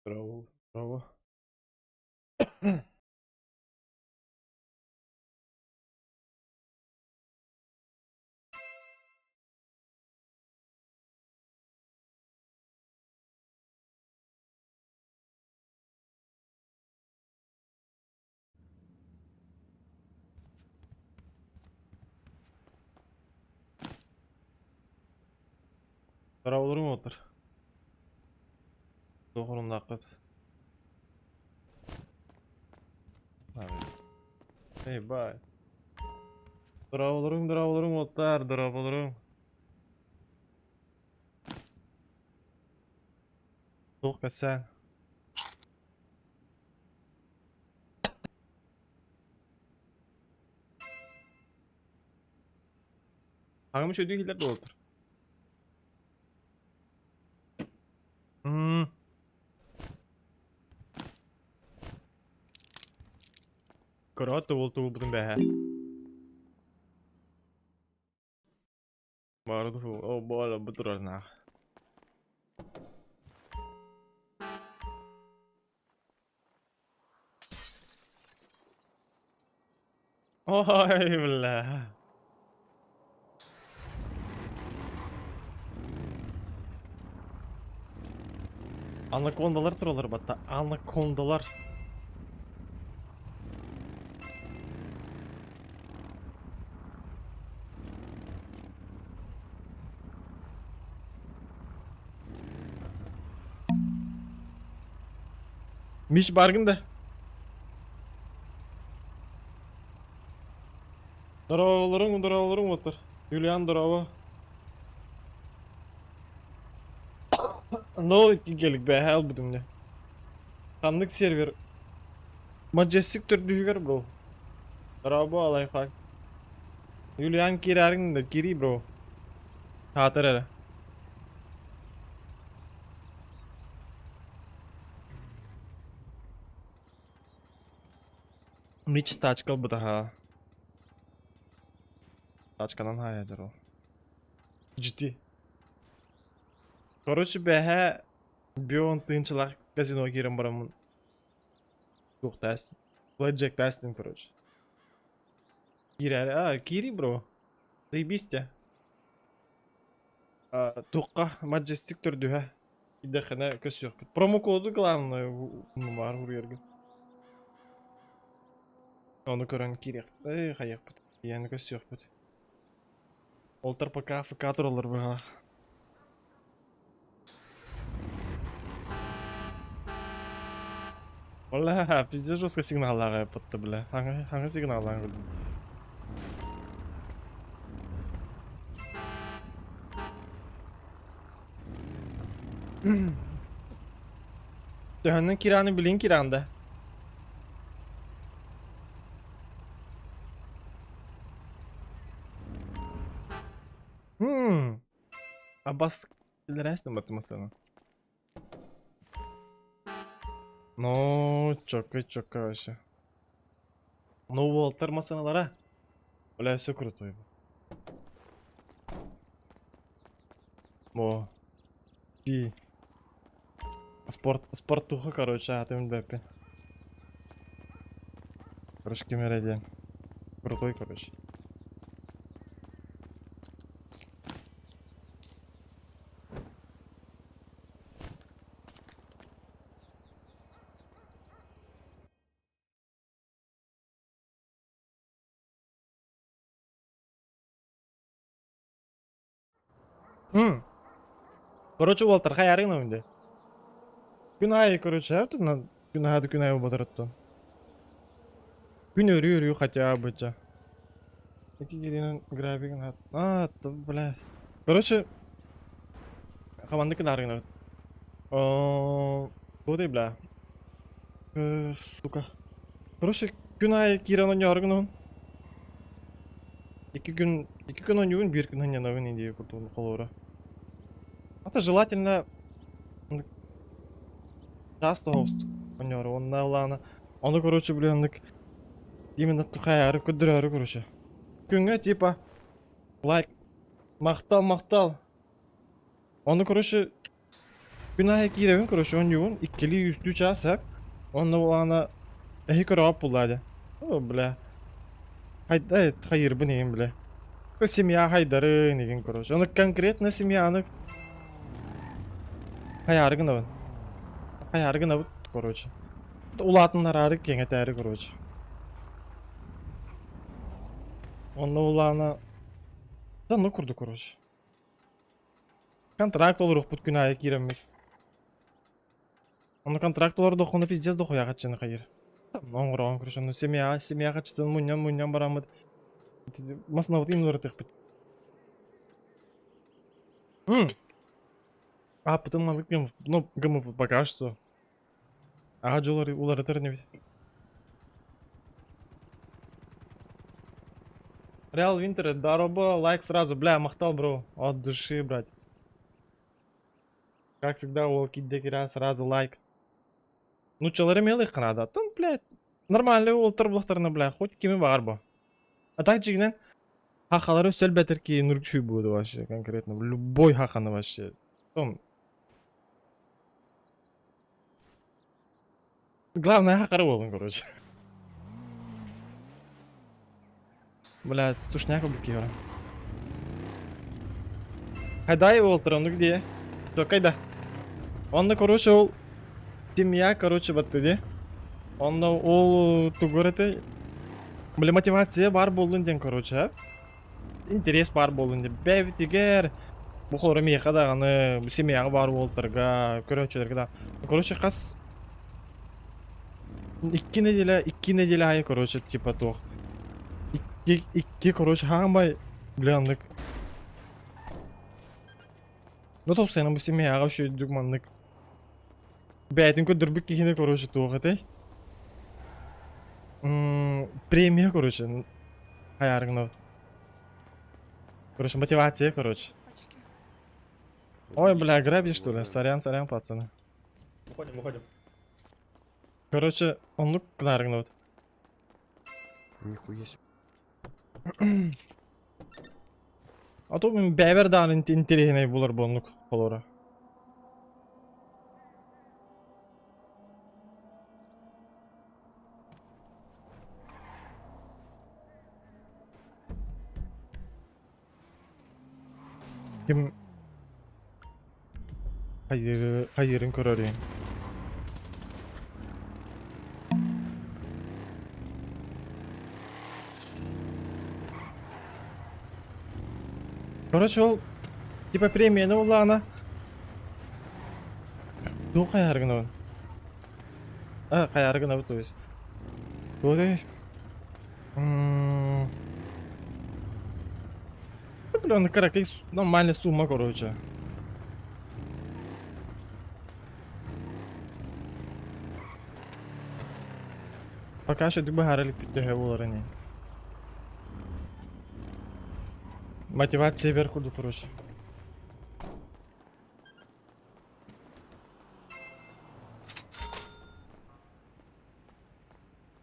Bravo, bravo. Bravo olur mu otur? Doğrun dakika. Abi. Hey bye. Bravo olurum otur. Bravo olurum. Çok sen. Hangi şey değil de otur. Hmm. Kıraat da oldu bu be. Vardı bu. O bu ala bu durar nah. Ay billah. Anakondalar turalar batta. Anakondalar. Miş bargın da. Bravo olurum otur. Julian bravo. No gelik be hel budum ne. Kanlık server. Majestic tür düğür bro. Bravo alay fak. Julian kirarin da kiri bro. Hatar ara. Mich taçkal bu daha. Taçkalan hayadır o. Ciddi. Короче бэхэ бион тынчылак казино кирен барамын. Yok тестим. Blackjack тестим, короче. Кири, бро. Заебись те. Туққа Majestic түрдүхэ. Идехіне көс yok. Промокоду главное var урерге. Onu көрөн кирек. Хаяк бут. Yani көс yok бут. Олтар пока фикатор олар бага. Валла, пиздец жестко сигналлар yapıttı bile. Hangi signallar? Döhünün kiranı bilin kiranda. Abbas resmen batmasana. No, çok aşağı. No Walter masanalara. Öyle все крутой. О. И. Спортуха, короче, атым бэппин. Короче, кемереден. Крутой, короче. Короче, Уолтер, хаярың önde. Günay, короче, yaptın günay obatırıttın. Gün örüyor хотя бы. İki girinin grafiğini at. Блядь. Короче, команды кыдарың. Bu değil bla. Сука. Короче, günay kiranın yargının. İki gün oynuyorsun, bir gün oynuyorsun diye kurtuldu kolora. Это желательно часто хост oynuyor. Onunla olana. Onu короче, блин, именно тухая көддөрө, короче. Күнгө типа лайк мактал. Onu короче Günah girevin короче, он юн, ikkili üstü çasak. Onda olana ehi kırap buladı. O bile. Hayda, hayır bu neyim bile. Bu семья haydarı neyim короче. Onu конкретно семьяны hayargın avın. Hayargın avın короче. Ulatınlar arı kengeteri короче. Onda olana da ne kurdu короче. Контракт olur bu günah giremek. Onu kontrakt olur da onu pizdes de koya kaçını hayır. Tamam oğlan короче. Ну семья kaçtın munyan baramı. Masna vurayım zor tek bit. А потом мы выкинем, ну, гамма пока что. Ага, Джолар, улар, это не ведь. Реал Винтер, дорога, лайк сразу, бля, махтал, бро, от души, братец. Как всегда, у Киддеки раз, сразу лайк. Ну, человек имел их надо, там, блядь, нормально, ултар блахтарна, бля, хоть кими барбо. А так, чигнен, хахалары сөл бәтірки нұркшүй болды вообще, конкретно, любой хаханы вообще. Том, главное, хакары болдың, короче. Бля, сушняк облики ора. Хайдай Уолтер, ну где? Что, кайда? Он да, короче, ол... Семья, короче, баттı де. Он да, ол... Тугорете... Бля, мотивация бар болдың ден, короче, интерес бар болдың ден. Бәйбі тегер... Бұқылары мейқа дағаны, семьяға бар Уолтерға, көрөчелерге да. Короче, қас... 2 неделя айы, короче, типа тоқ. İki kuruş hangi blandık. Ne top senin bu simya yağı şu dükmanlık. Beytin ködürbük ki yine kuruş tuğatay. Премия, короче, hayargına. Короче, мотивация, короче. Ой, бля, грабишь что ли? Сорян, пацаны. Уходим. Короче, он лук кнаргнул. Вот. Нихуя себе. А то мен бәбер дағын интерегіне болар болнук полора. Ким hayırın köröreyim. Короче, ол типа премияны ол ана. Ду каяргына он. Каяргына вот то есть. Вот и. Блин, каракай нормальная сумма, короче. Пока что ты бы гарали пидеге уларани. Мотивация вверху, да, короче.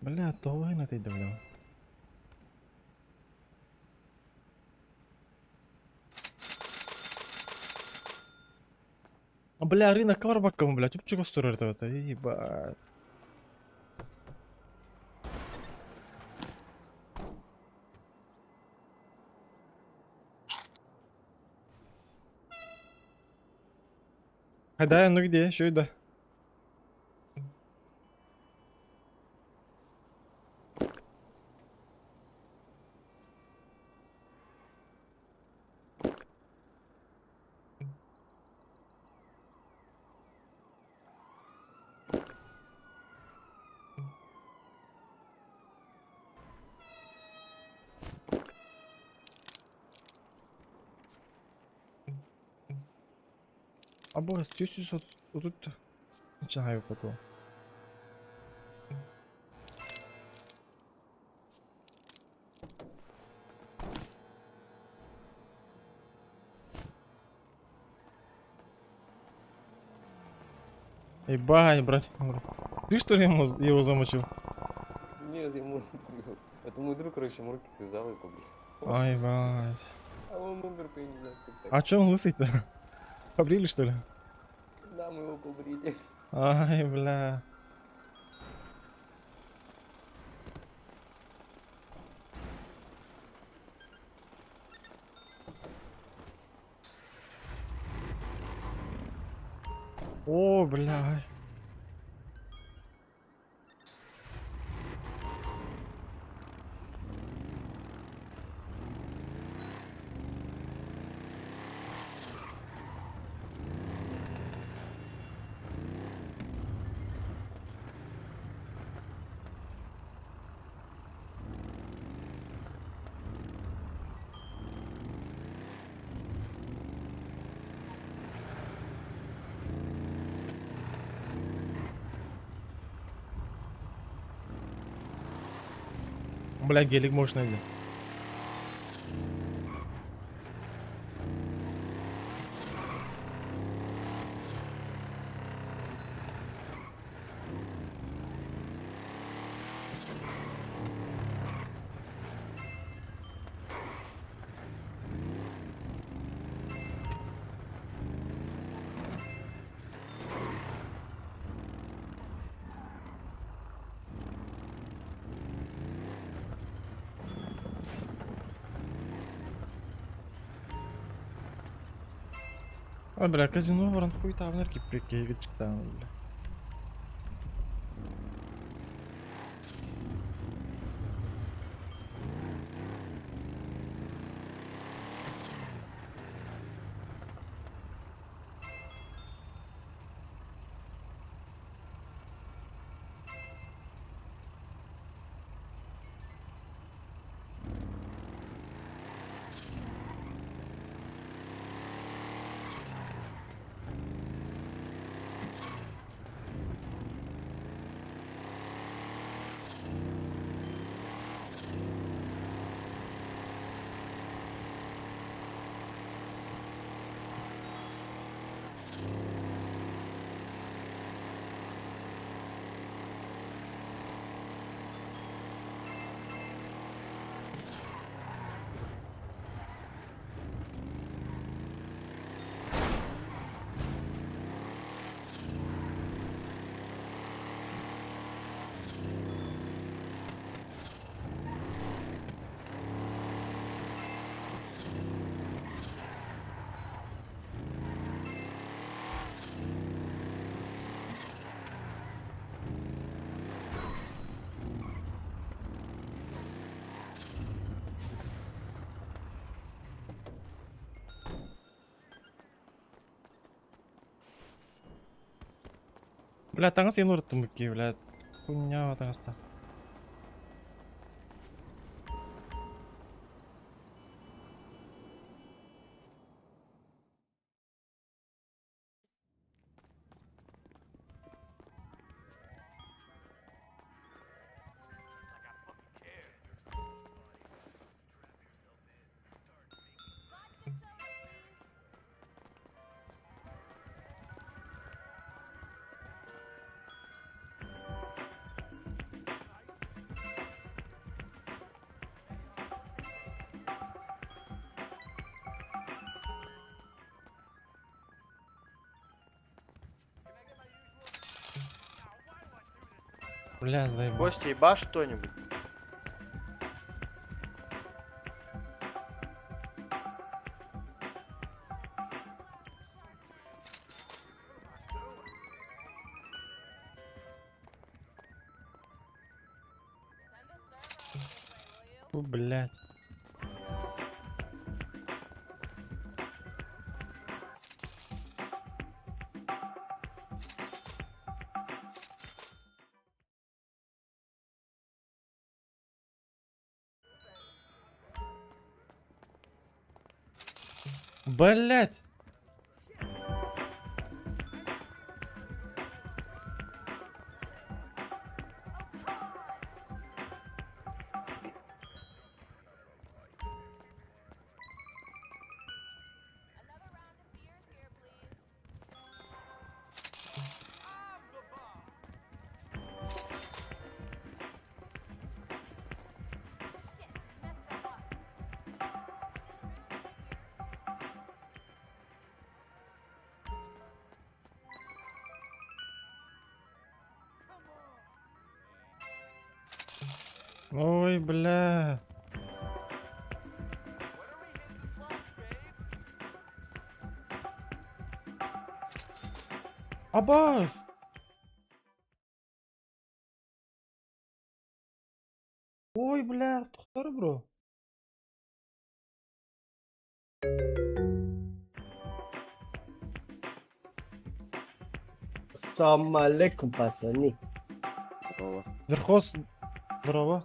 Бля, толы на ты давно. А бля, рынок каварбаком, бля, типа чего стоит это, ебать. Хайда, ну где? Что это? Або стюсюс тут чаю потом. Ебать, брат. Ты что ли его замочил? Нет, ему... Это мой друг, короче, ему руки связал и побил. Ай, ебать. А он умер, ты не знаю, как так. А чё он лысый-то? Побрили, что ли? Да, Самый окубритель. Ай, бля. О, бля. Бля, гелик можно или? Ой, бля, казино варан хуй там энергии прикинь, там, бля. Бля, таңыз сені ұрыттым бүкке, бля. Хуйня таңызда. Бля, заебал. Костя, ебашь что-нибудь? Фу, блядь. Блядь. Ой, бля. Абаз! Ой, бля, тоқтар, бро. Assalamu alaikum, пацаны. Верхоз, здорово.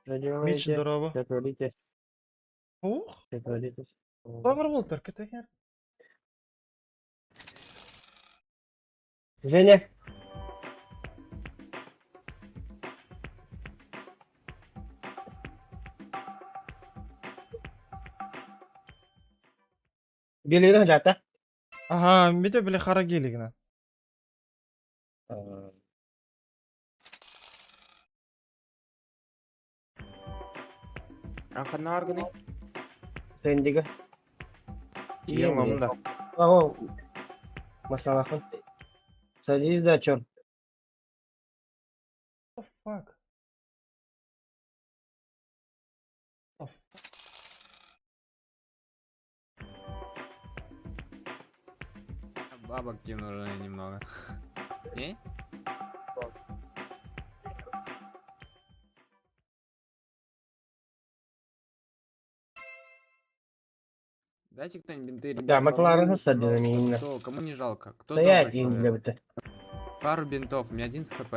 Мич, Здравствуйте. здорово. Как говорите? Ух, Как говорите? томар болтар, кетегер. Женя. Geliyor zaten. Ага, миде биле хара гелигина. Angkat harga nih. Sen juga. Iya, ngomong dah. Oh, masalah kan. Садись, да, черт. What the fuck? Бабок тебе нужно немного. Не? Дайте кто-нибудь бинты, ребят. Да, Макларен помогите, садил пожалуйста. именно. Кому не жалко? Кто Стоять добрый им человек? для быта. Пару бинтов, у меня 11 хп.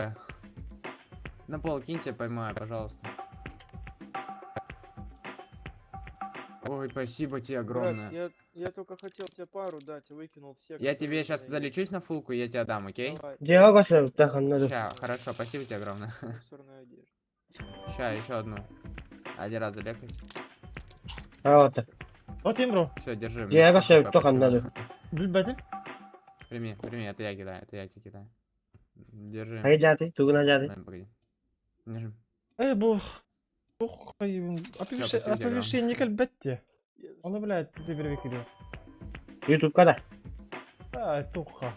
На пол киньте, поймаю, пожалуйста. Ой, спасибо тебе огромное. Я только хотел тебе пару дать, выкинул все. Я которые тебе у сейчас меня залечусь на фулку, я тебе дам, окей? есть. Давай, Диалога что так надо. Ща, хорошо, спасибо тебе огромное. сырную одежду. Ща, еще одну. Один раз залекать. А вот так. Отим, бро. Все, держи. мне Диалога всё, что пока, только спасибо. надо. Билбедил. Прими, это я кидаю, это я тебе кидаю. Держи. Hayır जाते तू ना जाते. Ладно, погоди. Держи. Эй, бух. Бух, спасибо тебе, оповещение кальбетте. Я- Он, блядь, ты перевыкидывал. YouTube kada. А, туха.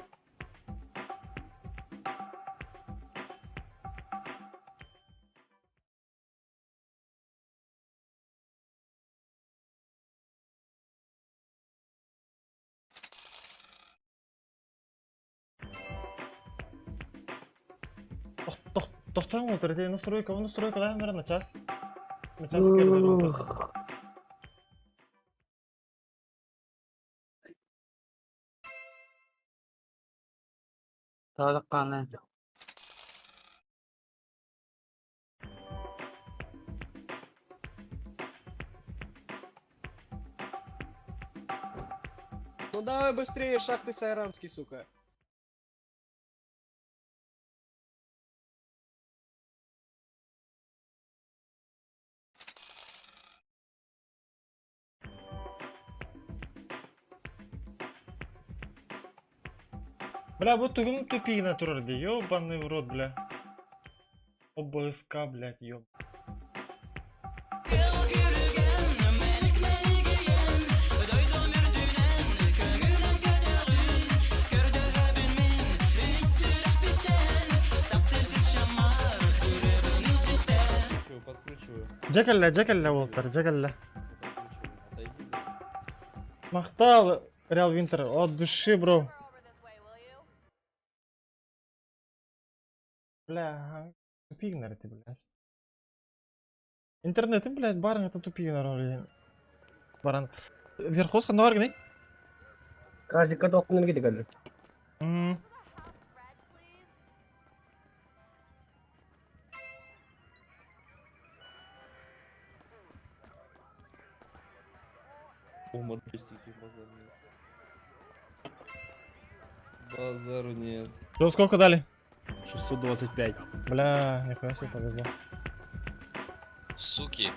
Тоқтам отыр, те настройка, да, наверное, на час. На час келді отыр. Sağlık kanı. Ну давай быстрее, шахты Сайрамский, сука. Бля, вот тугум тупина турди, ёбаный в рот, бля. ОБСК, блядь, ёб. Подкручиваю. Джекалля, Уолтер, джекалля. Махтал, Реал Винтер, от души, бро. Бля, тупик, ты, блядь. Интернетім, блядь, барың это тупик, блядь. Баран. Верхоз қанда бар гіне? Kasih kat oknun gitu kan. О, маджестики, базар нет. Базару нет. Что, сколько дали? 625. Бля, нихуя себе повезло. Суки.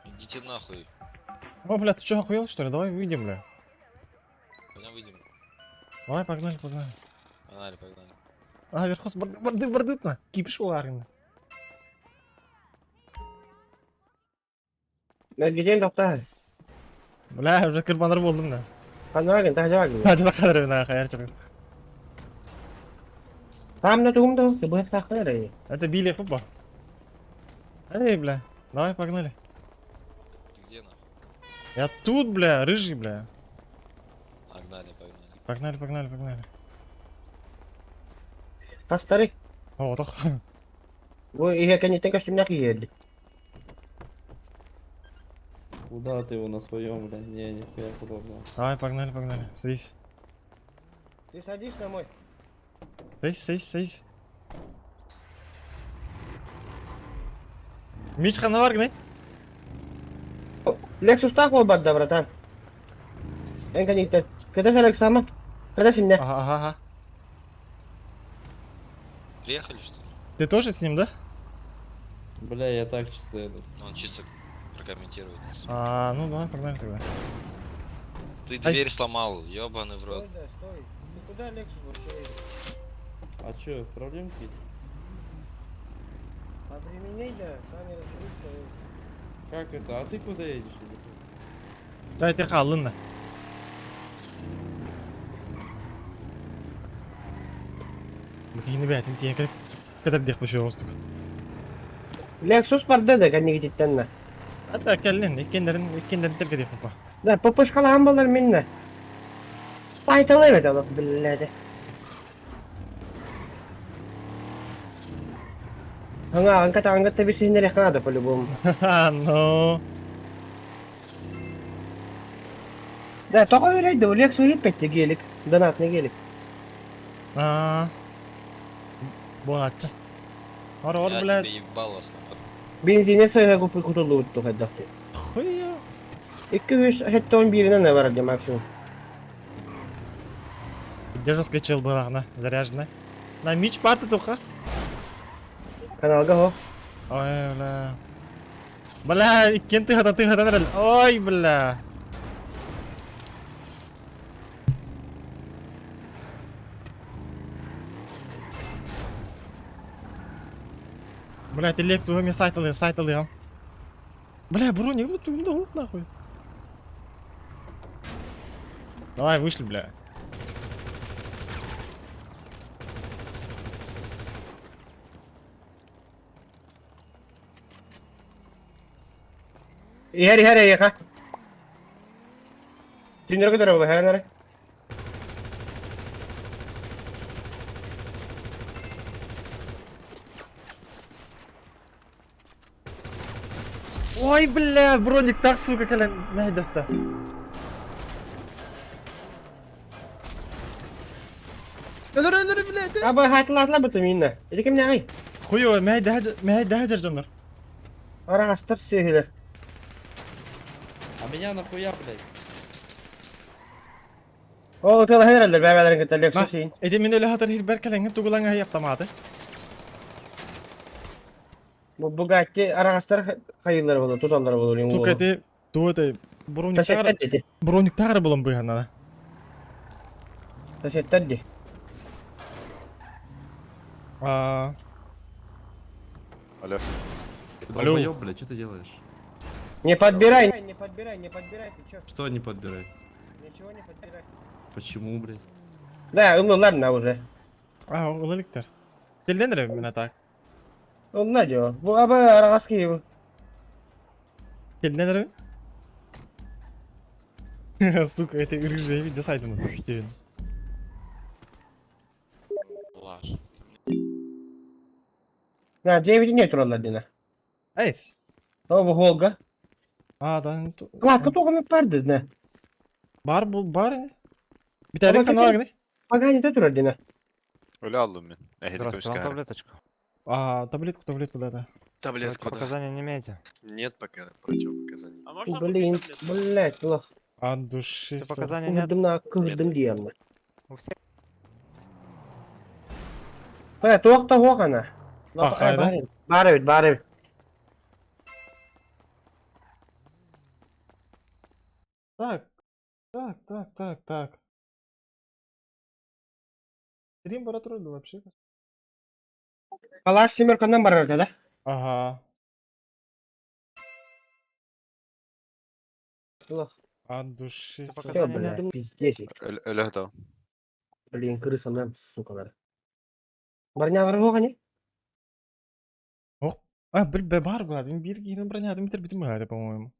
Идите нахуй. О, бля, ты чё, охуел, что ли? Давай выйдем, бля. Пойдем выйдем. Давай, погнали. Погнали. А, верхоз, бардытна. Кипиш оларың. Ne diyeceğin doktor? Бля, уже кырбаныр болдым, да. Kanı var tak jawab. Hadi kadar evine hayır çabuk. Tam da tunggu tuh, sebuah tak ada. Это били футбол. Эй, бля, давай погнали. Ты где нахуй? Я тут, бля, рыжий, бля. Погнали, погнали. Погнали, погнали, погнали. Hastari. О, тох. Bu ihe kenyetten kaçtım geldi. Куда ты его на своем, бля? Не, нихуя подобного. Давай, погнали, погнали. Садись. Ты садись на мой. Садись, садись, садись. Мичка на варгне. Lexus tak ol badda bratан. En kenyetten. Kada sa Lexus Kada sinne. Ага, ага, ага. Приехали, что ли? Ты тоже с ним, да? Бля, я так чисто еду. Ну, он чисто прокомментирует нас. Ну давай, погнали тогда. Ты Ай. дверь сломал, ёбаный в рот. Стой, да, стой. Ты куда Lexus вообще едешь? А чё, проблемы какие-то? Повременей, да, сами разберутся. Как это? А ты куда едешь? Дай ты халынна. Bakayım be, tintiye kadar dik bir olsun. Lexus barda da kenyetten de. Hatta kellin, ikinlerin terk edip baba. Da popuşkalı hambalar minne. Spaytalı evet Allah billahi. Angkat tapi sini rek ada по-любому. Haha, no. Да, только öyleydi. O Lexus hipetti gelik. Donat ne gelik. Bu açı. Ora Я ora bile. тебе ебало сломал. Benzine sayı kurtuldu tuttu kadar. Хуя. 200 hekton birine ne var acaba maksimum? Где жесткая чел была, она заряжена. На меч парты только. Kanalga ho. Ой, бля. Бля, кем ты хадан. Ой, бля. Бля, ты лекцию мне сайт алыгам. Бля, броник, ну ты ну нахуй. Давай, вышли, бля. Hari ya kah? Tinder kita udah hari nare. Ой, бля, броник так, сука, кален. Най доста. Öldür, bля. Abi hatırlatla bu minne. Dedi kim ne? Хуё, мәй дәһәҗер җаннар. Ara astır sihirler. А меня нахуя, блядь? O tela herhalde beraber kita Ма, Lexus in. эти мине ле хатыр хил беркәләнгән тугылаңа һәй автоматы. Bu Bugatti ara astır hayırları olur, tutanları olur. Сука, эти туыты Taşetten dedi. броник тагыр булам быгана. Taşetten dedi. А, Алло. Ты Алло. долбоёб, блядь, что ты делаешь? Не подбирай, ты чё? Что не подбирай? Ничего не подбирай. Почему, блядь? Да, ıllılar уже. улыктар. Телдендер менә так. Onlar diyor. Bu abi arası gibi. Телдендер. Сука, эти рыжие видео сайтын. Лаш. Ya David'i niye troller dine? Эйс. O bu Volga. Да. Kulatka tokum yapardı ne? Бар бул, бар. Bir tane Ama kanal var kesin- gene. Pagani troller dine. Öyle aldım ben. Здравствуйте, вам таблеточку. Таблетку, да. Таблетку, да. Показания не имеете? Нет пока противопоказаний. Блин, блять, лох. От души. Что, показаний нет? Kıvırdım diyorum. У всех? Ha, toğuk da hoğuk ana. Ah, hayda. Bari. Так. Стрим бара троллю вообще. Kalaş Simirkan'dan var orada da. Ага. Лох. От души. Что, Всё, показания блядь, нет? пиздец. Öyle hata. Блин, крыса нам, сука, надо. Барня var hoğuk hani? А, бар, блядь, він бірки не бронятим терпіть гайда, по-моєму.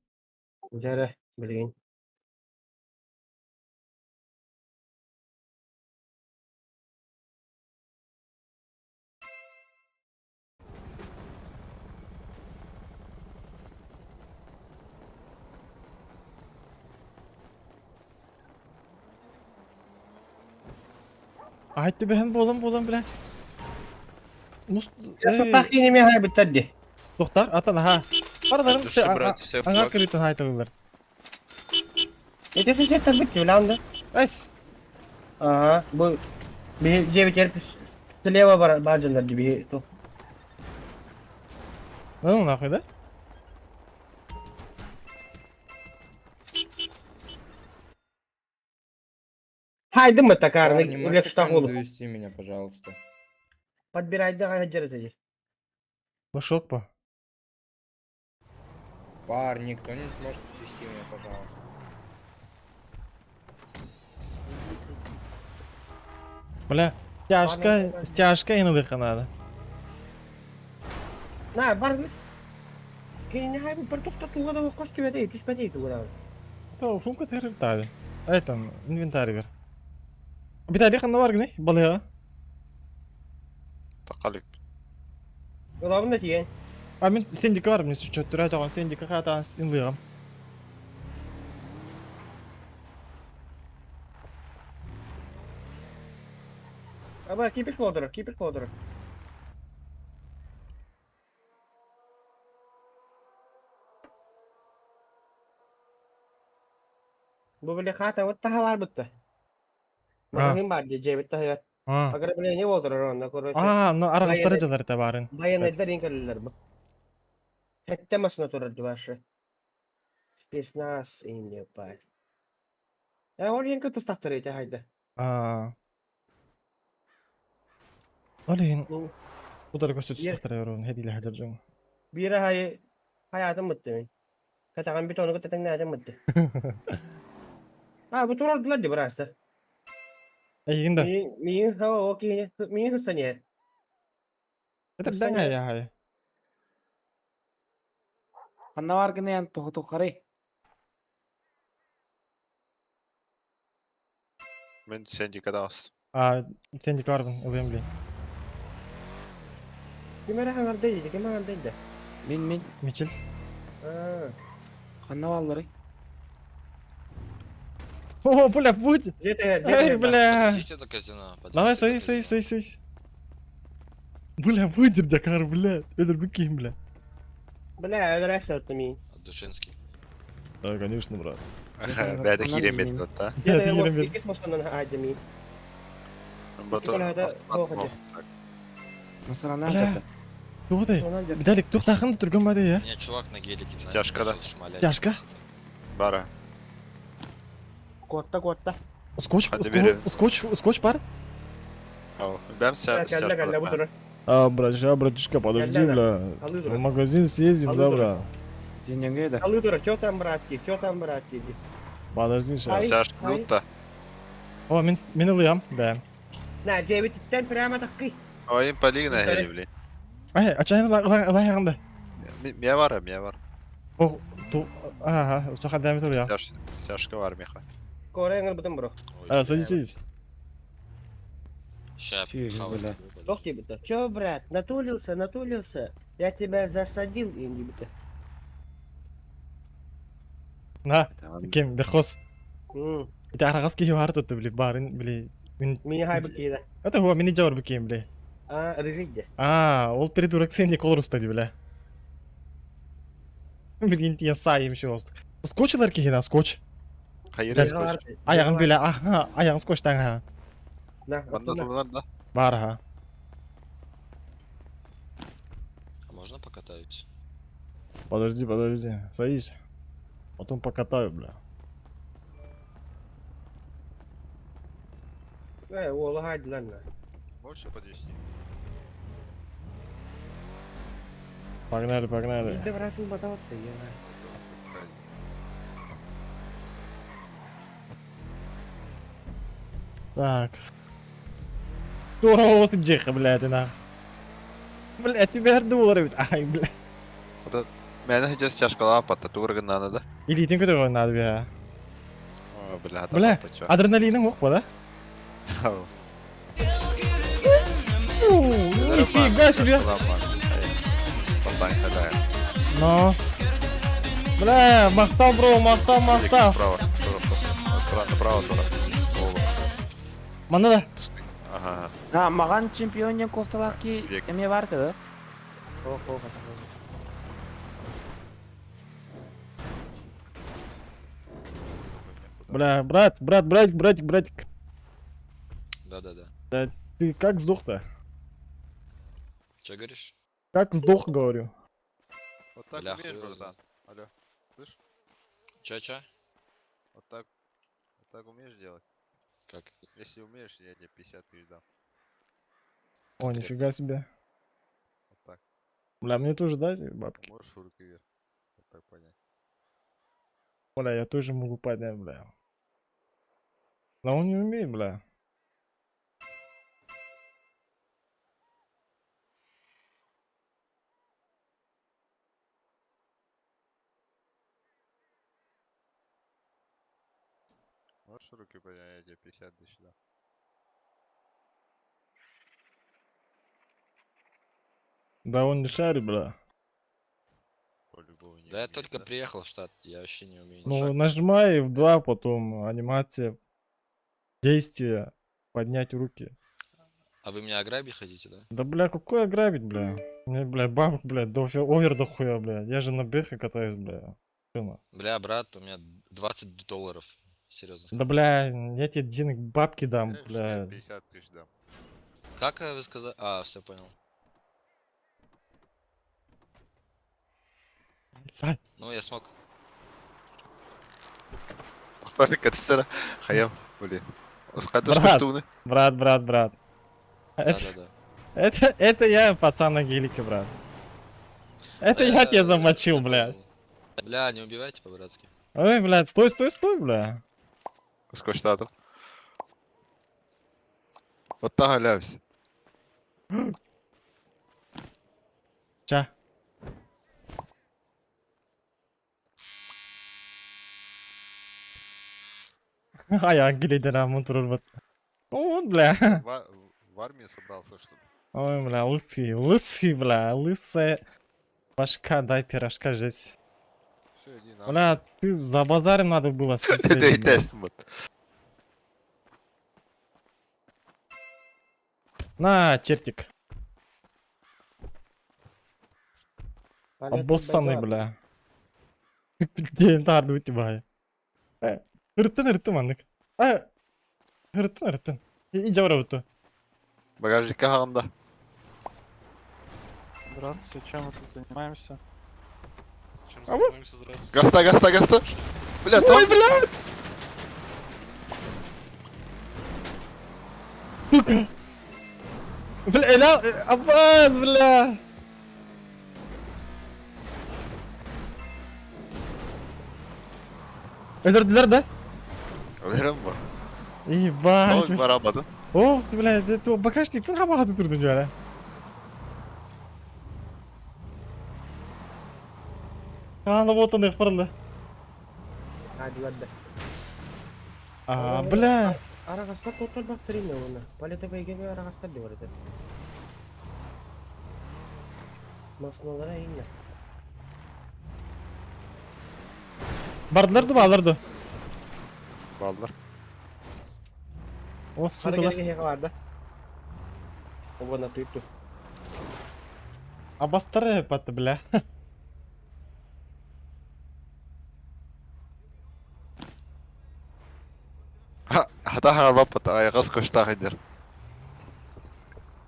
Жара, блин. Айтты бәһен болам, блядь. Муст... Я состав не мягай біттерді. Тоқтақ, atan, ha. Бардарым, Души, брат, все аңа плак. кіретін айтығылар. Это сосед бітті, уланды. Әс, Ага, bu bir cebiter слева бар бажандар gibi. ну нахуй, да? Haydi mı Парни, takarını можете улеп к штах нам oldu. довести меня, пожалуйста? Подбирай да хаджар сидишь. Лошок по. Парни, кто-нибудь может довести меня, пожалуйста? Бля, стяжка иныдыха надо. Na bardınız. Kini hay bu per tuttu tuğla da kostu ve değil, tüspeti tuğla. То, шумка тегрир тады. Айтан, инвентарь бер. Битали ханна бар гыны, балыга. Тақалик. Ulan ne diyen? А мен сендика бар, мен чөттүр айтаган сендика хата инлыгам. Ama keep it water. Bu bile hata ve taha var bitti. Bakın var diye cebette hayat. А, Agar bile ne water onda koruyucu. ну арагыстары жалар та барын. Bayan eder inkalırlar bu. Hette masına turardı başı. 15 inne pay. Ya oraya kötü startları haydi. А. Олин, Bu удар көсөт стахтар ярон, хедиле хажар жон. bir hayatım bitti benim. Katakan bir tonu katakan ne hayatım bitti. Ha bu turardılar diye burası. Айгинда. Miyin hava okey. Miyin hıstanıyor. Это даңа я хай. Ханна гына ян тухары. Мен сендикада ас. А, сендика барбын, ылым бли. Kime rahan değil, kime rahan değil de. Мен, Мичил. Ha. ханна баллары. О, бля, будь. Эй, бля. Подвезите до казино. Давай, подвезите до сой. казино. Бля, выдер Дакар, бля. Это быким, бля. Bля, öyle rest ettim miyin. Душинский. Да, конечно, брат. Бәді хиремет бота. Ya da Hadi yok, girelim. ikisi masondan haydi miyin. Ботор. Николайда оқыды. Насрана Бля. это. Туғдай. Сонан жер. Бедалик, туқтақында тұрған бады, я? Меня чувак на гелике. знаешь, Стяжка, да? начал шмалять. Стяжка? Бара. Kortta. Скотч бар? Ау. Бәм Kelle bu сәр. turu. А, братишка, подожди, Гелля, бля. Alıyor В turu. магазин съездим, да, Алло, бля? Деньги да. Alıyor turu. Kyo tam bıraktı. Подожди, сейчас. Ай. Сәш нутта. О, мен ылыям, бля. Na cebitten prema takı. Ойын полигна хели, бли. Ай, ачайын ылайағында. Мия бар. О, ту... Ага, соқа дәмет ылыя. Сәшка бар меха. Kore'nin bıdım bro. А, садись. Ща, Фиг, хавать бля. буду, Yok diye bitti. Çö brat, натулился. Я тебя засадил и не bitti. На, кем, берхос. Hmm. Ити арағас кейі бар тұтты, бля, барын, бля. Mini hay bu kida. Это хуа, мини жаур бекем, бля. Рыжик. А, ол придурок сен не колор ұстады, бля. Блин, тия сайым ше ост. Скотчылар кейі, скотч. Хайыр скоч. Аяғын, бля, аяғын скотчтан, ха. На, Банда тулар да. Бар, ха. А можно покатаюсь? Подожди. Садись. Потом покатаю, бля. Oğlu haydi lan. Можешь подвести? Погнали. Bir de burasını batavat da ya. Так. Здорово, ты джеха, блядь, на. Блядь, тебе $1 ведь. Ай, блядь. Мен сейчас чашкалап патта тургыннаны да. Илитин көтө ойнады бе. О, бля, Бля, адреналиның ок па да? Нифига себе! Но. Бля, мақтау, бро, мақтау. Направо, тура. Мана да. Ага. Маған чемпионен кофталаки Бек. эме бар да? Бля, братик. Да-да-да. Ты как сдох-то? Че говоришь? Как сдох, говорю. Вот так Бля, умеешь, хуй его братан? Алло, слышь? Че? Вот так умеешь делать? Как? Если умеешь, я тебе 50 тысяч дам. О, нифига себе. Вот так. Бля, мне тоже дать бабки? Можешь руки вверх. Вот так понять. Бля, я тоже могу поднять, бля. Но он не умеет, бля. Можешь руки поднять, я тебе 50 тысяч дам. Да он не шарит, бля. По-любому не Да я умеет, только да? приехал в штат, я вообще не умею. Ну, ничего. нажимай F2, потом анимация, действие, поднять руки. А вы меня ограбить хотите, да? Да, бля, какой ограбить, бля? Мне, бля, бабок, бля, овер до хуя, бля. Я же на бэхе катаюсь, бля. Шина. Бля, брат, у меня $20. Серьезно. Да, бля, я тебе денег, бабки дам, Я же тебе бля. 50 тысяч дам. Как вы сказали? А, все понял. Сай. Ну, я смог. Только сыра. Хаям, блин. Сколько Брат. штуны? Брат. Да-да-да. Это я пацан на гелике, брат. Это я тебя замочил, я бля. понял. Бля, не убивайте по-братски. Ой, блядь, стой, бля. Сколько штатов? Вот так галявся. Ча. Аяк гелейден амын турur бат. О, бля. В армию собрался, что ли? Ой, бля, лысый, бля, лысая башка, дай пирожка, жесть. Все, иди нахуй. Бля, ты за базаром надо было с Да и соседями. тест, вот. На, чертик. Обоссанный, бля. Ден тарdı bitti baya. Hırtın anlık. Hırtın. İyice var avuttu. Багажника ханда. Здравствуйте, чем мы тут занимаемся? Чем занимаемся Гаста. Бля, там... Ой, бля! Сука! Бля, Аббас, бля! Öldürdüler de. Ölürüm bu. Ебать. Tamam, varamadın. Ох ты, блядь, это багажник пин хабагаты турдun жара. Ана вот он их пырылды. Hadi ладно. Бля. Арагастар тотал бактерия оны. Палета бейгеме арагастар деп барады. Масналара инне. Бардылар да баларды. Baldır. О, Кара сукалар. келге хега барды. Обана туйтту. Абастары патты, бля. Hata hangar bapata, ayağız koşta haydır.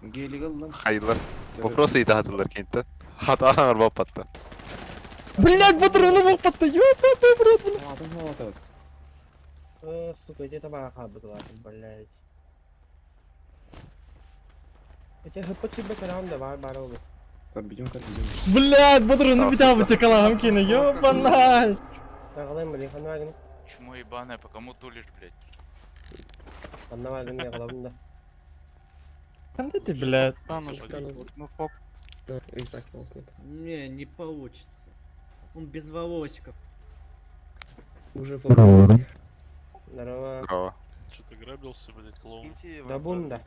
Гелик алdım. Hayırlar. Вопрос iyi hatırlar kentte. Hata hangar bapata. Блядь, патроны мог патты, ёбаный в рот, бля. Adam молоток. Сука, где табака хабык латын, блядь. Эти хпт себе карам да бар бару. Карбидем. Блядь, патроны битал бы текалам кино, ёбаный. Тагалайм бли ханваген. Чмо ебаное, по кому тулишь, блядь? Ханваген я галабында. Кандай ты, блядь. Стану, ну хоп. Не, не получится. Он без волосиков. Здорово. Здорово. Что ты грабился, блядь, клоун? Да бунда.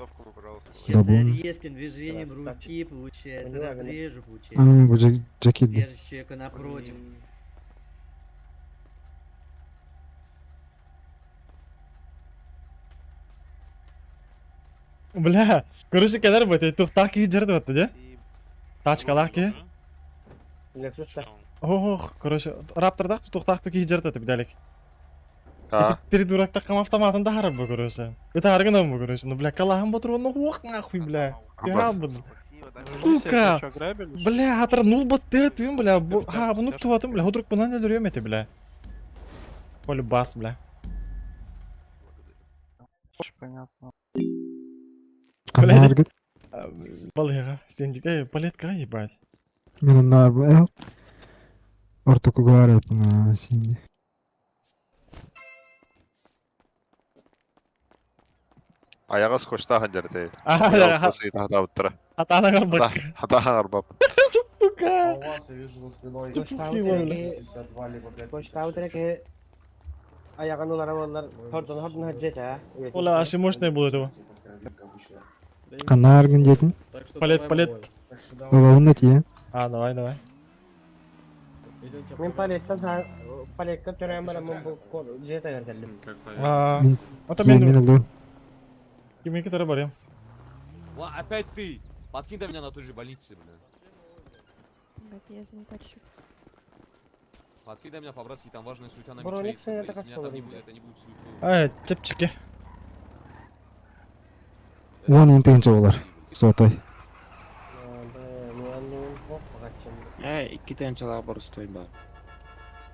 Сейчас бун. резким движением руки, получается, Поняла, разрежу, А, получается. Держишь человека напротив. Бля, короче, kadar bu tuhtaq ki jirdi batdi ja. Tachkalar ki. Lexus'ta. Ох, короче, Raptor'da tuhtaq ki jirdi batdi bidalik. Ha. Придурок таком автоматом дарып bu короче. Это аргоном bu короче. Ну, бля, калахым батыр, ну хуак нахуй, бля. Аббас. Сука. Что, грабили? Бля, оторнул батты, ты, бля. Ha, bunu tutatım, bля. Hudruk bundan öldürüyorum eti, bля. Полюбас, бля. Понятно. Бля, балыга, сендик, палетка ебать. Ayağa skoçta hancarete. Ага, Просто и тогда вот тра. атана гарбак. Хата гарбап. Сука. Koşta direkt ayağın olara vallar. Hordan hacet ha. Ола, аши мощный был этого. Канаргын дейтін. Палет, палет. Олауында тие. А, давай, давай. Мен paletten töreyim bana bu jeta geldim. А, это мен алды. кимеки тара барем. Опять ты! Подкинь меня на той же больнице, бля. Я занята чуть-чуть. Подкинь меня по-братски, там важная суета Бро, намечается. Никсон, Если это меня там не как будет, это не будет суеты. Ай, тепчики. Вон интегенче олар. Сотой. Ikki tanchalar bor stoy bor.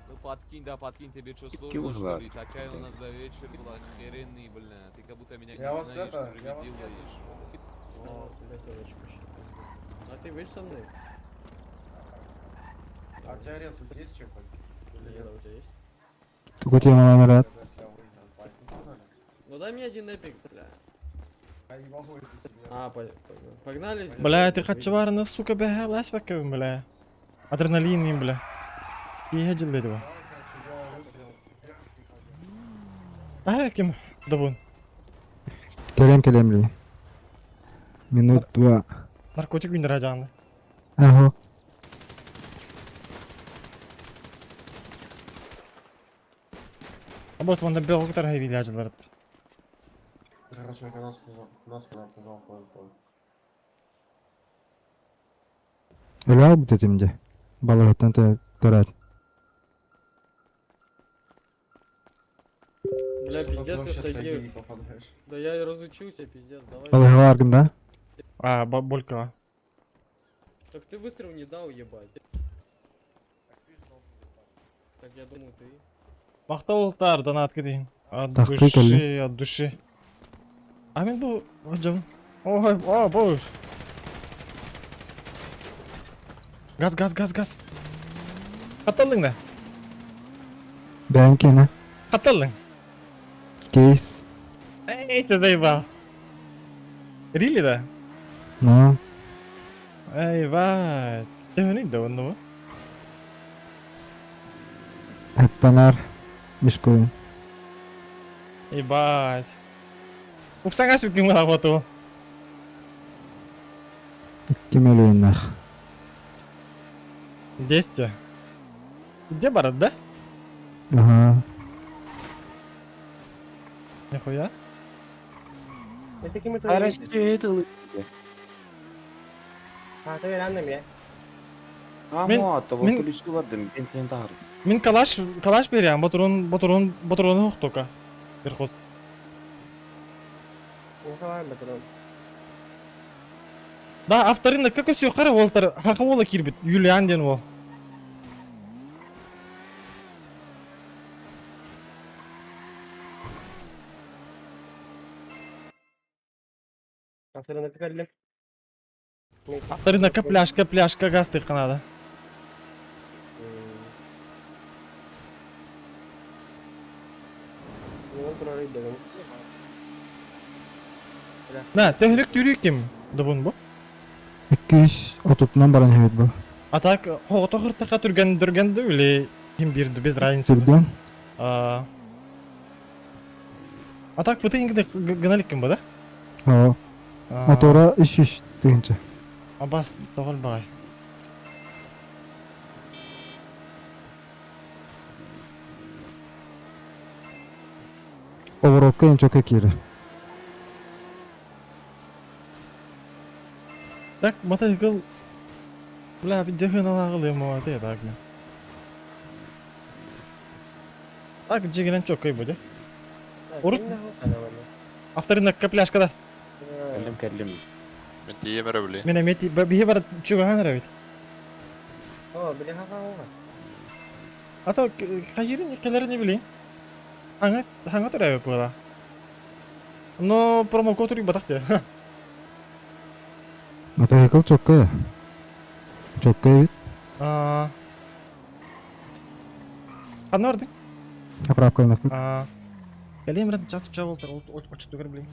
Ну подкинь, да подкинь, тебе что Какие сложно, что угла? ли? Такая у нас, да, вечер была охеренный, бля. Ты как будто меня не Я вас знаешь, это, что ли, я вас делаешь. А ты будешь со мной? А у тебя резать есть что Туку тема номер. Ну дай мне один эпик, бля. А, погнали. Бля, ты хачеварны, сука, бля, лась бакем, бля. Адреналин, бля. Тие жилди его. А, ким? Добун. Келем ли. Минут 2. Наркотик биндер ажанды. Ахо. А бос манда бел кутар хайви ажалар. Короче, нас сказал поезд. Өлі бұт етімде. Балығыттан тұрар. Бля, пиздец, я стою. Да я разучился, пиздец, давай. Балығы аргында. А, бабулька. Так ты выстрел не дал, ебать. Так я думал ты. Мақтаулықтар, донатқа дейін. От Таққи души, келді. от души. А мен бұл... Жабын. Ой, о, бұл. Газ. Қаталдың да? Бәйім кені. Қаталдың? Кейс. Эй, ты заебал. Рили да? Ну. Эй, бать. Ты хөнейді онды бұл? Әттанар. Бішкойын. Ебать. Уксаң ашып кім ғалақ баты ол? Кемелейін нах. 10. Где барат, да? Ага. Нихуя. Это кем это? Арестейтл. А, ты рандом я. Амата, вот мен- полюску бардым, бентлен тағыр. Мен калаш берем, батурон хук тока. Берхоз. Не хавай, батрон. Да, авторында какой сүйек қара олтар, хақа ола кирбит, Юлиан ден ол. Авторына пикарлем. Авторында пляшка газ тыйқанады. Ну, прорыв дегем. На, төхілік түйрек кем, дұбын бұл? 200 Otutdan baran evet bu. Атак хото хыртака түргәндә үле ким бирде без разницы. Сürден. Атак фытынгда гыналык ким бада? O. Motora iş deyince. Абас тогыл бай. Overokka en çok ekiri. Так, мотоцикл. Бля, bir дехен алагыл ема ата так. Так, жигенен çok koy буде. Урут. Авторына капляшкада. Мен тием рәбле. Менә мети бихе бар чуган рәвит. О, бля, ха-ха. Ата кайырын келерин билейин. Ханга тора була. Но промокод ри батакты. Motosikl çok kaya. Çok kaya. Анарды? Apravka olmak. Келемрен час чавылтыр, очты гөр билейин.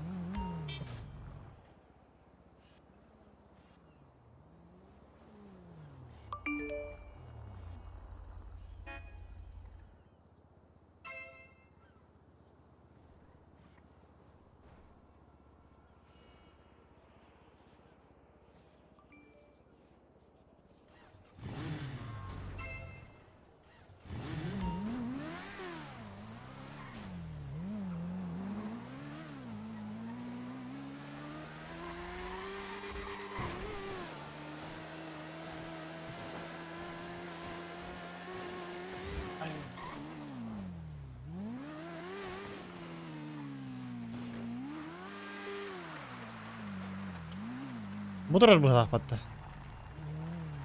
Budur bu hapatta.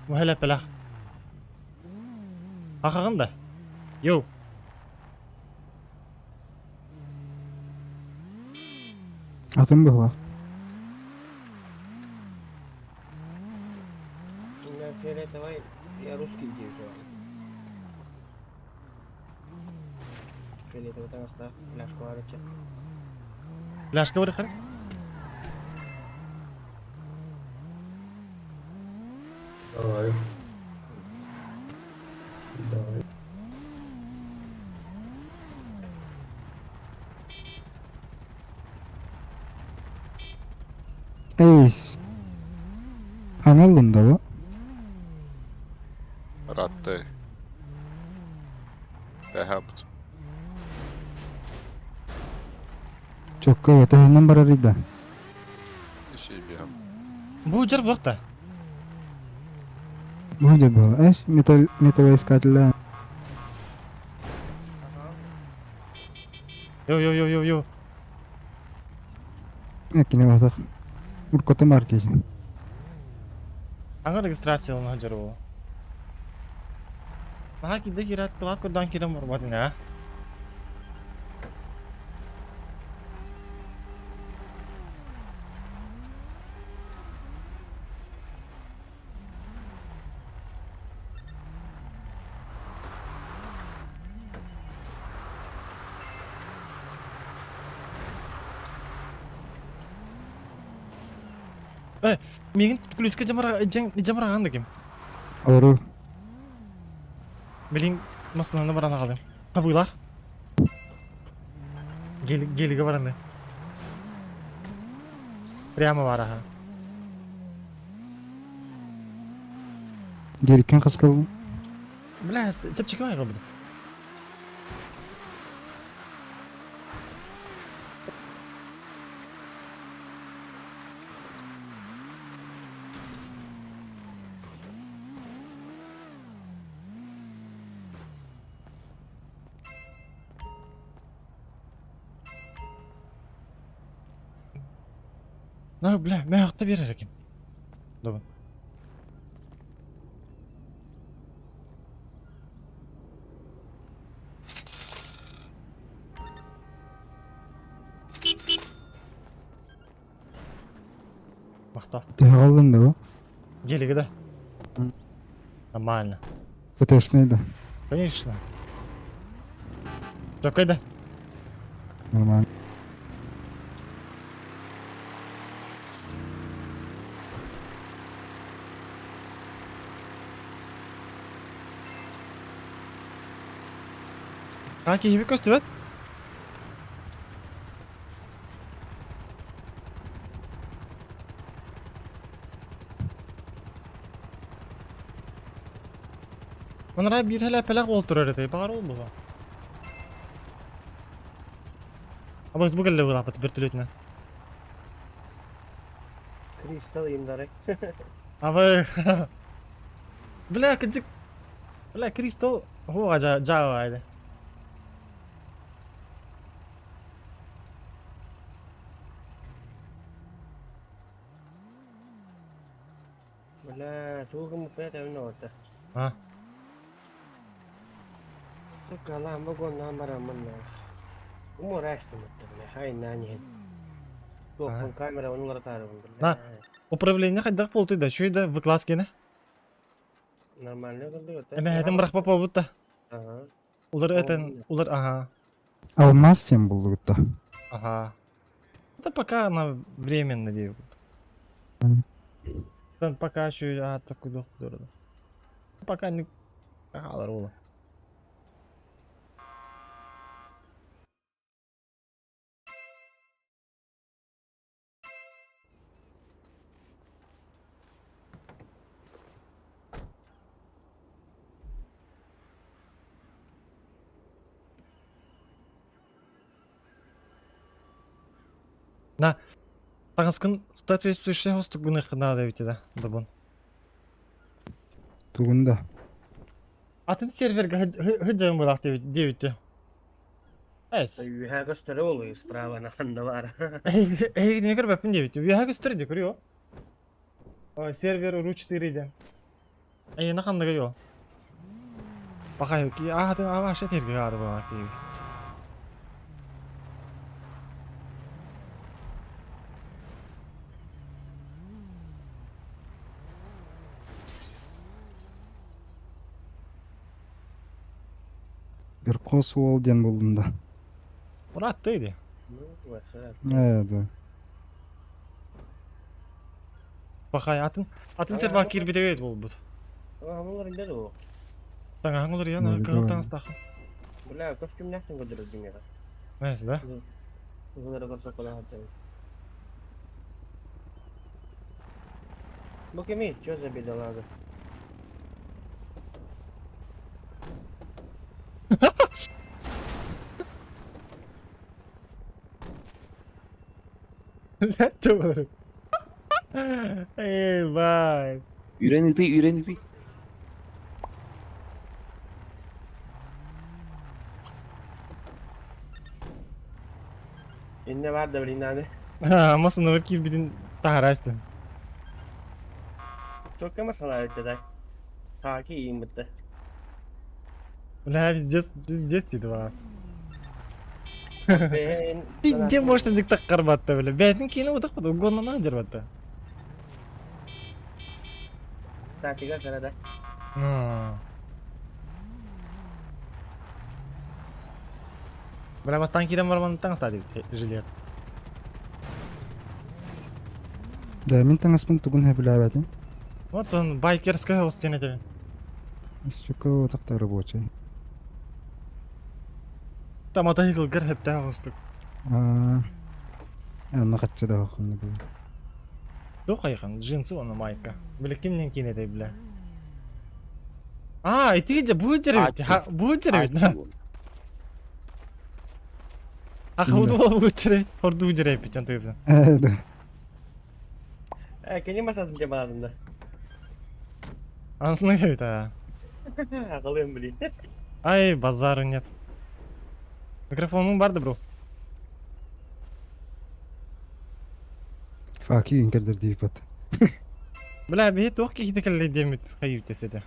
Bu hele pela. Hakikaten da. Yo. Atın bu var. Я фиолетовый, я русский девчонок. Фиолетовый там оставь, фляжку арыча. Ляшка var yukarı. Ey. Hanalında bu. Ратте. Behaput. Çok kaya. Tehenden bararıydı. İşi biham. Bu jar bulakta. Bu da bu. Eş metal iskatla. Yo. Ekine basak. Urkota markeci. Hangi registrasyon hajar o? Daha ki de kirat kılat kurdan kiram var badin ha. Мигин ключка жамараган да ким? Oru. Билин масынаны барана калдым. Кабыйлах. Гелиге баранды. Прямо бараха. Geriken kıskalı. Бля, чапчикай калды. لا بلا ما يغطي بيرها لكن طبعا مقطع Tehallında bu. جيلي كده нормально Fıteşneydi. конечно что كده Normal. Kanki gibi köstü bet. Onlara bir hele pelak olturur edi. Bağır ol bu. Ama biz bu gelle bu bir türlütüne. Kristal imdarek. Ama Bla küçük. Bla kristal. Ho aja jawa ayda. Wala, tuh mukanya tayo nota. Ha. Kala magon namaraman na. Umorasta mo tayo. Hay nani. Tuh Ah. pang kamera onu ngarataron. На. Управление кайдак болтуй да. Чуй да выклас кене. Нормально kan tuh. Эме хэтен бырак папа бутта. Ага. Улар этен, улар ага. Алмаз сен булгутта. Ага. Это пока она временно девушка. Там пока еще такой доктор. Пока не кахалар ола. На. Таңскын соответствующий хостук бұны надо ведь да, дабон. Тугунда. Атын серверге хыджаем было девять. Эс. Юха гостаролу справа на хандавара. Эй, не греб пин девять. Я хочу стрелять, курю. Сервер RU4 де. Эй, на ханда гайо. Пока ки ты аваш терге арба ки. Bir kos ol den buldunda. Murat dedi. Ну, вообще. Evet. Пока атын сервер кирби девет болбут. Bunlar indir o. Таңа хаңылыр яна Ой, кылтаңыз тахы. Бля, костюм нахтын götürür dünyada. Несі да? Bunlara korsak olan hatta. Bu kimi? Что за бедолага? Ләтті болыр. Эй, бай. Үйренікті. İnne var da bir inne. Масына бір кирбидin тахарастым. Çok ama sana öyle de. Ta ki iyiyim bitti. Бля, здесь дейді вас. Ben... Пиде может дик таққар батты бля. Бәтін кейіні ұдық бұды, ұғоннан жар батты. Statiga karada. Бля, бастан кирен барманы таң стадив жилет. Да, мен таңаспын тугун хэбилабатын. Вот он, байкерская устена тебе. Сука, такта рабочий. Там мотоцикл гэр хэптэ устук. Анна катча да хакын. Ду қайқан, джинсы оны майка. Бля, кімнен кейіне де бля. Итиге же бұл жер бит. Ақылды бол бұл жер бит. Орду бұл жер бит, жанту епсен. Evet. Keni masasın cemaatinde. Анысына кебит, Akıllıyım bileyim. Ай, базары нет. Микрофонun барды, бро. Faki inkerdir deyip bat. Бля, бе тоқ кейді кәлі демет қайып теседі.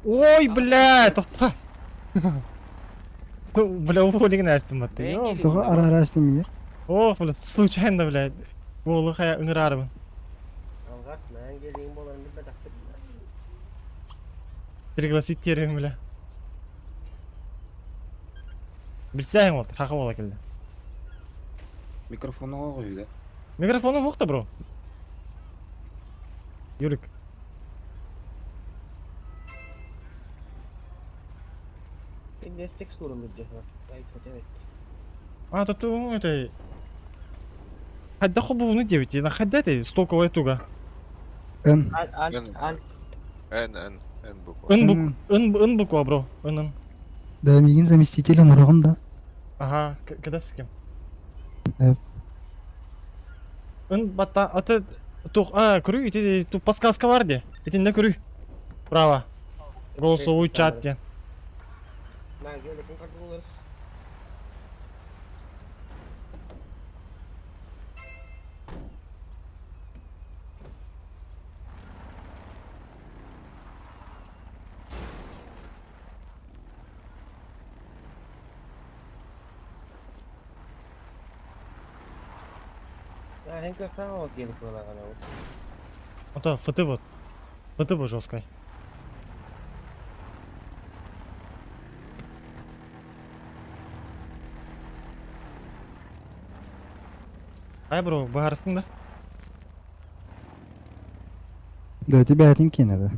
Ой, бля, тоқта. Бля, уволеген әстім батты. Toga ara istemiyor. Ох, бля, случайно, бля. Олы қая ыңырарымын. Algas ben geleyim bolan bir bedaktık. Пригласить терем, бля. Білсәң отыр, хақы бола келді. Микрофоныңа қойды. Микрофону вокта, бро. Юлик. Здесь текстуру будет. Evet. А, тут это... Хадда хубу не девять, на хадда ты стоковая туга. Alt. N буква. Ын буква, бро. Ын. Да, мигин заместитель нұрығын да. Ага, когда с кем? Эп. Ын бата, аты... Тух, күрі, ити, тут подсказка бар де. Ити не күрі. Право. Голосовой чат де. Nah, gel bakın kaç buluruz. Ya Henk справа gelip böyle ana. Ото, фты вот. Фты вот жесткой. Ай, бро, бағарсың да? Да, тебя один надо.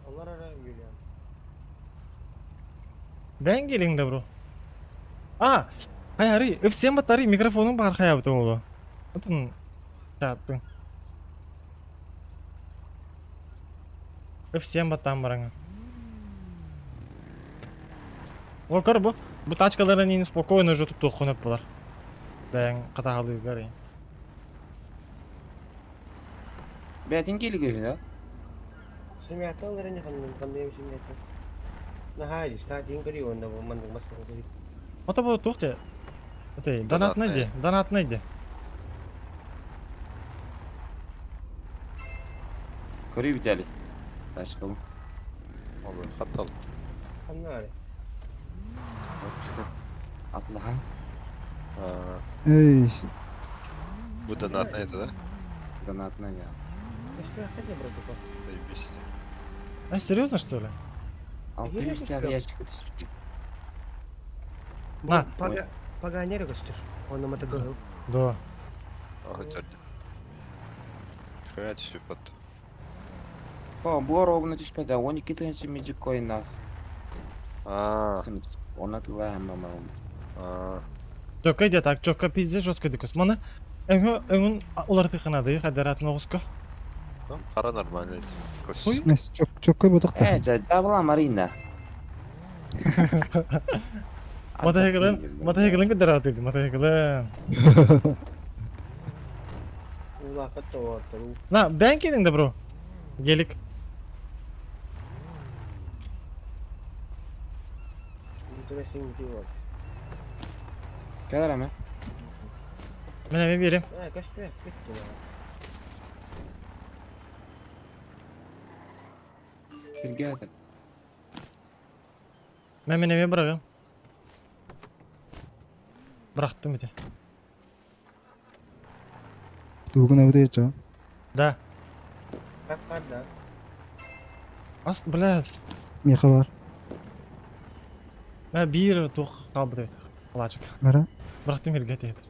Onlar ara geliyor. Бән келең да, бро. А, қаяри, өфсен баттары микрофонын бар қая бұты олы. Отын, чаттың. Өфсен баттан бараңа. О, көр бұ. Бұл тачкаларын ені спокойно жұтып тоқынып бұлар. Бән қатағалы көрейін. Бәтин келігі да? Семьята олар не қандай семьята. Нахайди, статин көрей онда бұл мандың басқаны көрей. Ота бұл тоқте. Отей, донатны де, донатны де. Көрей бітәлі. Ташқылым. Olur, xattal. Қаннары? Атлахан. Эй, Bu donatный это, да? Донатная. Что я хотел, бро, только? Заебись. А, серьезно, что ли? Алты yüzler ящик түспейді. На. Паганер көстір. Оны мата кығыл. Да. Ага, дядя. Шхаять все под. О, бұл ровно түспейді. 12 тыңшы меджик койынақ. Оны тыла әмі Чокка иде так, чокка пизде жестко дикос. Мана, өңін олар тықынады, қадаратын оғысқа. Қара нормально. Ой. çok koy bulduk da. жабыла Марина. Матахекілін кыдыратыды, матахекілін. Улақы тоғаттыру. На, бән келіңді, бро. Гелик. Интересный мотиват. Кәдір әмі? Мен берем. Көстір, көстір. Бірге әдір. Мен бұрағым. Бұрақтым өте. Туğuna ödeyeceğim. Да. Как кардас? Ас, блядь. Меха var. Мен бир туқ қалбыды өте. Қалачық. Mara. Бұрақтым елге тейді.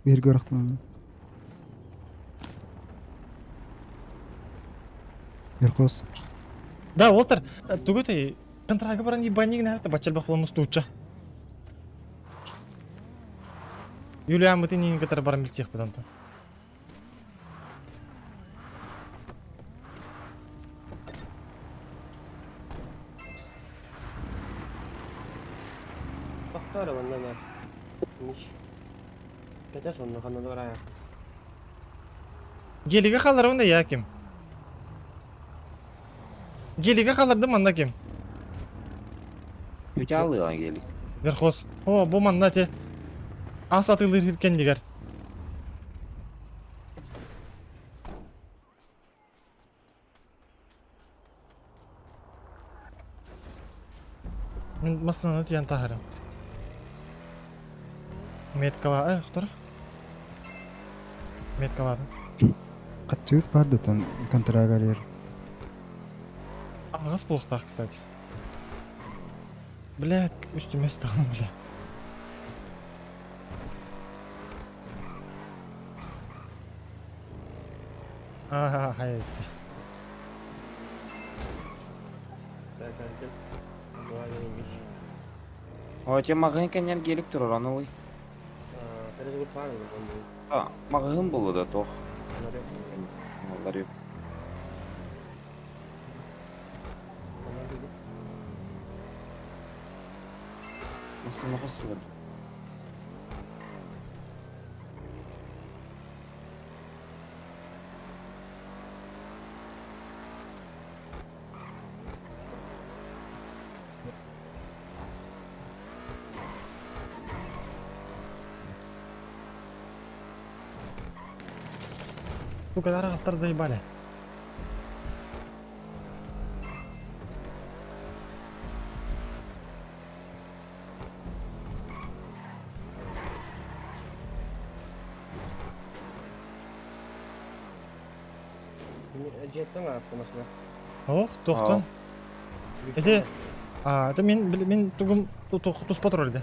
Bir görüktüm. Ерқос. Да, Уолтер, тугөтей, контрага баран ебаниг нәвті бачал бақылымыз тууча. Юлиан бұты нейін кітір баран білсек бұданты. Бақтары банда нар. Ниш. Кәте сонны қанады бар аяқ. Гелиге қалар онда я кем? Гелиге қаларды манда кем? Өте алыған келік. Верхоз. О, бұл манда те. Ас атылыр еркен дегер. Мен масынаны тиян тағырым. Меткала, құтыр. Меткаладым. Қатчығыт барды тан контрага ер. Ағыз болықтақ, кстати. Блядь, үстіме стағым, бля. Aha hayır. Berkan'cım. Dua gelmiş. Hoca mağın kenyen gelip durur onu oy. Tadi gue paling gue. Ha, mağın bulu da toh. Ada. Onlar yok. Nasıl nefes tutar? Сука, Растар заебали. Ini jetnya nggak apa maksudnya? Ох, тоқтан. Эде, это мен тугум тус патрульде.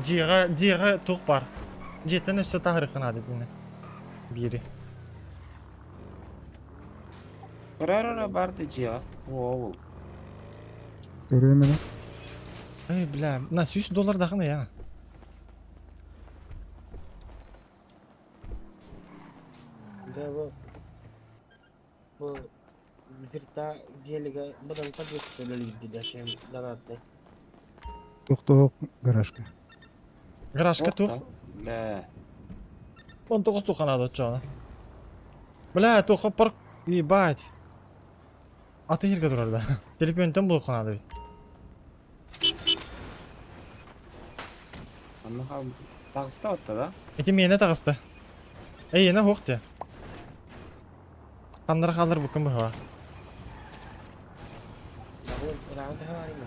Жига тук бар. Жеттен өсө тагырыкына деп мени. Бири. Рара барды жия. Оу. Görüyor musun? Ey бля, на $100 дагы я. Udah bu cerita dia liga badan tadi sudah lebih di dasar danatnya. Tok garajga. Гаражка тук. Бля. Он только туха надо, чё? Бля, туха парк, ебать. А ты ерге турар да? Телепион болуп калады бит. Аннаха тагыста отта да? Эти мени тагысты. Эй, эне хокте. Кандыр калдыр бу ким бу? Aku udah hari ini.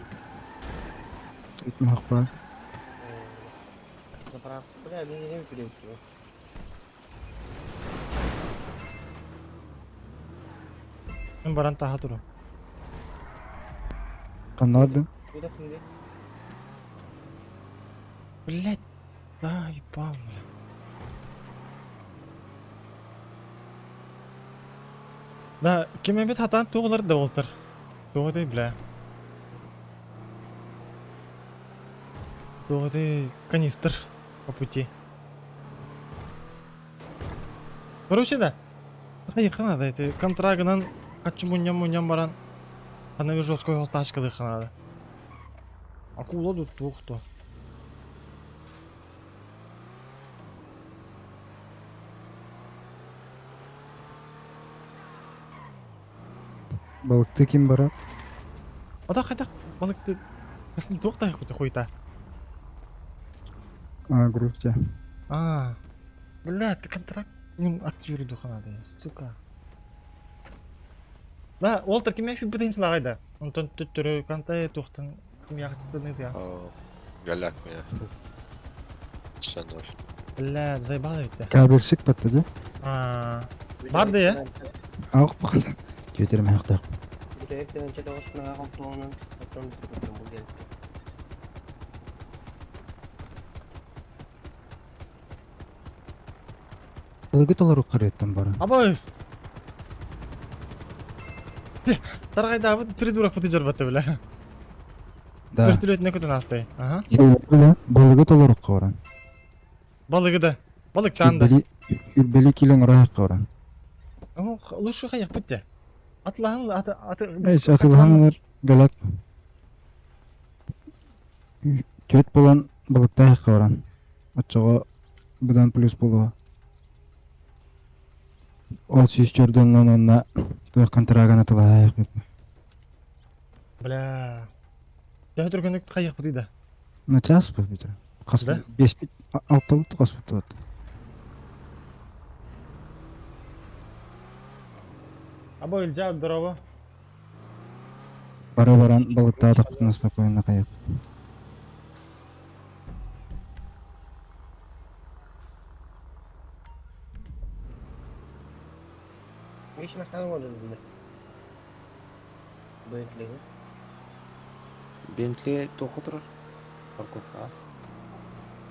Gitme hak var. Separah, udah ini video itu. Мен баран таха туру. Kanadın. Udah sendiri. Блять, да, ебал, бля. Да, кеме бит хатан тугулар да болтур. Тугудай, бля. Тугудай канистр по пути. Короче, да. Хайхана да, эти контрагынан качы муньям баран. Ана бир жесткой ол тачка дыханады. Акула тут тухто. Balıkta kim var? Ада кайда балыкты токтай хуйта. Грузия. Бля, ты контракт. Актер духанады, сука. Да, Уолтер кеме şu битин слагайда. Онтон төттөрө кантай токтун ким ягчтыны да. Галяк меня. Шанор. Бля, заебало ведь. Kabelçik patladı. Барды ya. Ağık bakalım. Götürüm ayakta. Udah itu yang cedok setengah komponen atau kemudian. Balığı olarak karıyordum bana. Абойс. Таргайда бу придурок бути жарбатты бля. Да. Вертолет не көтөн астай. Ага. Balığı olarak kavuran. Балыгы да. Балык танда. Ürbeli kilon oraya kavuran. Ama лучше хаяк бутте. Атлаһын аты. Neyse atılhanlar galak. Köt bulan balıkta kavuran. Açığa budan plus buluğa. Ол сүйістерден онна той контраган атылайық біп. Бля. Я түргөнүк хаяк бутыйда. На час бұл бітір. Қас Да? 5 бит 6 бит қас бит болады. Абой жаап дороба. Бара баран балықта атақтың спокойно қайық. Ini masalah mau dulu. Bentley. Бентли тоқы тұрар. Парковка.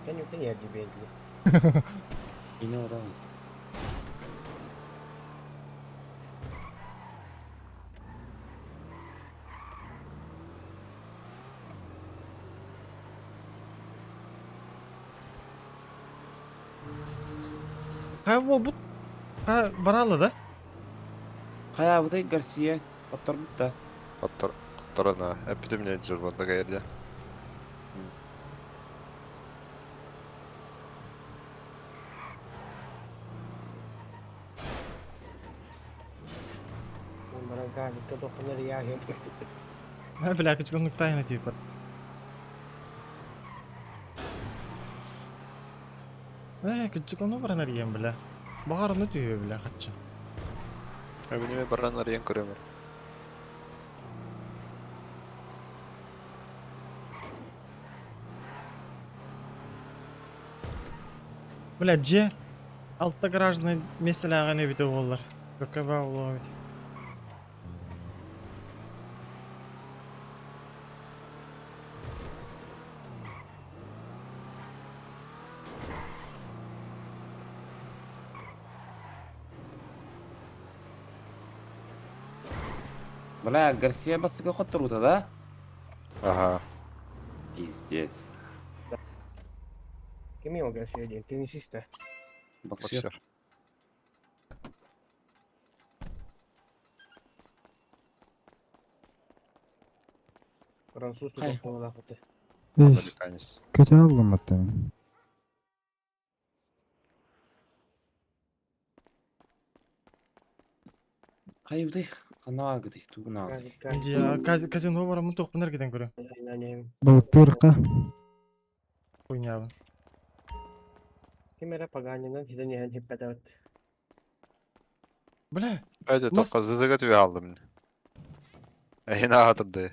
Kan ya di Bentley. Ini orang. Ha bu ha baralı da. Kaya bu da Garcia. Oturduk da. Котторона. Эпидемия болду каерде. Barangkali ka to panariyahin. Ha bile kaçırılık tayına tiyip. Küçük onu bana arayayım bile. Baharını diyor bile kaçça. Эмнеме баран арыян көрөмөр. Бля, G altta garajda mesela ne video olurlar. Köke bağlı bit. Бля, Гарсия басыга хоттурууда да? Ага. Пиздец. Kimi on Garcia diyen? Tenisiste. Боксер. Боксер. Fransuz Hayır. tutup lafıtı. Американец. Kötü aldım hatta. Kaya bu da kanal gidi. Tuğuna. İnce ya kazino var ama tok bunlar giden göre. Balıktırka. Oynayalım. Kim era paganyadan hidden yahan hippedat. Bля, Haydi Mas- tokkazlığı tüve aldım. Yine hatırdı.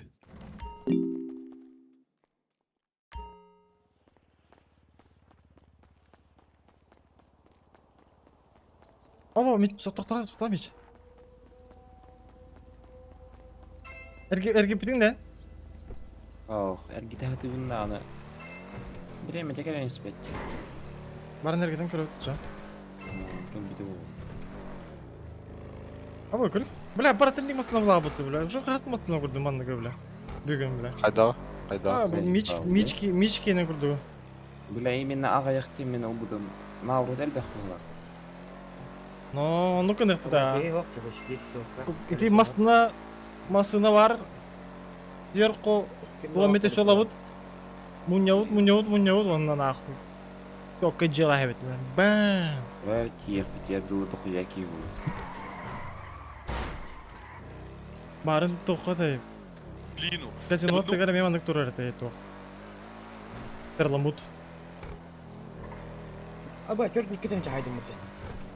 ama mit to'xta mit. Erge piting de. Oh, ergide hati bunda ana. Bireme tekrar inspect. Barın ergeden körü tutacağım. Kim bir de o. Ama körü. Bля, paratending masına bula bıttı bля. Şu hast masına kurdum anlık bля. Düğün bля. Hayda. Hayda. Ha bu sen Miçki ne kurdu. Bula imенно ага yakti men obudum. Navruz elbek bunlar. No, onu kınık bu da. İyi vakti beşlik. İti masına var. Diyor ko kilometre sola bıt. Munyavut ondan akı. Çok gıcıla evet. Bam. Ver kiyef bitiyor dolu dokuya ki bu. Barın toqa da. Блин, Kazino tegara memandık durur ete to. Terlamut. Aba çocuk nikiden cahaydım mutlu.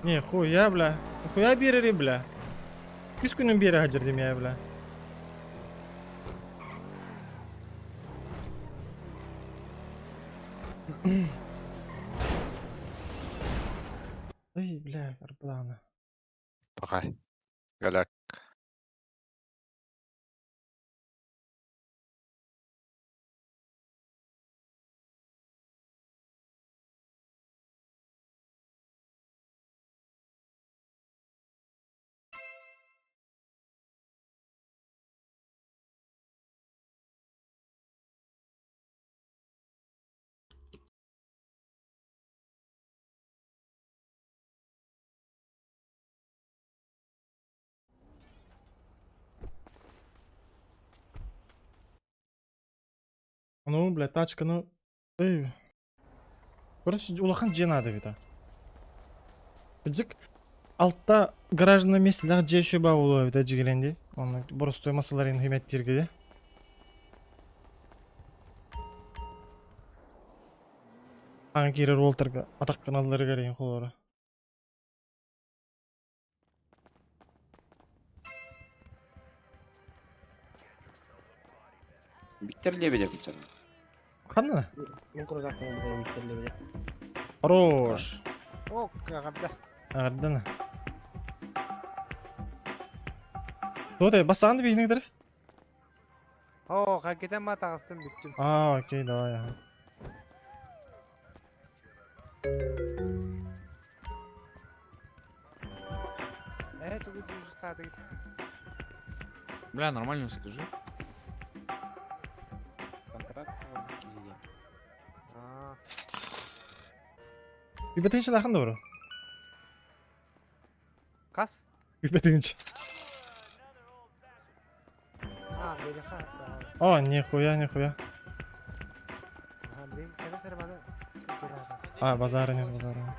Ne хуя бля. Хуя bir yere bля. 100 günün bir yere hacır demeye bля. Ay bля, karpılağına. Bakay. Galak. Ну, бля, тачканы. Ey. Короче, улахан жинады бита. Бижик алтта гаражный местелер же еще баулу бита жигеленди. Оны просто массаларын химеттирге де. Аңа кире ролтерга атак каналдары кереген колору. Bitter lebede bitter. Қаны? Мен kuruzaktan buraya müşteriyle bile. Хорош. О, кагада. Ардана. Тоде басанды бейнеңдер? О, хакетен ма тағыстым бүттім. А, окей, давай. Ага. Это будет уже статик. Бля, нормально скажи. Контракт. А, Bir beten şey lakın doğru. Kas? Üpetinç. Ha, böyle ha. О, нихуя, нихуя. Ha, benim kere sıra bana. А, базара нет, базара нет.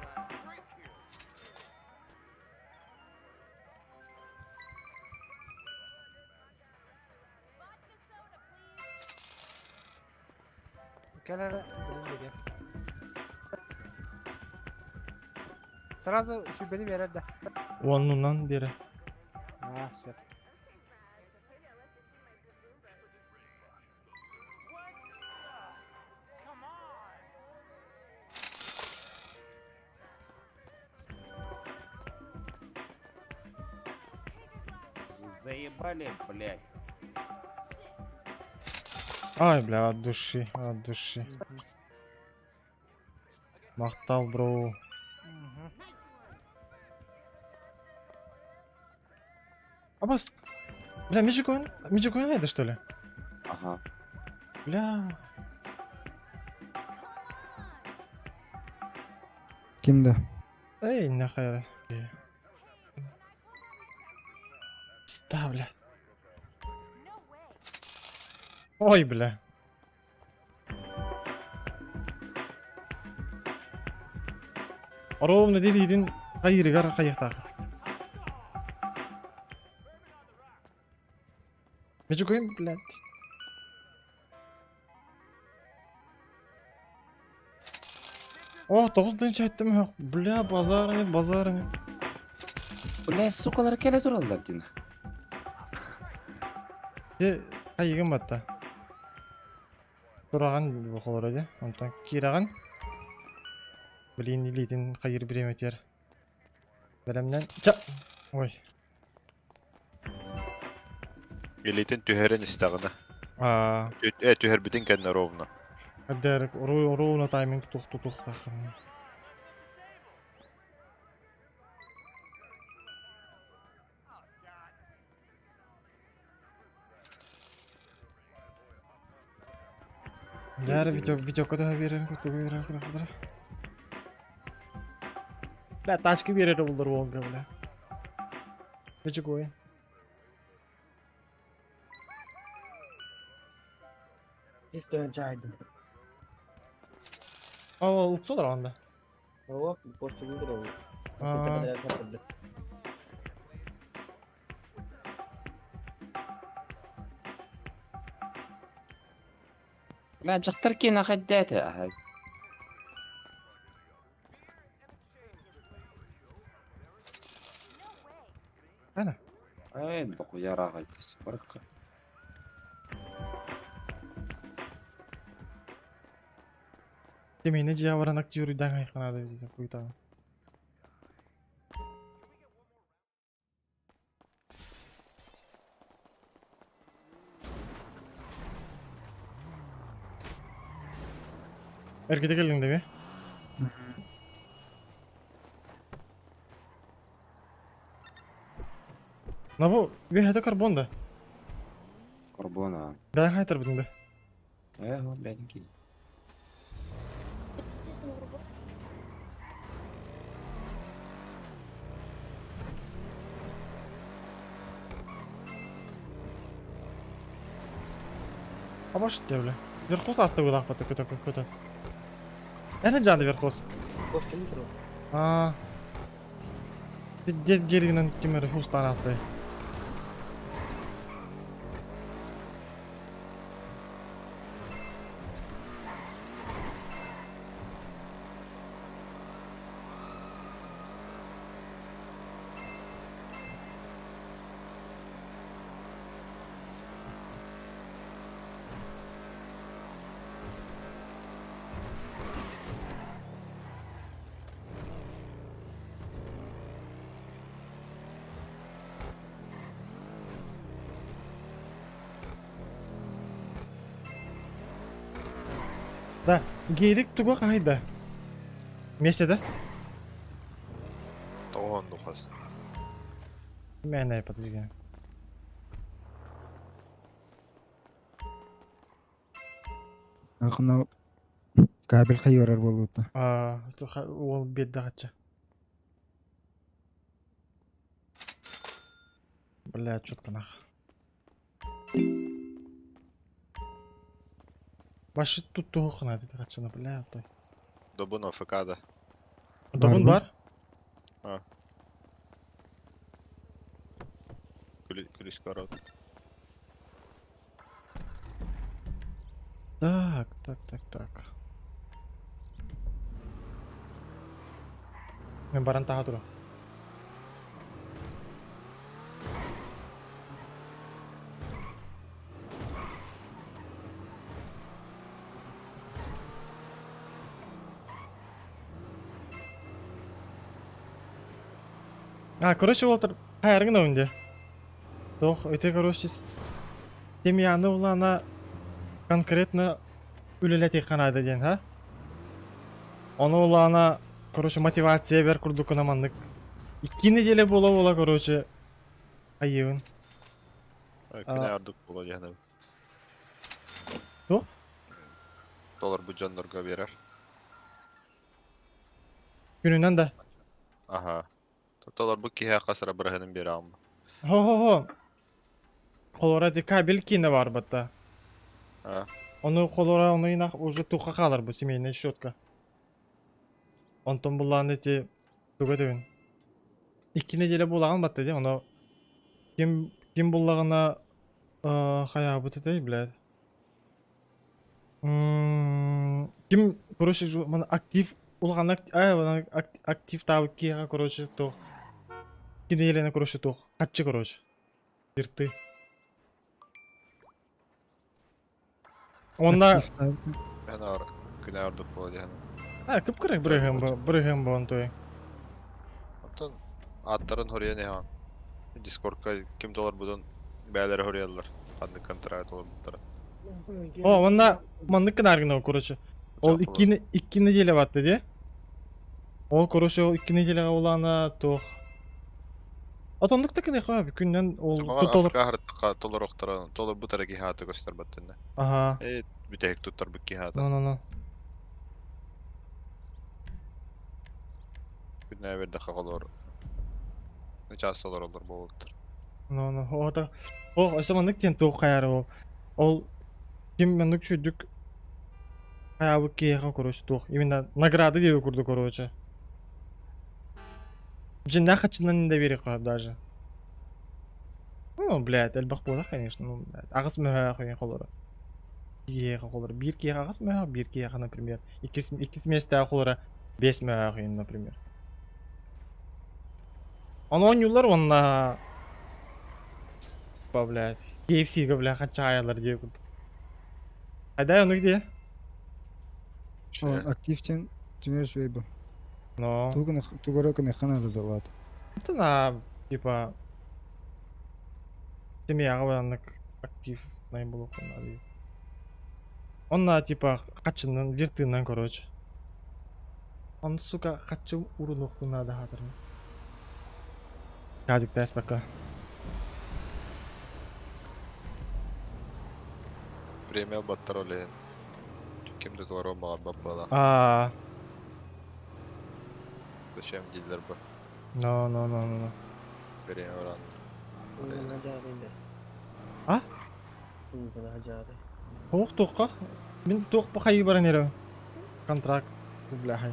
Kenara benim. Sırada şu benim yerinde. Onundan biri. Ha, şey. Заебали, блядь. Ай, бля, от души, от души. Мақтал, бро. А бас... Бля, Миджик ойнайды, что ли? Ага. Бля... Kimde? Эй, нахер. Да, бля. Ой, бля. Ровно делидин кайрыгар каяктак. Миджик ойн, блядь. О, 9-нчы айттым. Бля, базарыны. Блядь, сукалар келе туралдар дин. Кайыгын батта. Тураган бохолор эди. Онтан кираган. Блин, илитин кайыр биреметер. Беремнен. Ой. Elitin tüherin istağına. А, Tüher bütün kendine rovna. Дерек, ровно тайминг тух. Яра видео куда берем. Бля, тачки берер булдыр волга, бля. Миджик ойын. Üstüne çaydım. Ал, ұлтсылар анда. О, почта выиграл. А. لا جختر كينا خداتها هاي. Ana. اي بدقوا يا راغي تسبرق. Demeyine cevabıran aktörüden haykanada diyeceğim. Kuyta. Erkete geldin de mi? Ne bu? Bir hata karbonda. قربونا. Ben haytar bugün de. ايه هو بعدين كده. А баш devle. Верхос asla udak batı kötü. Ne canlı verkos? Почта выиграл. Aa. Dez geriğinden kimleri hustan hasta. Да, гейлик туга кайда. Месте Doğan nukas. Мен не подвига. Akına kabel kayırar bolup da. Ол бедда кача. Блядь, чётко нах. Башы тут тухна dedi kaçını блядь. Той. Добун АФК'да. Добун mı? бар? Күліс корот. Так. Мен баран таға тұру. Короче, Уолтер, хайрың önde. Doch, öte короче, темияны улана конкретно үлелети канайды ден, ha? Оны улана, короче, мотивация бер курдук намандык. 2 неделе бола, короче, айыбын. Күне ардық болу дегенім. Жоқ? Долар bu жандарға берер. Gününden de. Aha. Dolar bu kihe kasıra bırakının beri amma. Ho. Kolora kabel kine var batta. Ha. Onu yine уже tuqa kalır bu семейная щетка. Ondan bulan eti tuğa dövün. 2 nedele bulağın batta değil onu. Kim bulağına хая bu dedi блядь. Kim короче aktif улган актив табы кига короче то. Кинелена короче то. Катчы короче. Ирты. Onda Ben ağır. Güne ardıq болу дегенім. kıpkırık bırıгым bu ontoy. Ondan attарын horaya ne han? Discord'ka kim dolar budun bəyləri horayadılar. Kandı kontrakt olur bunlara. Onda manlık kadar o короче. Ol 2 nedele battı diye. Ol короче o 2 nedele olana to. Atomluk takın ya abi günden ol Tuğalar tutar. Afrika haritaqa dolar oqtaran. Dolar bu tarafı kihatı göster battığında. Aha. Bir tek tutar bu kihatı. No. Güne bir dakika olur. Neçə dolar olur bu oldur. No. O da o zamanlık diyen to kayar o. Ol kim manlık çüdük. Kaya bu ki короче то. Именно награды diye kurdu короче. Джинна хачынан да берек даже. Ну, блядь, элбах бола, конечно. Ну, блядь. Агыс мөһә хыйын холора. Киега холора. Бир киега агыс мөһә, бир киега, например. Икис месте холора 5 мөһә хыйын, например. Оны ойнулар онна. Ба, блядь. KFC-га, блядь, хачаялар диye kurdu. Hayda onu gidiyor. Активтен тимер швейбы. Но. Тугорок не хана дадалат. Это на, типа... Семья аванlık актив наиболок надо. Он на, типа, качынан, вертынан, короче. Он, сука, качу урунок надо хатырын. Газик дайс пока. Премия battır oleyin. Kimde dolar olmağa babala. Dışem gidilir bu. No. Vereyim oran. Buna carıydı. Ha? Buna carı. Тоқ. Мен тоқ по хай баран еро. Контракт, бляхай.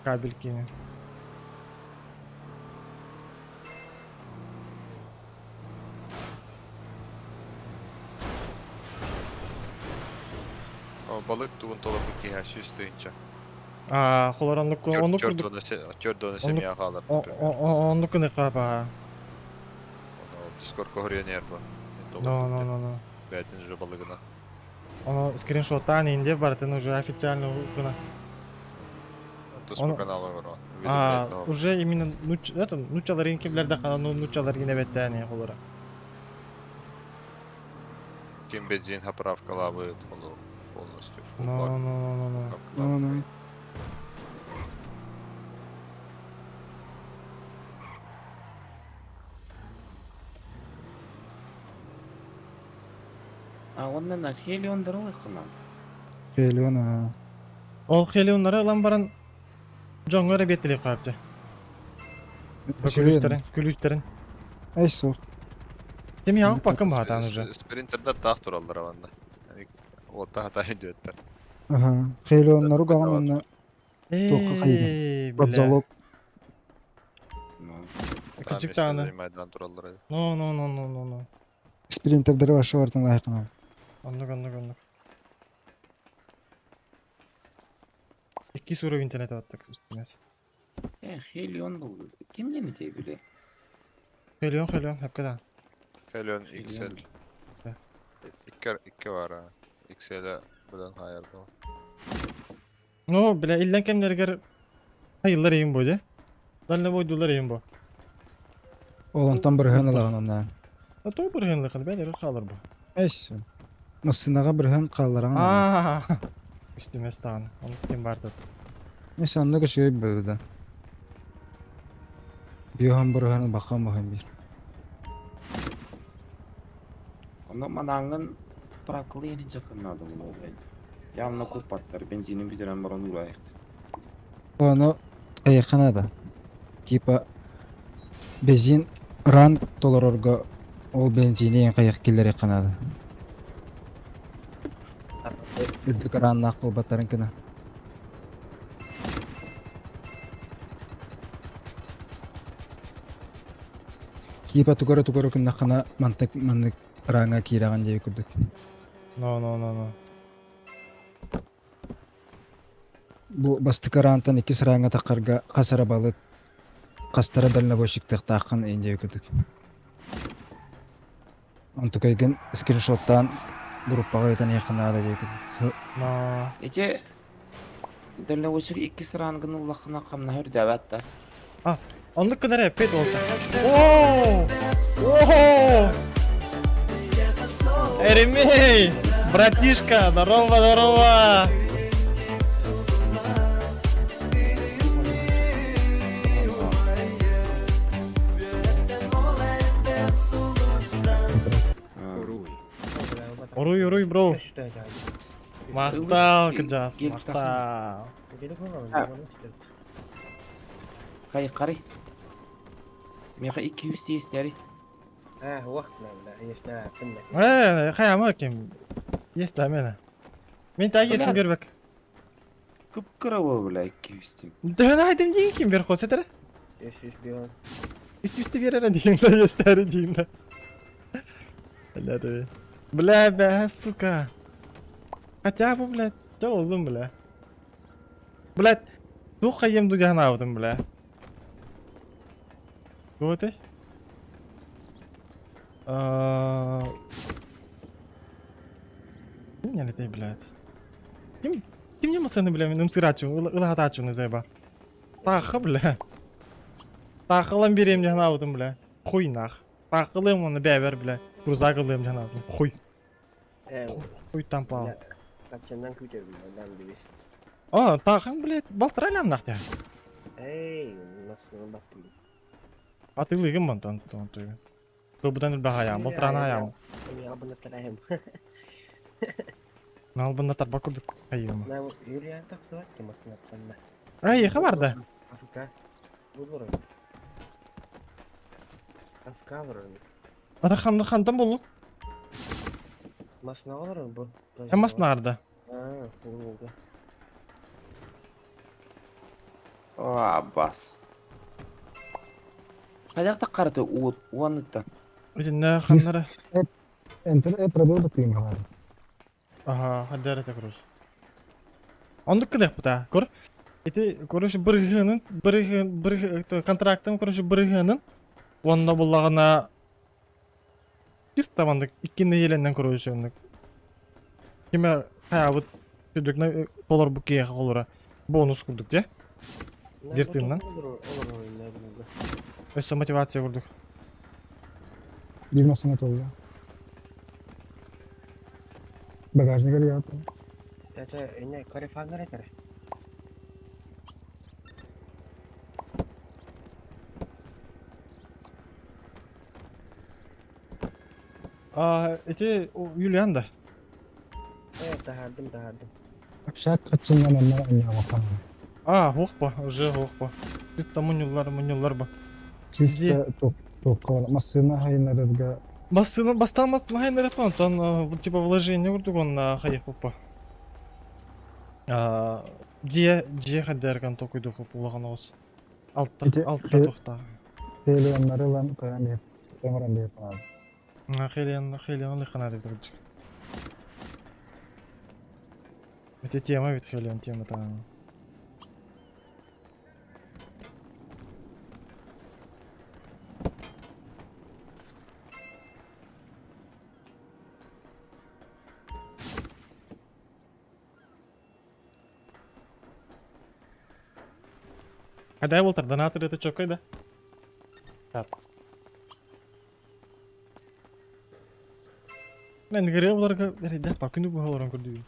Кабель кине. O balık tuğun dolar bu kihaşı üstüyünce. Холор onu Kör donu semya kalır. onu kune kapa. Discord'ka horaya ner bu. No. 5. balığına. Onu скриншоттан инде бартын уже официально кына. Тус по каналу var o. Уже именно нучалар инкеблерде кана нучалар гине беттени холора. Kim benzin поправкалабы полностью. No. Ну. ondan da Helion'dan ıkınan. Хелиона. Ол хелионнары лан баран жоңгора беттелеп калыптı. Күлүстерин. Ey soğuk. Kim ya bakın bu hatan уже. Sprinter'da tağ turallar avanda. Yani o da hata ediyorlar. Aha. Xeyli onları uğağım onunla. Eee bile. Badzalog. Küçük tane. Maydan turallar. No no no no no no. Sprinterleri başı vardan layıkın abi. Anlık. İki soru internete attık üstümüz. Helion buldu. Kim yemeyeceği bile? Helion hep kadar. Helion XL. Heh. İki var ha. XL'e buradan hayal bu. No bile ilden kemleri gar. Hayırlar yiyin bu de. Dalle boydular yiyin bu. Oğlantan bir hın alağın ondan. To bir hınlı kıl ben kalır bu. Ey soğuk. Mısınağa bir hın kaldıran. Aa. Üstümüz tağın. Onu kim vardı? Neyse anlık şey böyle. Bir hın bir hın bakan bakayım bir. Ondan manangın bırakılı yenince kırnadı bunu olay. Yanına kurt patlar. Benzinin bir dönem var onu uğrayıktı. Onu ayakına da. Tipa benzin ran dolar orga o benzini en kayak killer yakanadı. Üdük ran nakıl batarın kına. Tipa tukara kena kena mantek ranga kiragan jadi kuduk. No. Bu bastık rantan iki sıranga takarga kasara balık kastara dalına boşuktak takın ince kuduk. Untuk aygen screenshot'tan gruppa kaytan yakınada jadi kuduk. No. Ece Dölle uçuk iki sırangın ullakına kamna hür devat da. Onluk kadar epey oldu. Oo! Ого! Эремей! Братишка, здорово! Уруй, бро. Что это? Мақтал, кыжас, Gelip мақтал. Gelip oğlum. Ha. Kayı karı. Meha 200 diye isteri. Ha وقتنا ولا ايش نلعب كنا Kayama kim? Yes da mene. Men ta yesin bir bak. Kıpkıra o bile 200 diye. Ben aydım diyin kim bir kosetere? ايش بيون Üst üste bir ara diyin de göster diyin de. Allah be. Bla be suka. Хотя bu bla. Çok oldum bla. Bla. Du kayım du gana aldım bla. Gote. Kim yani te blad? Kim не мусаны бля мен умсырачу ылатачу зайба. Тахы бля. Тахылым берем жана алдым бля. Хуй нах. Тахылым оны бәбер бля. Грузагылым жана алдым. Хуй. Хуй тампал. Kaçından küçük lan bilirsin. Тахын бля балтыралам нахта. Ey nasıl bakayım. Атылыгым мон тон. Тобудан бахаям, балтырана аям. Я об этом траем. Налбында тарба курдук кайым. На Юлия так звать кемасына танна. Ай, хабарда. Афка. Булур. Афка вурун. Ата хандам болу. Масна olur bu. Хамас нарда. Ha, oldu. O Abbas. Kayakta kartı uanıtta. Ötünne xanlara. Enter problem bakayım var. Aha, hadere tekrar. Onduk kadar bu da. Kor. Eti koruş bir kontraktım koruş bir onda bullagına istamandık ikinde yelenden koruşunduk. Kime hayabıt tüdükne dolar bu kiye olara bonus kurduk ya. Girtin lan. Olur oyunlar burada. Öyle motivasyon kurduk. Bir masana oldu. Bagajını geri yaptım. Ya ne kare falan ne tere. Eti Julian da. Evet dahardım. Şak kaçından onlar oynaya bakalım. Hoch ba, уже hoch ba. Biz tam munyullar ba. Çizgi top. Тоққа массына хайнарырга Басталмас махайнер атман, тон типа вложение урдук он хаях попа. Дие хаддерген токуйду хоп улаган оғыз. Алтта тоқта. хелияннары лан каян еп. Темран деп анады. Хелиан лихана деп тұрды. Это тема ведь Хелиан тема там. Кадай болтар, донатор это чё, кайда? Так. Мен гыре буларга берде, пакыны бу халаран көрдү.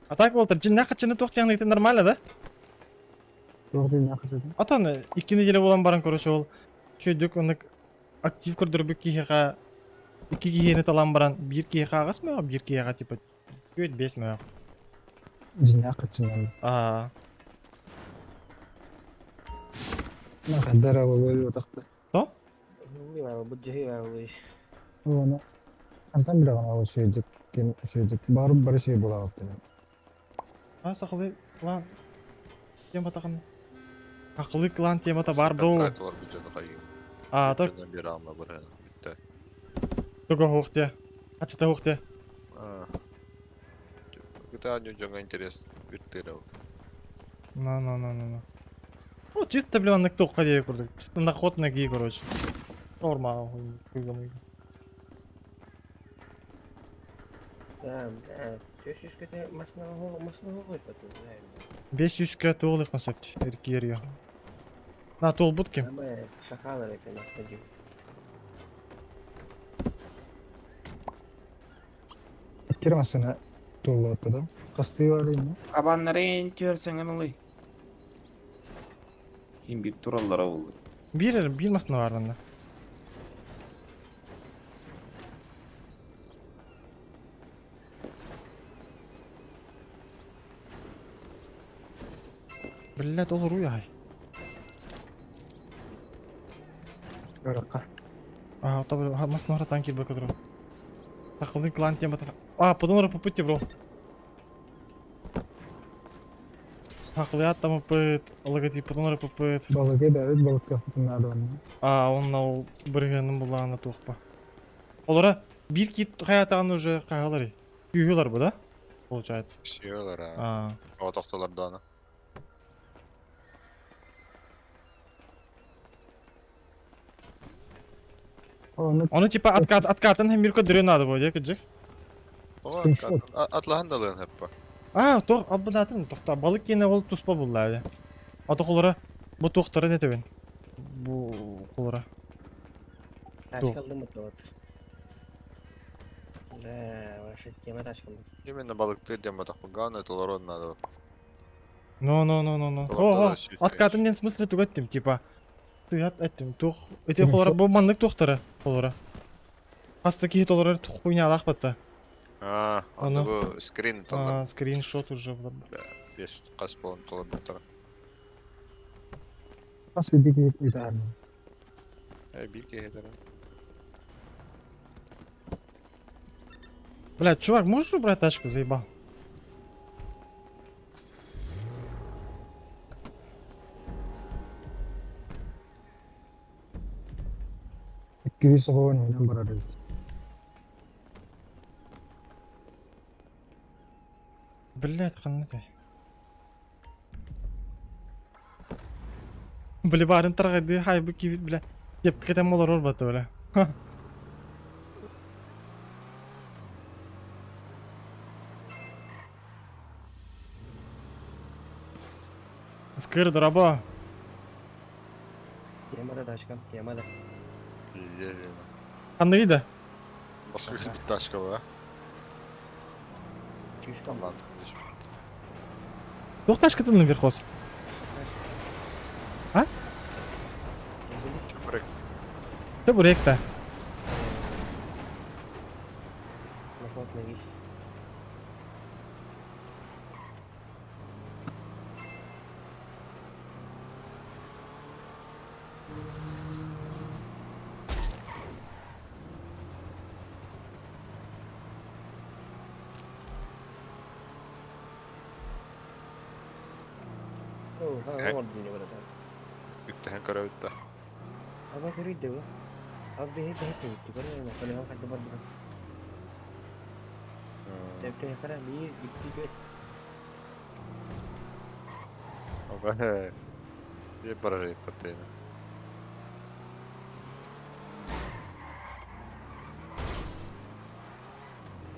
Атак болтар, жинна качыны токтяны ите нормально да? Тоқ дейін ақы Атан 2 неделе болан баран көрөшө ол. Чөйдүк оны актив көрдүрбүк кийга 2 кийени талан баран 1 кийга агасмы, 1 кийга типа 4-5 мө. жинна қачынан. Нахадара болой отақты. То? Bilmiyorum bu cehi var bu iş. Оны антан бір ағана ол сөйдік. Барып бір şey бола алыпты. Сақылы клан тема тақын. Сақылы клан темата бар бро. Контракт бар бюджеті қайын. Так. Бюджеттен бері алма бір әні. Бітті. Тога хоқте. Ачыта хоқте. GTA New жаңа интерес бүйттері. На. Ну, чисто, блин, на кто ходил, круто. Чисто на ход ноги, короче. Нормально. Tamam, evet. Göğsüz kötü masına koy patın. 500 ка толы концепт. Эркерия. На тол будки. Ama şakalar ekran atacağım. Kirmasına dolu atladı. Kastığı var değil mi? Abanları en görsen ılый. Kim bir turallara oldu. Bir masına var bende. Блядь, ол руяй. Öraka. Таби, масына танки бе кадро. Тақылын клан тема так. Подумай по пути, бро. Тақылы аттамы пыт, логотип подумай по пыт. Balığı bәбет balık yaptım nerede onu. Он нау біргенім бұлағына тоқпа. Олара бір кит хаятаған уже қағалар. Күйгілар бұ да? Получается. Сүйелер, О тоқталар даны. Onu типа откатын hem bir көдірі надо бұл, кіджік? Атлаған далын хеп па. Тоқ, абынатын тоқта. Балық кені ол тұспа бұл әлі. Аты қолара бұл тоқтары не төбен? Бұл қолара. Taş kaldı mı doğru? Vaşı keme taş kaldı. Именно балықты дем батақ бұлған, өтілер он надо. Но. Откатын ден смысле түгеттім, типа. Тыят әттім, тоқ. Өте қолара бұл маңдық тоқтары қолара. Қасты кейт олары тоқ қойна алақ батта. Аны бұл скрин талар. Скриншот уже бұлар. Бес қас болын талар бұлтара. Pas bir dik gider mi? Bir кейдері. Блядь, чувак, можешь убрать тачку, заебал? Yüz soğan oynan baradı. Блядь, ханаты. Бля, барын тарғайды, хайбы кивит, бля. Еп кетем олар орбаты, бля. Скыр, драба. Temada taş kaldı, temada. Қандай еді? Басқа бір ташка ба? Çüş kaldı. Тоқташ кетінің верхоз. Чөпірек. Чөбірек та. Находный вещь. Oh, ha, He. oldu yine burada. Yüktähän köröyttää. Ama kuruydu bu. Abi bir hese gitti. Böyle ne? Böyle hava kadar burada. Tepte kadar bir gitti bir. Onko he? Ei para riippua teille.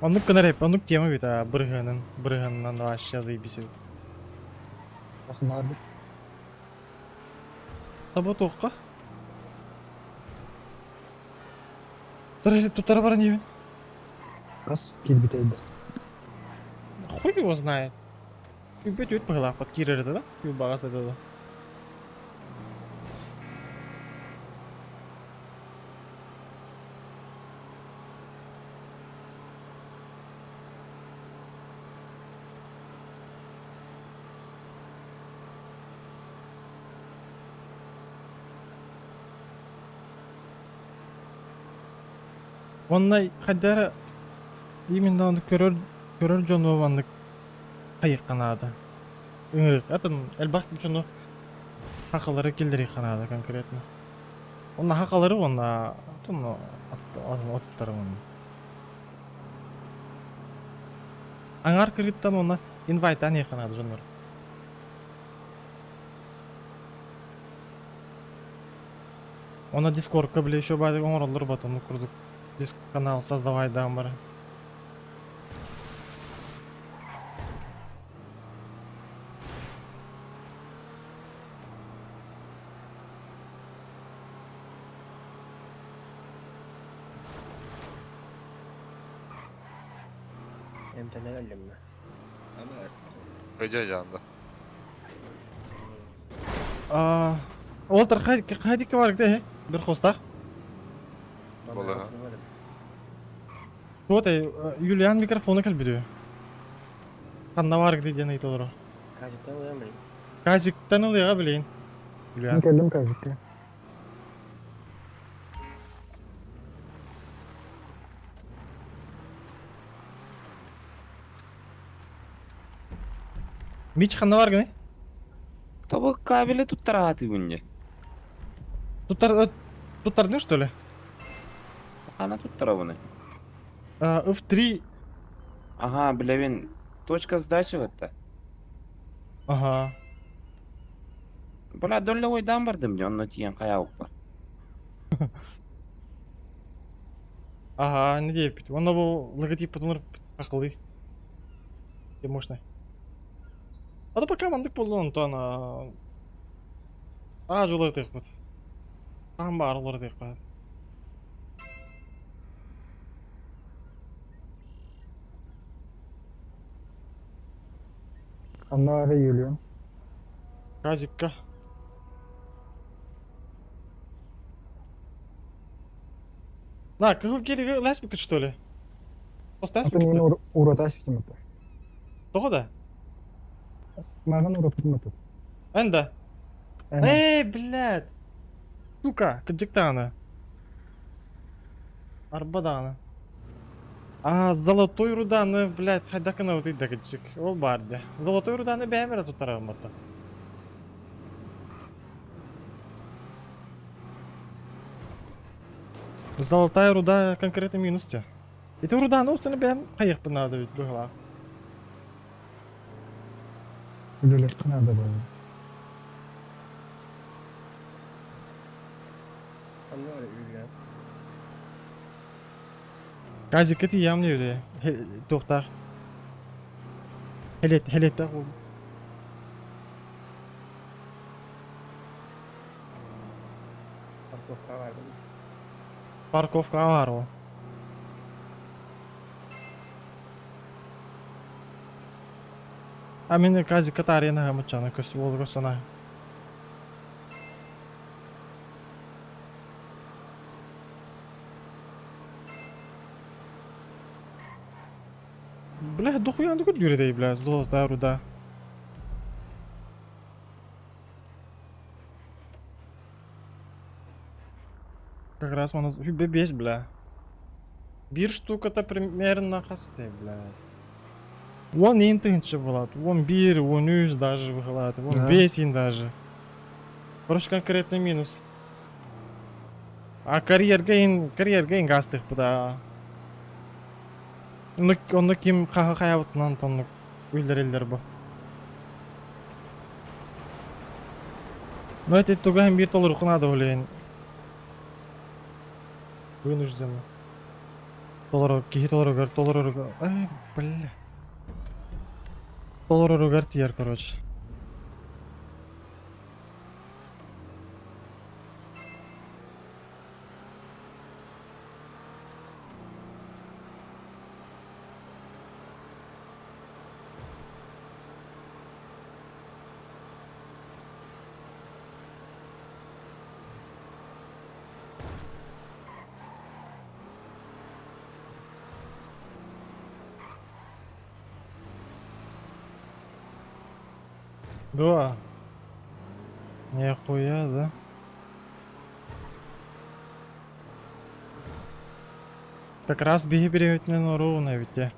Onluk kadar hep onluk diyemem bir daha bırhının da aşağıda bir şey. Bakın abi. Tabu toqqa. Tutara bara не. Раз кил битейді. Хуй его знает. Убить по голове подкидывает, да? И багаться да. Onunla kadar именно onu körör jonovanlık kayık kanadı. Ingrik atın elbak şunu hakaları kildirik kanadı konkretno. Onun hakaları ona tunu atıtları onun. Angar kırıttan ona invite ani kanadı jonlar. Ona Discord'ka bile şu bayda oңоролор batonu kurduk. Discord kanal создавай дамбары. Emtene geldim ben. Gece canında. Олтар хайдикке барык да, бир хостак. Vallahi. Вот Юлиан микрофоны калбидүү. Канда барык деген айтылыр. Kazıktan uyanmayın. Казиктен ылыга билейин. Юлиан. Geldim kazıkka. Мич канда барык не? Тобы кабеле туттараты bunje. Туттардың что ли? Ana tuttara bunu. F3. Ага, bilevin. Точка сдачи ватта. Ага. Бula dolle oydan bardım diye onunla tiyen kayağık var. Ага, не дейпит. Онда бул логотип потомор акылды. Де мощный. Ада пока мандык болду онтон жолой текпит. Там барлары текпит. Anna ve Julian. Казикка. На, кыл келиге ласпик что ли? Поставь Atın yine uğrataş bitimdi. Того да? Mağın uğrat bitmedi. Энда. Эй, блядь! Сука, кыджыктаганы. Арбадаганы. Золотой руданы, блядь, хайдакына вот ида кыджык. Ол барды. Золотой руданы бәмере тутарагым бата. Золотая руда конкретно минус те. Это руда, ну, установи бәм кайык бы надо ведь быгла. Julian kanada böyle. Anlıyorum Julian. Казик это ямный öyle. Tohtar. Helet bak oğlum. Parkovka var mı? Парковка var o. А мен казик катарина мычаны көсүп болго сана. Бля, дохуя андык жүрөй, бля, золотая руда. Как раз у нас без, бля. Бир штука-то примерно хасты, бля. Он ең тыгынчы болады. 11, 13 даже выхвалады. 15 ең даже. Короче, конкретно минус. А карьерга ең гастық бұда. Оны кем қаға қаябытынан тонны үйлер елдер бұл. Но это тугаем $1 қынады олейін. Вынужденно. $2 $. Ай, бля. $1 тияр, короче. Да. Нихуя, да? Как раз беги переметнен ровно ведь я.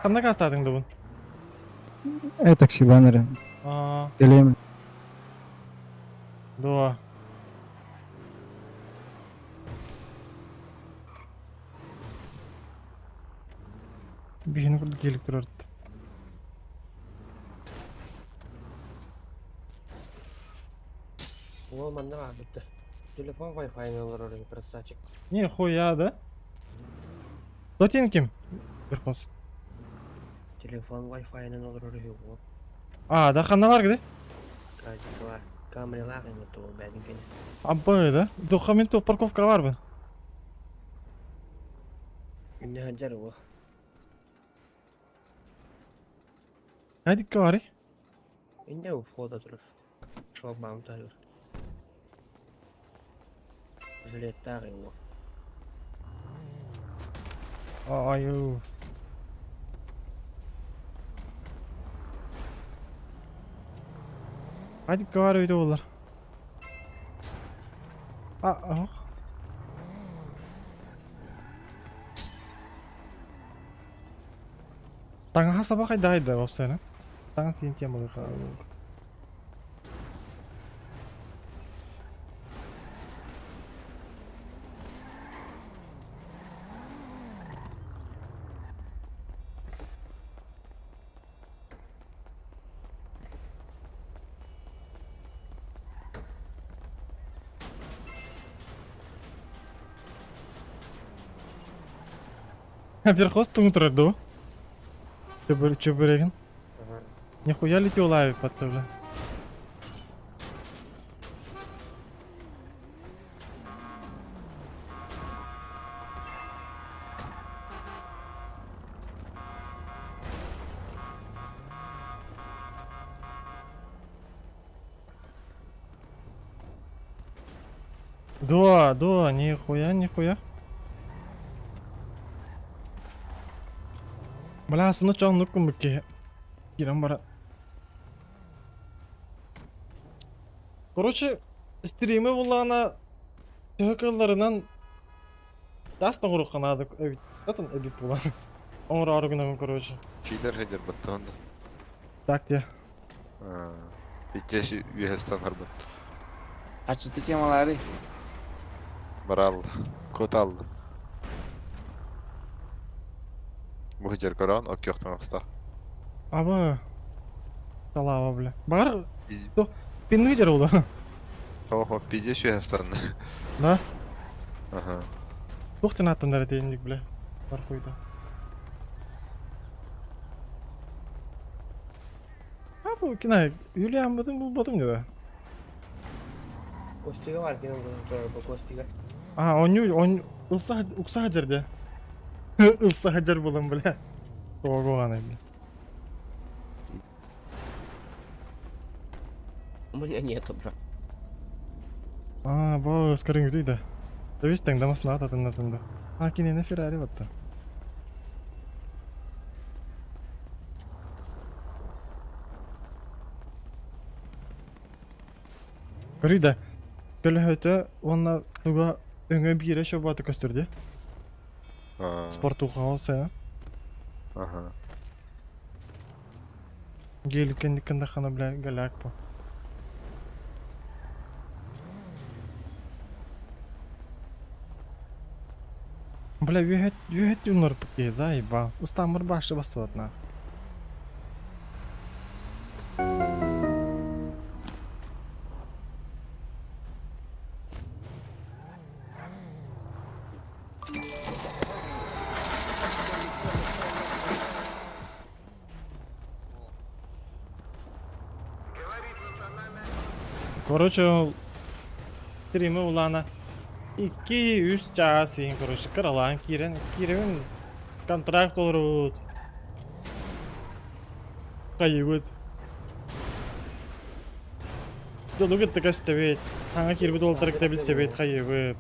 Қандай қастадың да бұн? Таксиланер. Телем. Да. Бегін құрды келік тұрарды. Ол манда бар бітті. Телефон Wi-Fi алар орын красавчик. Нихуя, да? Дотен кем? Бірқос. Телефон Wi-Fi алар орын yok. Да қандалар кеді? Кадикалар. Камералар енді то бәдін кені. Аббай, да? Мен то парковка бар бі? Үнне ханжар ол. Қайдикка бар, Үнне ол фода тұрыр. Шоқ мамтайыр. Жилеттар ол. Аю. Қайдикка бар өйді олар. Таңа хасаба қайда қайда опсайна? Таңа сен темаға қалу. Перхоз тұң тұрады о? Чөбірегін? Нихуя летел лави подтывля. Да, нихуя. Баласыны чоң нүккін бүкке. Кирам бара. Короче, стримі болағына төхекелерінен дастың ұрық қанады. Әтін әбіп болағына. Оңыр ары күнігін, короче. Фидер хедер баттығында. Так, де. Биттеші үйестен қарбат. Açıktı temaları. Бар алды. Код алды. Bu hıcar karan, ok yoxtan asla. Аба. Шалава, бля. Бар? Пинный жер oldu. Хо, пиде şu yastandı. Да? Ага. Тоқтын аттандар етейіндік, бля. Бар қойды. Бұл кінай, Юлиан бұдың бұл бұдың не да? Костига var ki bu Kostiga. Он ұқса жерде. Ұлса жер болым, бля. Тоғы ғана, бля. У меня нету, брат. Бұл скорын өтейді. Дәвес таңдамасына ататынатында. Кенені Феррари батты. Көрейді. Көлі өті, онна туға өңі бейірі шөп баты көстірді. Спорту қағылса, Aha. Gelkenlikinde kana bile galak bu. Бля, yühet yunlar pıkkı zayıba. İstanbul başı basıvatna. Короче, стримы улана. 2-3 чаға сейін, короче, кыралан кирен контракт олырут. Қайыбыт. Жолу күтті көстебет. Таңа кирбіт олтырыкта білсебет қайыбыт.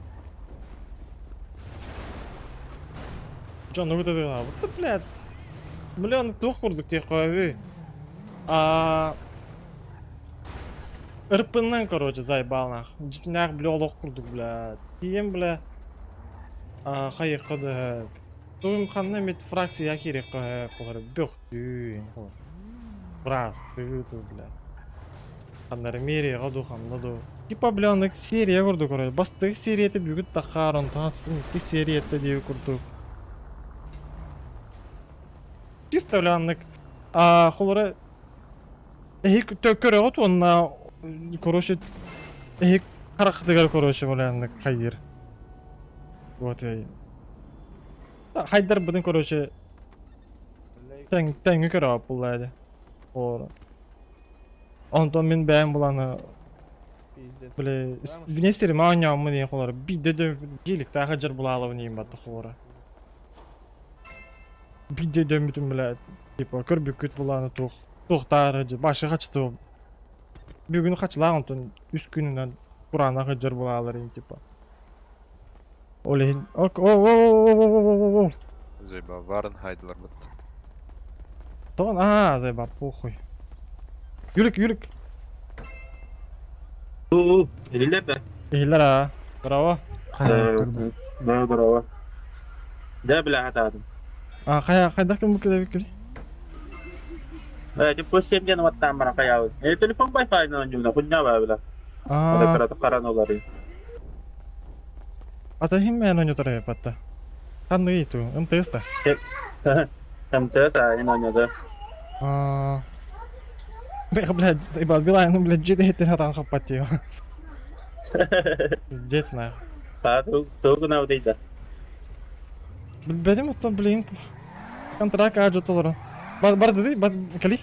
Жону күтті да. Бұтты, блядь. Миллион туқ құрдық тек қойы. Ырпыннан, короче, заебал. Житнақ, бля, олық құрдық, блядь. Тием, бля. Қайық қыды. Туым қанна мет фракция керек қойы. Бөқ дүйін. Брас, түйді, бля. Қандар мере қаду қамдаду. Типа, бля, анық серия құрды, короче. Бастық серия етіп, бүгіт тақарын, тасын, ки серия етті дейі құрдық. Чисто, бля, анық. Құлыры... Эхик төккөрі ғот, онна... Короче, эхик қарақтығар, короче, бля, анық қайыр. Вот я. Хайдар будем, короче, тәңі көріп бұлайды. Ора. Онтон мен бәйім бұланы, бля, не істерім ауынямы дейін қолары. Бидеді желік тағы жыр бұлалы өнейін баты қолары. Бидеді өмітім, бля, типа, көрбі көт бұланы тоқтары, башы қачты. Бүгін қачылақ онтон үс күнінен Құранағы жыр бұлалар ең, типа. Олейін, оу. Зайба, варын хайдылар бұд. Тоған, зайба, похуй. Юлік. Елілер бі? Елілер, браво. Браво. Да, бля, атадым. Қайдақ кім бүкеді бүкеді? Ти посем ден ваттан бара қаяуы. Телефон байфайны онжуна, күння ба, бля. Ода қаран олары. Ата хим мен ойнатары патта. Қанды ету, МТС-та? МТС-а, ен ойнады. Блядь, заебал, Билайн, блядь, жиде еттен хатан қаппатты еу. Пиздец, нах. Туғын ау дейді. Бәдем оттан, блин, контракт ажу толырын. Барды дей, кәли?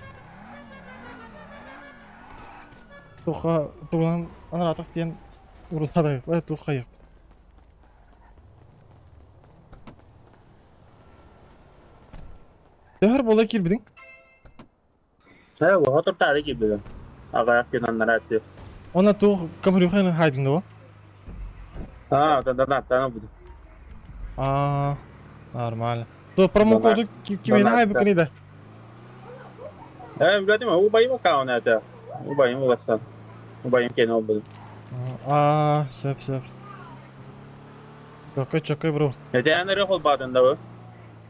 Туғынан анаратық дейін ұрытады, бәді туғы қайық. Дөхір болай келбедің? Оғатыр тәрі келбедің. Ағаяқ кен аннар әтті. Ona tuh kamrюхайны хайдыңды ба? Тана буду. Нормально. То промокоду кимені хай бікінейді? Білдім, ұбайым оқауын әті. Ұбайым ұластан. Ұбайым кен ол бұды. Сөп. Чокай, бро. Әте әнірі қол бадында бұ?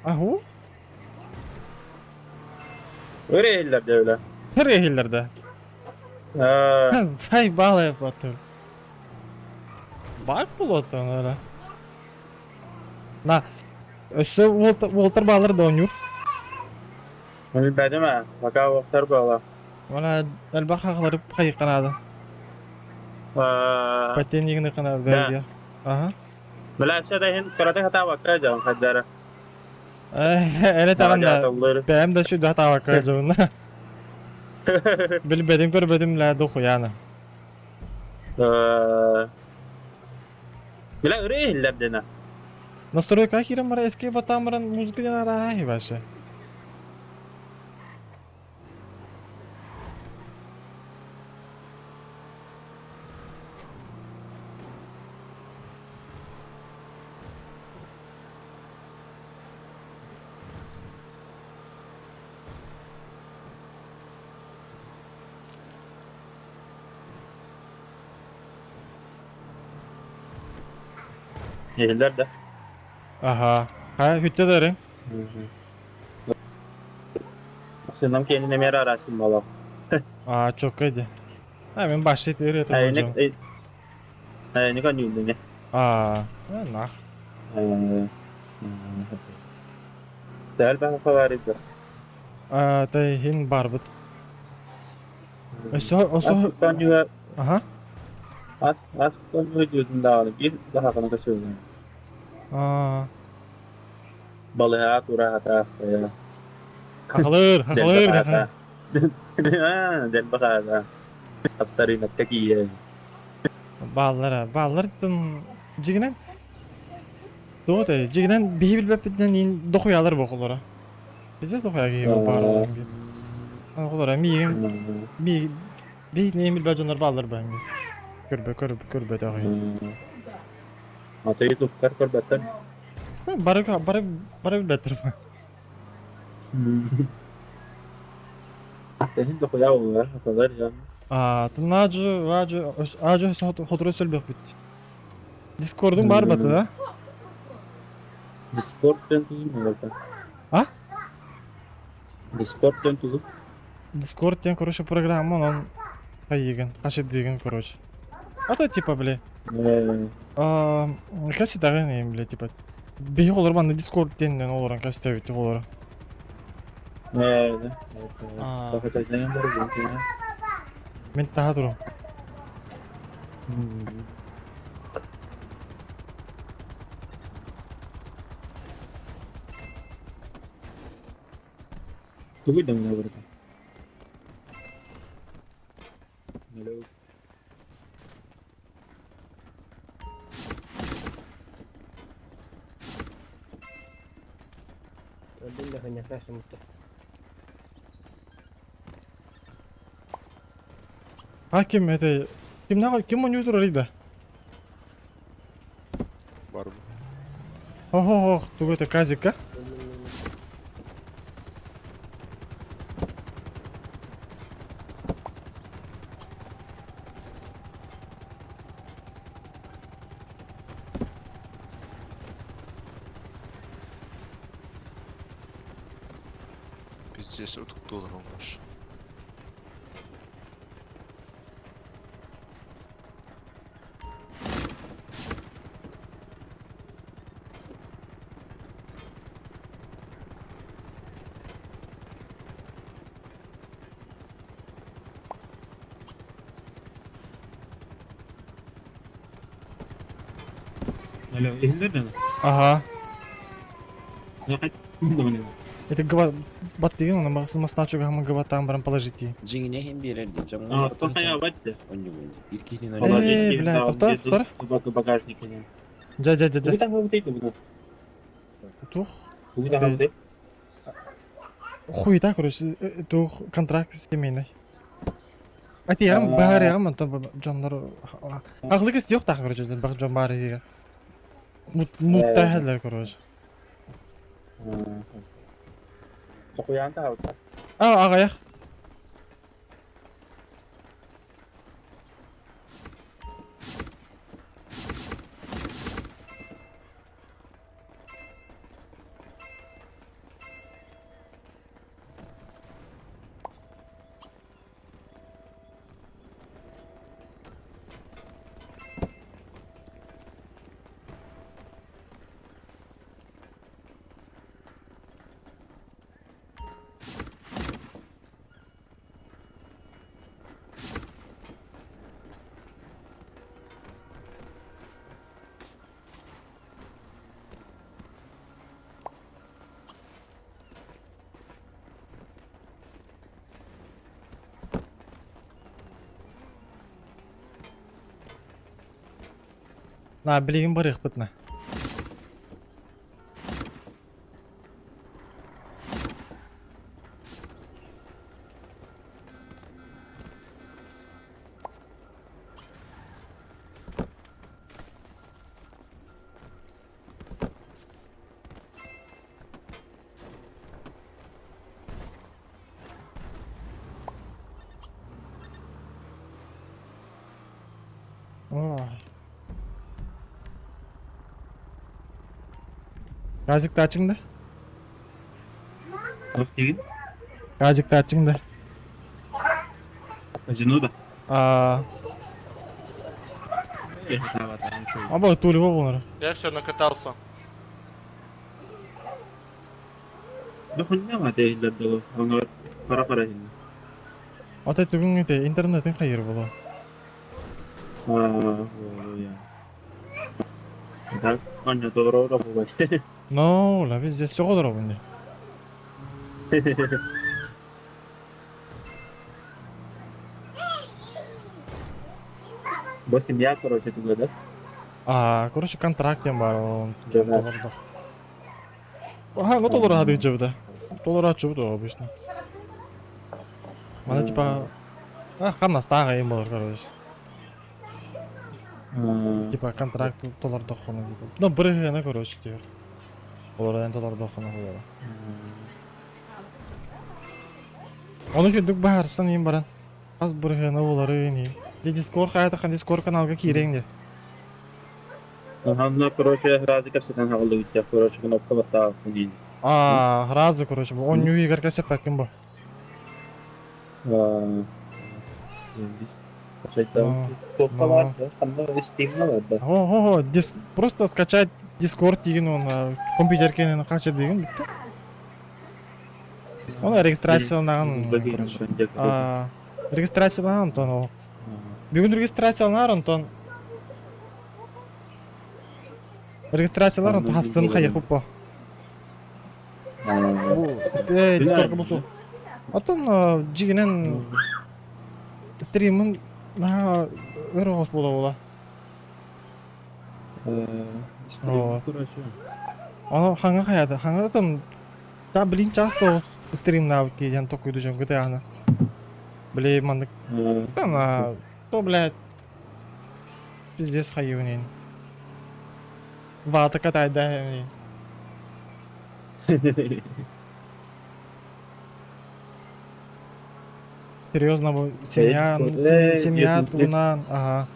Аху? Өре елдерде өлі. Her ehillerde. Hay bağla yapatır. Bak bulutun öyle. Na. Öse Walter bağları da oynuyor. Bilmedim ha. Baka Walter bağla. Valla elbak hakları kayık kanadı. Paten yığını kanadı böyle. Aha. Bila şeyde karate hata bakacağım kadar. Öyle tamam da. Benim de şu hata bakacağım. Benim görmedim la doku yani. Bila öyle hillerde ne? Настройка хирам eski batamran muzika yana rahi başa. Hillerde. Aha. Ha hütte derim. Sınam kendine mer araştırma bala. Aa çok iyiydi. Hemen başlayıp öğretim hocam. Ne kan yudun ne? Aa. Nah. Del ben favorite. Aa tay hin barbut. Oso. Kan yuva Aha. as kan yuva yudun da bir daha kana kaçıyorum. Aa. Balığa tura hata ya. Haklıdır, haklıdır. Del bakada. Aftari nattaki. Ballardan jiginen. Doğru, jiginen bihi bilbep bitten in dokuyalar bu okullara. Bizde dokuya ki bu barlar. Okullara mi ne bilbep jonlar ballar ben. Körbe dahi. Atayı tutkar korbatan. Barı bilbettir. Senin dokuya olur. Kadar ya. Aa, acı hodro sölbek bit. Discord'un var batı da. Discord'dan tuzun mu var? Ha? Discord'dan tuzun. Discord тем, короче, программа, он поиган, двиган, короче. А то типа, бля, кәсе дағын, бля, типа, бей олар банда Discord теннен оларан кәсе тәуітті олар. Мен таға тұрым. Tuwi dang na berita. Hello. Öldüm de hanya kasım mutlu. Hakim, это... Kim oynuyordur orayı Var mı? Oh, tu это Казика. Пиздец, $40 olmuş. Hello, ihinde de mi? Ага. Zakat da mı? Это бат деген, оны мағысылмасына чөгі хамын габаттағын баран положите. Jingine hem bir elde. Aa, tohaya battı. Onca buldu. Bir kişinin Бля, тоқтар. Багажник. Жа. Bu da mı değil bu? Тух. Bu da mı değil? Хуйта, короче, тух контракт семейный. Это я бәрі ағам, жонлар... Ағлық істе жоқ тағы, короче, жон бәрі егер. Мутта әділер, короче. Tokuyan da aldı. Ағаяқ. Na, bilgin var yıkpıtna. Birazcık daha açın da. Hoş geldin. Газик тачыңда. Казинода? Аба тулі болғаныр. Я все накатался. Да хоть не надо их для того, он пара-пара. Ата түгін өте интернетін қайыр болу. Я. Так, он добро работает. No, la biz здесь все қодыр бұнде. Бо семья, короче, туда, да? Короче, контрактен бар. Да. Ага, ну толыр ады жібді. Толыр ады жібді обычно. Мана типа... Қамнас тағы ең болыр, короче. Типа контракт толыр доқыны. Ну, бір ғана, короче, дейір. Олардан толыр доқыны қойады. Оны жүндік бағарыстан ең баран. Аз бір ғана олары не. Дискорд қайатақан Дискорд каналға кейреңде. Ага, короче, разы как всегда говорю, короче, кнопка вот так. Разы, короче, он не игр кәсіп пәкім бұл. Ого, просто скачать Discord деген, он компьютеркенен қача деген бітті. Оны регистрацияланаған, короче. Регистрацияланған, тон ол. Бүгін регистрацияланған, тон. Регистрацияларын хастын қайық бұп ба. Дискордқа бұсу. Атын жигінен стримін өрі қос бола. Оны қаңа қаяды. Қаңа атын да білін часто стримін ауып кейден тоқойды жөн көте ағына. Білей мандық. То, блядь, пиздец қайығынен. Вата катать, да. Серьезно, семья тугунан, ага.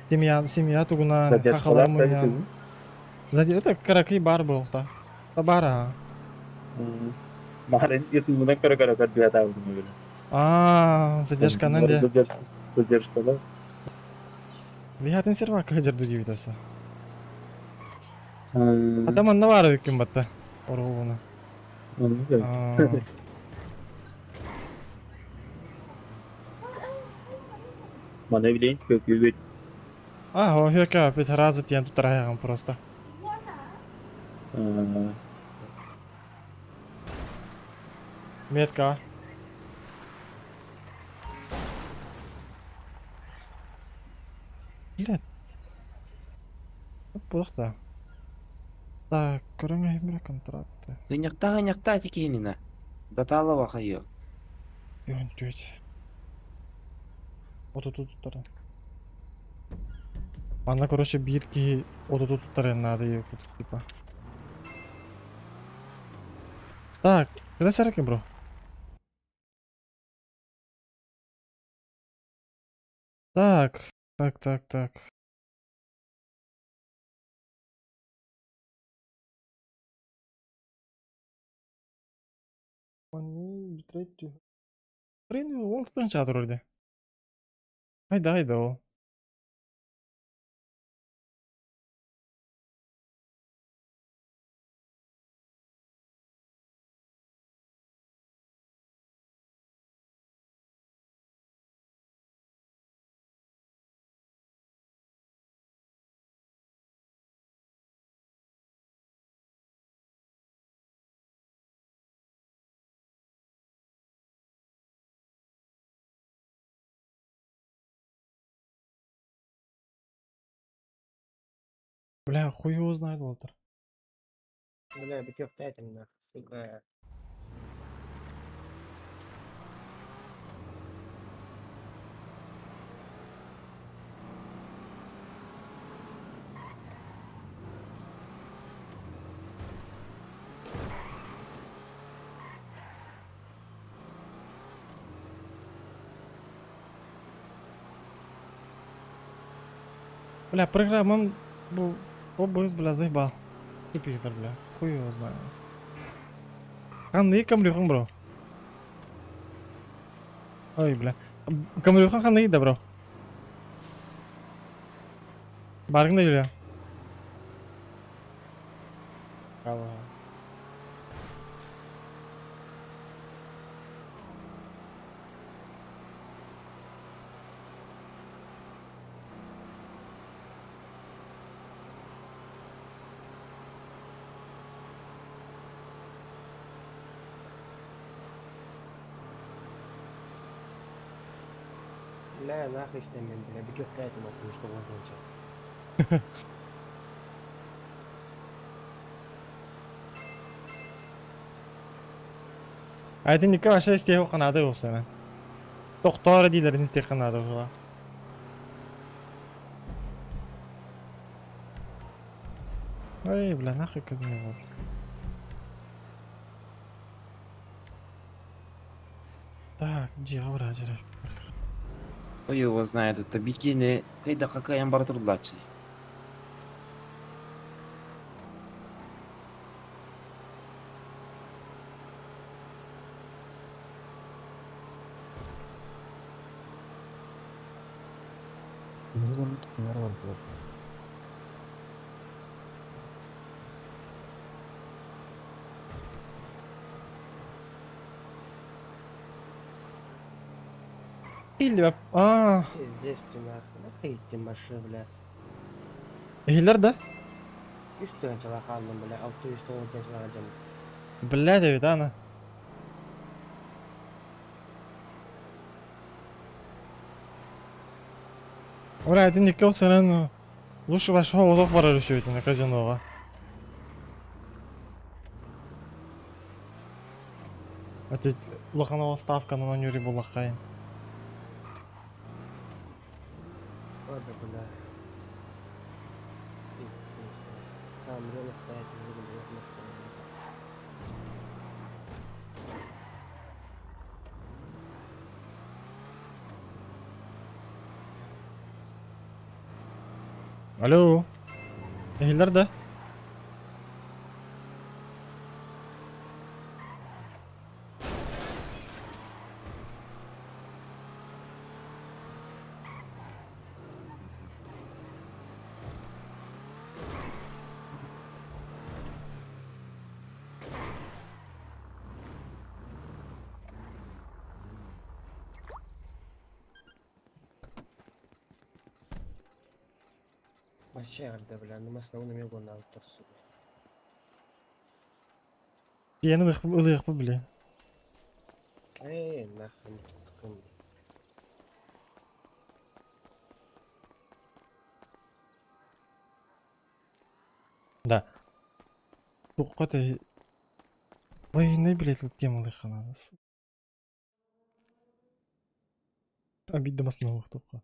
Семья тугунан, хахалар мунян. Это караки бар был, да. Табара. Марин, если мы на кара-кара как-то задержка нанде. Задержка, да? Вихатын сервак каджарду дивитасы. Атаман навары кім батты? Орғуына. Мана билейін, көкеу бет. Хөка, бет разы тиян тұтарайған просто. Метка. Билет. Бұлықта. Так, көріңе емірі контракты. Гыньякта текенина. Даталова қайық. Йон түйет. Оту тұттары. Ана, короче, бирки оту тұттары надо ее типа. Так, когда сараки, бро? Так. Они битрейт. Блин, он спончат вроде. Айда ол. Бля, хуй его знает, Волтер. Бля, битёв этим, нахуй, сука. Бля, программа был ОБС, бля, заебал. Компьютер, бля, хуй его знаю. Канны камрюхан, бро. Ой, бля. Камилюхан қандай еді, бро? Барғында, Юлия? Браво. لا انا اخي استمن بلا بجوك كايت ما كنتش تقول انت. Aytin nikah aşağı isteye kanadı yok sana. Doktora dilerin isteye kanadı yok. Ой, бля, нахуй козырный вор. Так, где врач? Ой, его знает, это бикини. Кайда какая амбаратурлачи. Или бап. А, Здесь ты нахуй. Нахуй идти машина, бля. ehiller de. Üstüne çala kaldım bля. Altı üstüne ortaya çala. Бля, Давид, она. Ура, это не кого-то, ну. Лучше вашего лох решите на казино. Это лоханова ставка на нюре была хай. Orada bля. Tamam böyle hayat yüzüne yapmak istedim. Алло. Ehiller de. Вообще арда бля. Ну масна onu yok onu alıp dursun. Yeni ılık bu bile. Нахуй. Tıkım. Да. Тухкоты. Ой, не блять, вот тема лыхана. Обидно масновых тухка.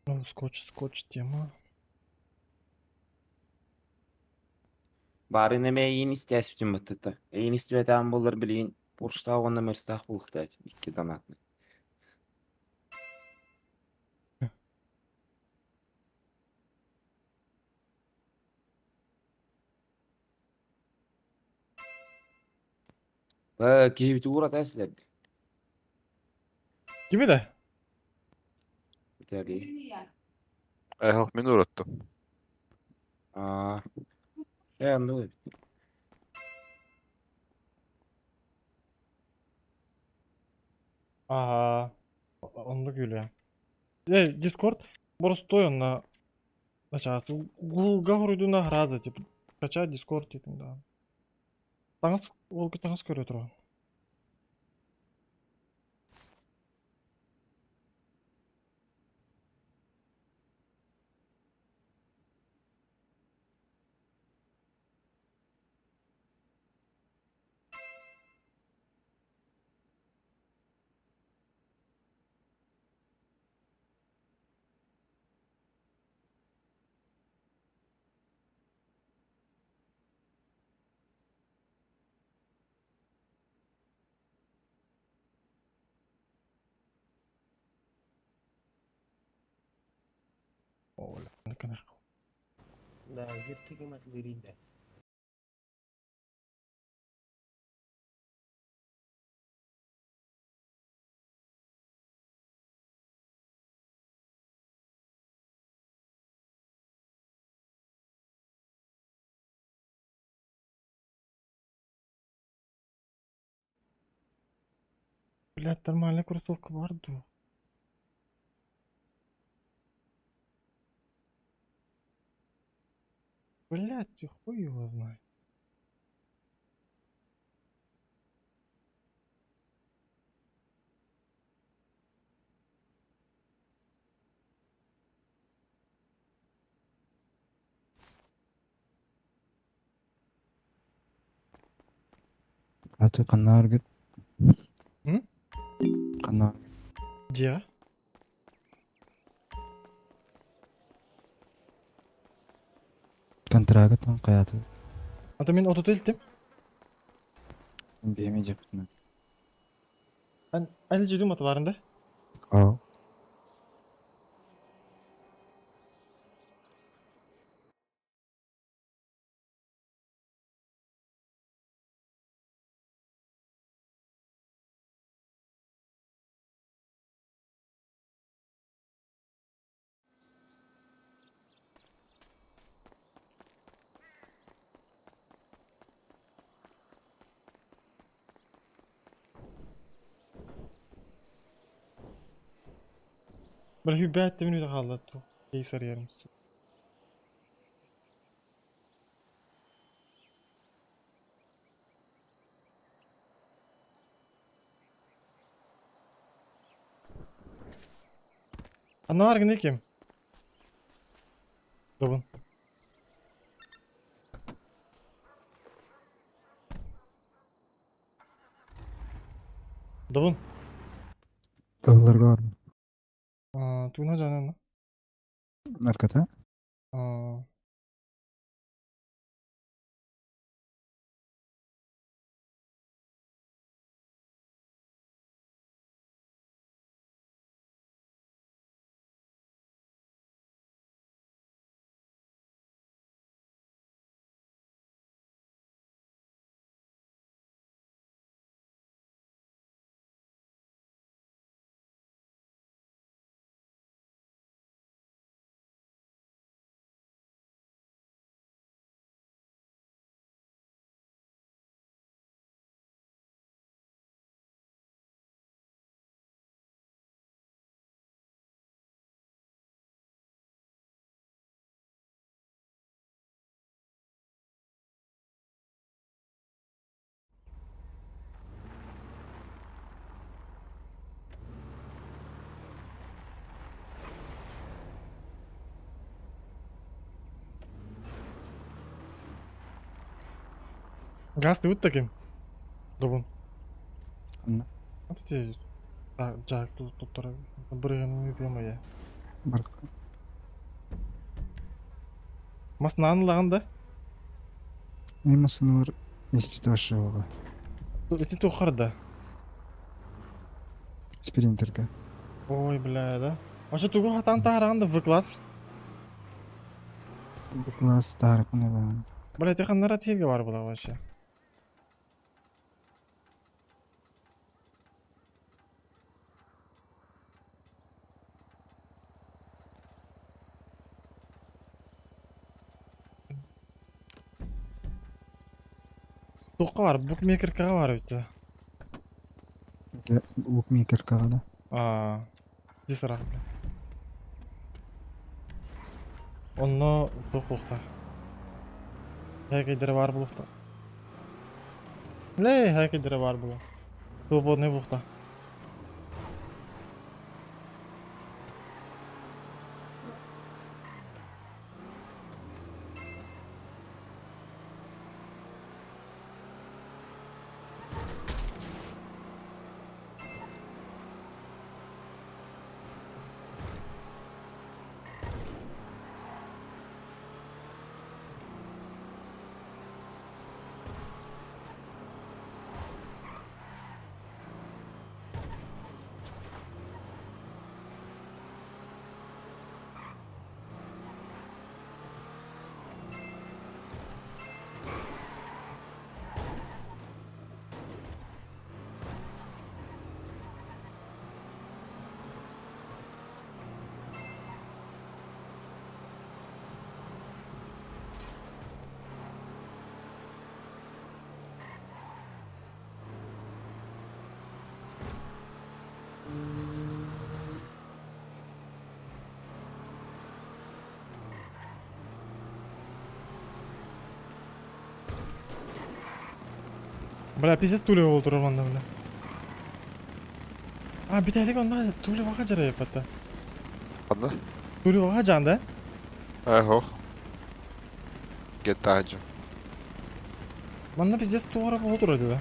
Ну, скотч тема. Bari neme yiyin istesiptim mıtıta. Yiyin isteyeden bollar bileyin. Burçta ona merstah bulukta. İki donatlı. Keyifli uğrat esler. Gibi de. Biterli. Halk beni uğrattı. Aa. Anladım. Ага. Он гуля. Дискорд простой он на час. Гуга хуруду на граза, типа. Качать Дискорд типа, да. Таңыз ол таңыз көрө турган. Oğlum ne kadar. Да, где ты мать лирида. Блядь, нормальная кроссовка барду. Блядь, хуй его знает. А ты канар гит. М? Канар. Где? Контрагт каяты. А то мен отут элтим. Беме жепсин. Ben el cüdüm atılarında. Ау. Böyle hübbe etti beni de kaldı. İyi sarıyorum size. Anna var ne kim? Dobun. Dobun. Долларга бар. Tuğuna canına. Наркота? Gaz da ut kim? Dobun. Anna. Hadi diye. Jack tuttura. Buraya ne diyeyim ya. Бар. Mas nanlağında. Эмасыны бар. Эсти башыга. İti tuğarda. Спринтерга. Oy bilada. Aşağı tuğu hatan taharağında в класс. Bu класс тарыпына бар. Блядь, yakınlara tevge var bula başı. Tuğqa var, bookmaker kağa var bitti. Букмекер кагада. Ди sıra bile. Onunla tuğluqta. Herkeydere var buluqta. Ne herkeydere var buluq. Tuğbu ne buluqta. Bля, pizza tuli oldu ormanda bile. Bir tane onda tuli vaka jara yapata. Anla? Tuli vaka janda. Ho. Get hacı. Banda pizza tuğra oldu orada.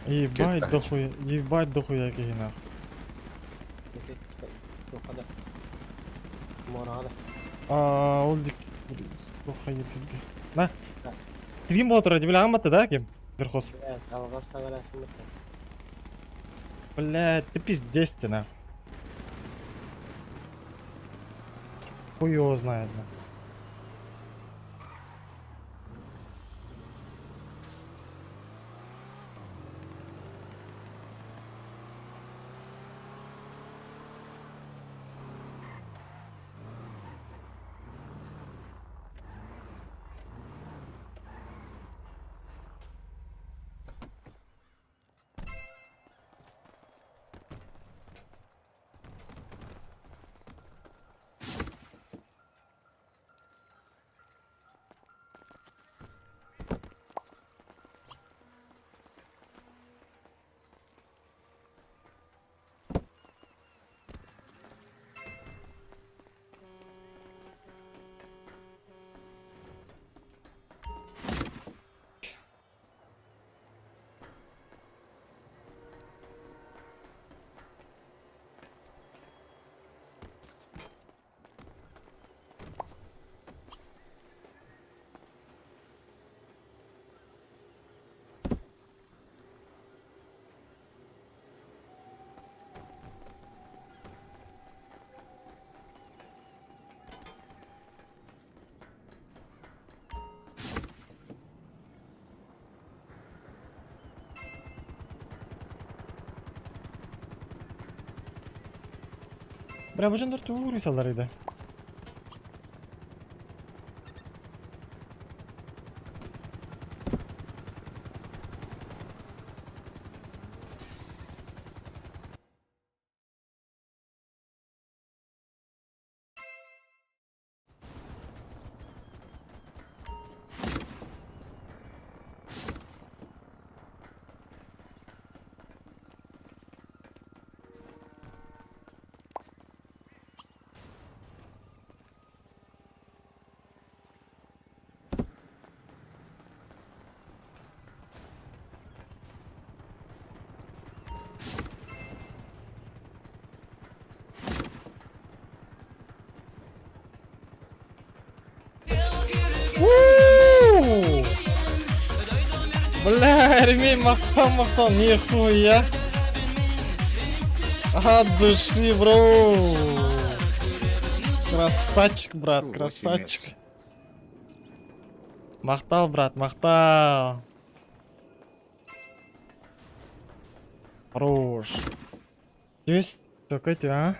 Ебать дохуя кегина. Yukarıda. Morada. Ол дик. Дохуя фиги. На. Ким болот ради бля аматты да ким? Верхос. Evet, algaz sağalasın mı? Блядь, ты пиздец ты нахуй. Хуй его знает, нахуй. Бля, bu canlar tuğur insanlarıydı. Бля, ремень махал, нихуя. От души, бро. Красавчик, брат, красавчик. Махтал, брат, махтал. Хорош. Здесь такой ты, а?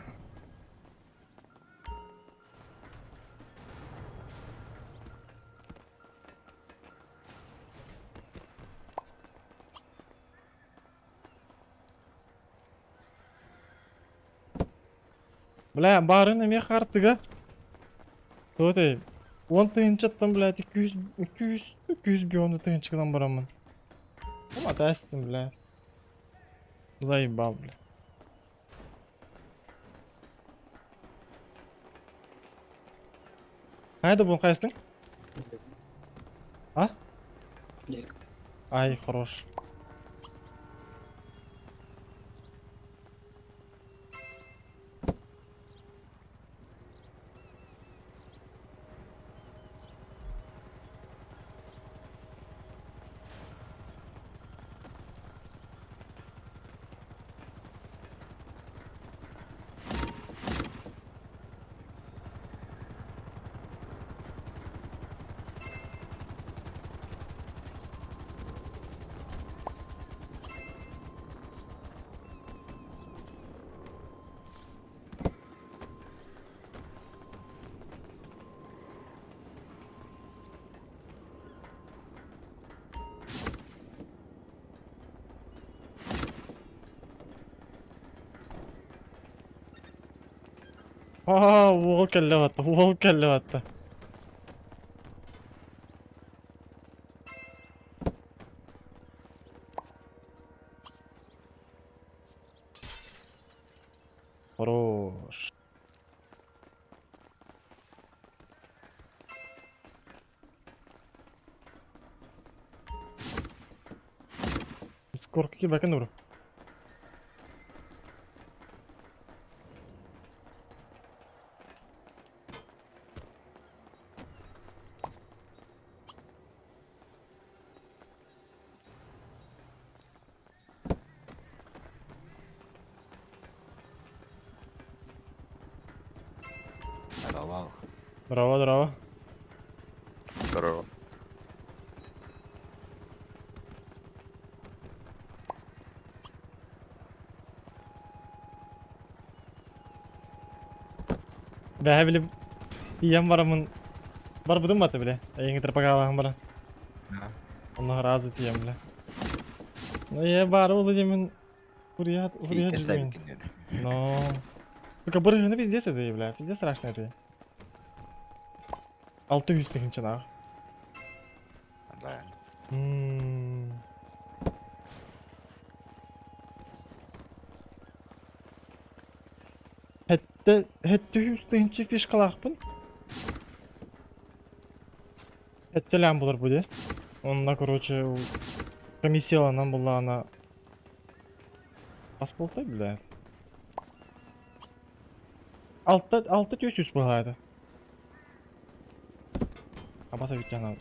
Бля, барын эме картыга. Тоты. 10 тыйынчаттан, блядь, 200 бионы тыйынчыгынан барамын. Ама тастым, блядь. Заебал, блядь. Haydi bunu kaysın? А? Ай, хорош. Wall kelle battı. Wall kelle battı. Хорош. Скорка кил bakın bro. Здорово. Здорово, здорово. Здорово. Бәһә билеп тием барамын. Бар будым баты биле. Эйин терпагалаган бара. Онна разы тием биле. Ну я бар улы демен. Фурият жүзбейін. Но. Только бұрғыны пиздец это, бля. Пиздец страшно это. 600 тыгынчы нағы. Да. Hette 100 tыгынчы фишкалақпын. Hette лям болар буде. Онна, короче, комиссияланан была она. Бас болтай, бля. 600 болады. Абаса биттен алды.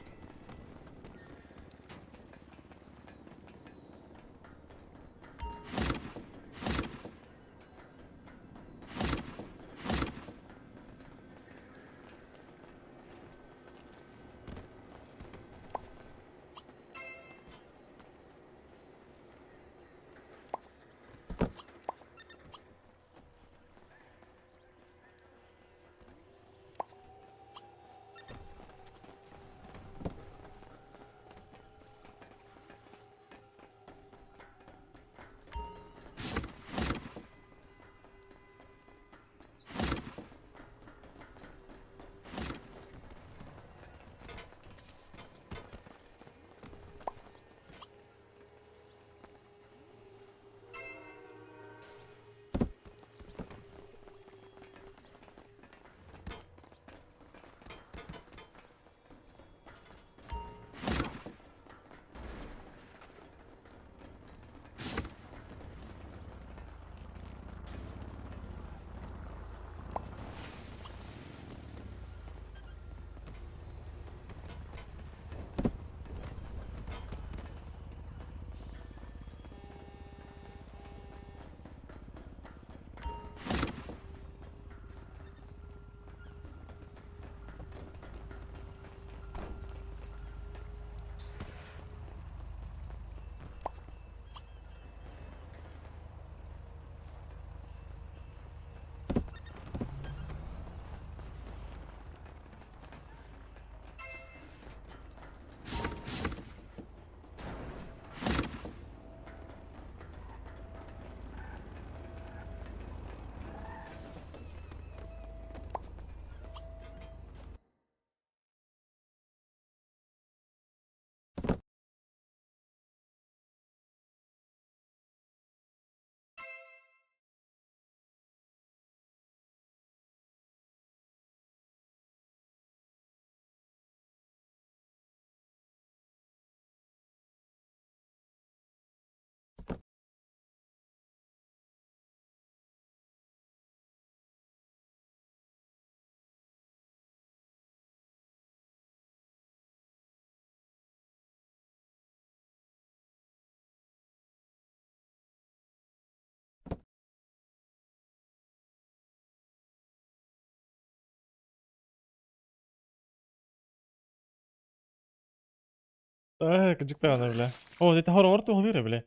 Gıcık da bana bile. O zaten hor orta oluyor bile.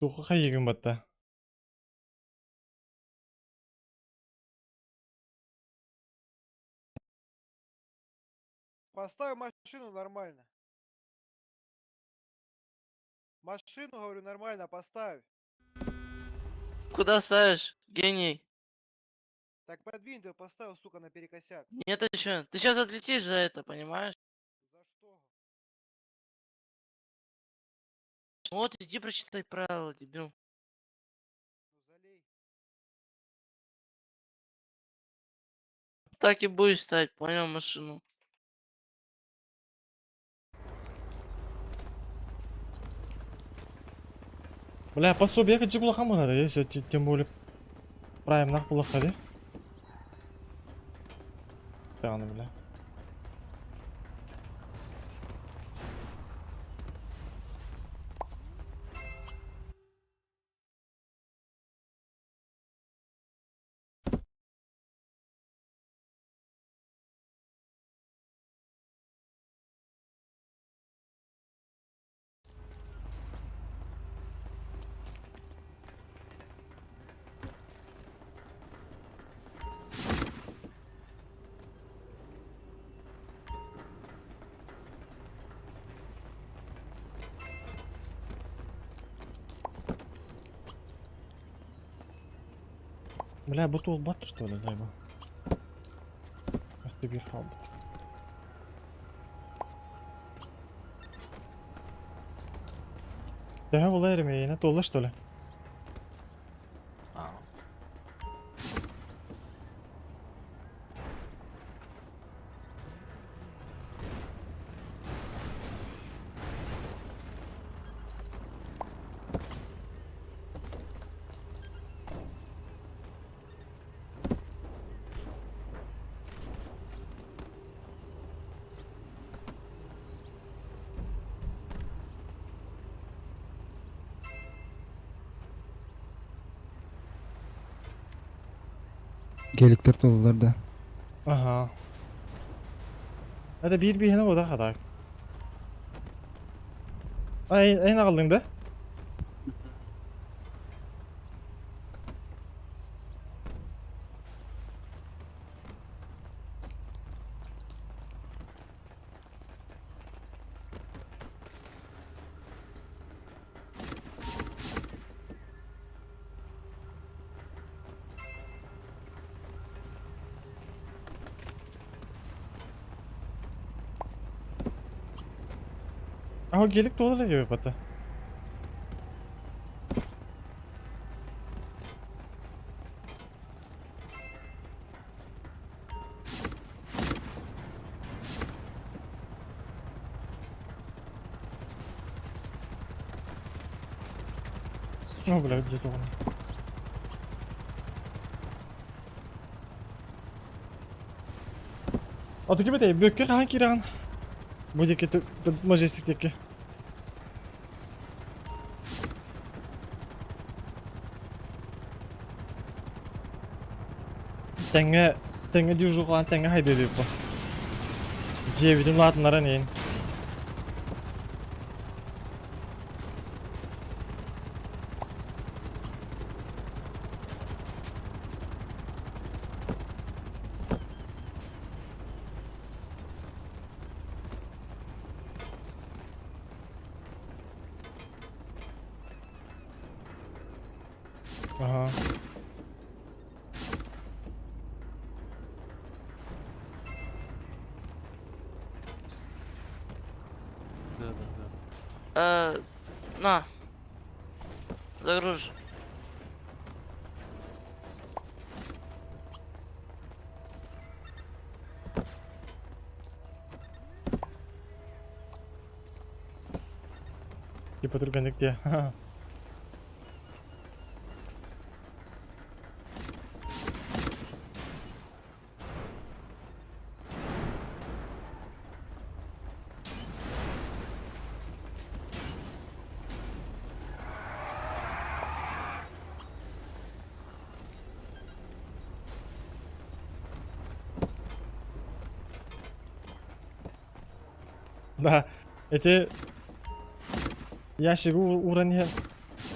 Tuğu kayıgın batta. Поставь машину нормально. Машину, говорю, нормально поставь. Куда ставишь, гений? Так подвинь, ты поставил, сука, наперекосяк. Нет еще. Ты сейчас отлетишь за это, понимаешь? За что? Вот, иди прочитай правила, дебил. Ну залей. Так и будешь ставить, понял, машину. Бля, пособие качы кулахан болады, если тем более праймнақ кулақа де. Тағаны, бля. Бля, bu tool battı что ли, зайба? Просто bir kaldı. Daha olay ermeye yine tolla что ли? Gelikler tolular da. Aha. Hadi bir yine o da kadar. Ay kaldın da? Aha gelik dolu ne diyor pata? Ну, бля, здесь он. Atı gibi de büyük bir hangi ran? Bu diki majestikteki. Tenge diyor olan tenge haydi diyor bu. Cevidim latınlara neyin? Aha. На. Загружь. Типа другая где? Да, эти ящики уровня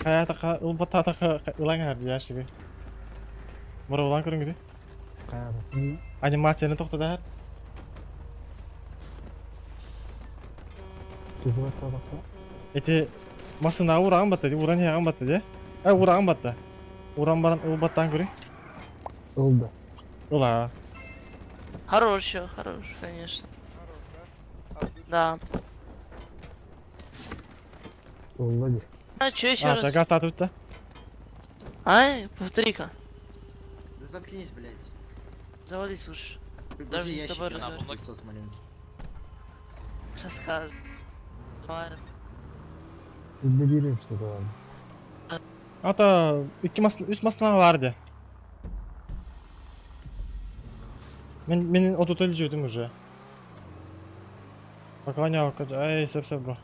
hayata ılbatata ulan her ящики. Bora ulan көрün güzel. Animasyonu toxtadı her. Эти масына ураган батты, уран яган батты де. Ураган батты. Уран баран ылбаттан көрün. Oldu. Ulan. Хорош, конечно. Хорош, да? Да. Olmadı. А, чё еще раз? Gaz tatı bitti. Ай, повтори-ка. Да заткнись, блядь. Завали, слушай. Пригрузи Даже не с ящики тобой на разговариваю. пылесос маленький. Расскажешь. Говорят. Bizde bir işte doğru. Ata üst masına vardı. Benim ototeli ждем уже. Поклонял, ай, сеп, бро.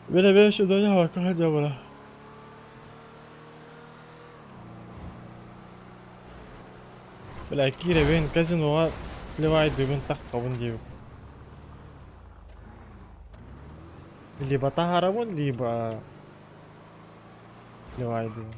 Böyle şu dönem bak, hadi bana. Böyle kire ben kazinoğa ливай дыбын так кабын дейб. Либо тахарамон, либо ливай дыбын.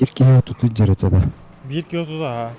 Bir kere tutu cırıtada. 1.30 ha.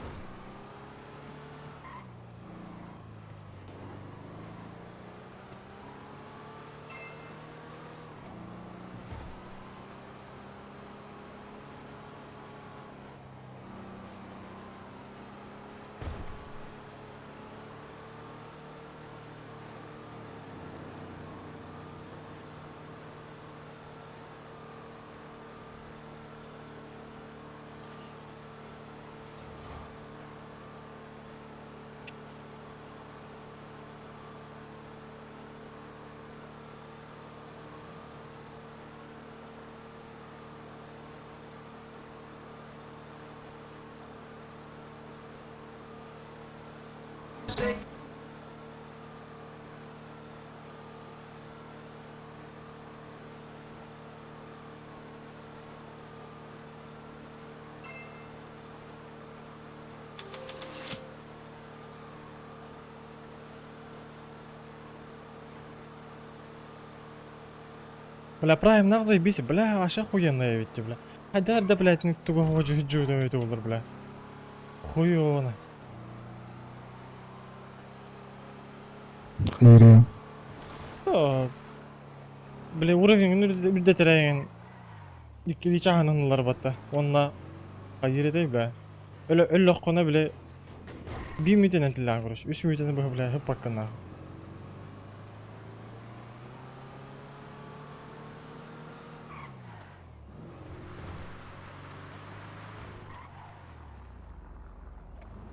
Бля, правим нахуй биси, бля, вообще охуенная ведь, бля. Хадар да, блядь, никто хочет хиджу там это улар, бля. Хуёно. Hayır. О, бля, уровень müddetireyken ikili çağınınlar batta. Onunla hayır edeyim bля. Öyle kona bile bir müddet entilen kuruş. 3 müddet bu bля hep hakkında.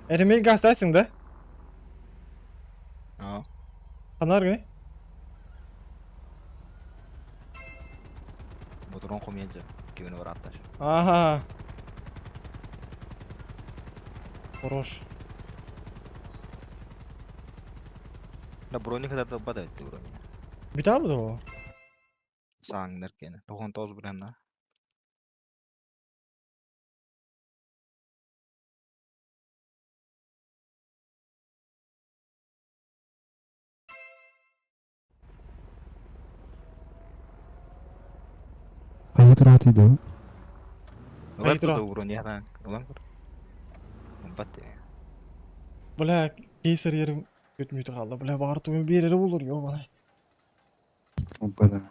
Erimeyi gazetesin de. Ja. Kanar ne? Motorun komedi. Güveni var hatta. Aha. Хорош. Da bro ne kadar da bada etti bro. Bir daha mı da o? Sağın derken. 99 bilen da. Hayır rahatıydı o. Ular Hayır, da bro ne hadan. Ulan bro. Batte. Bля, keysar yerim götmüydü kaldı. Bля, bağırtımın bir yeri bulur yo bana. O kadar.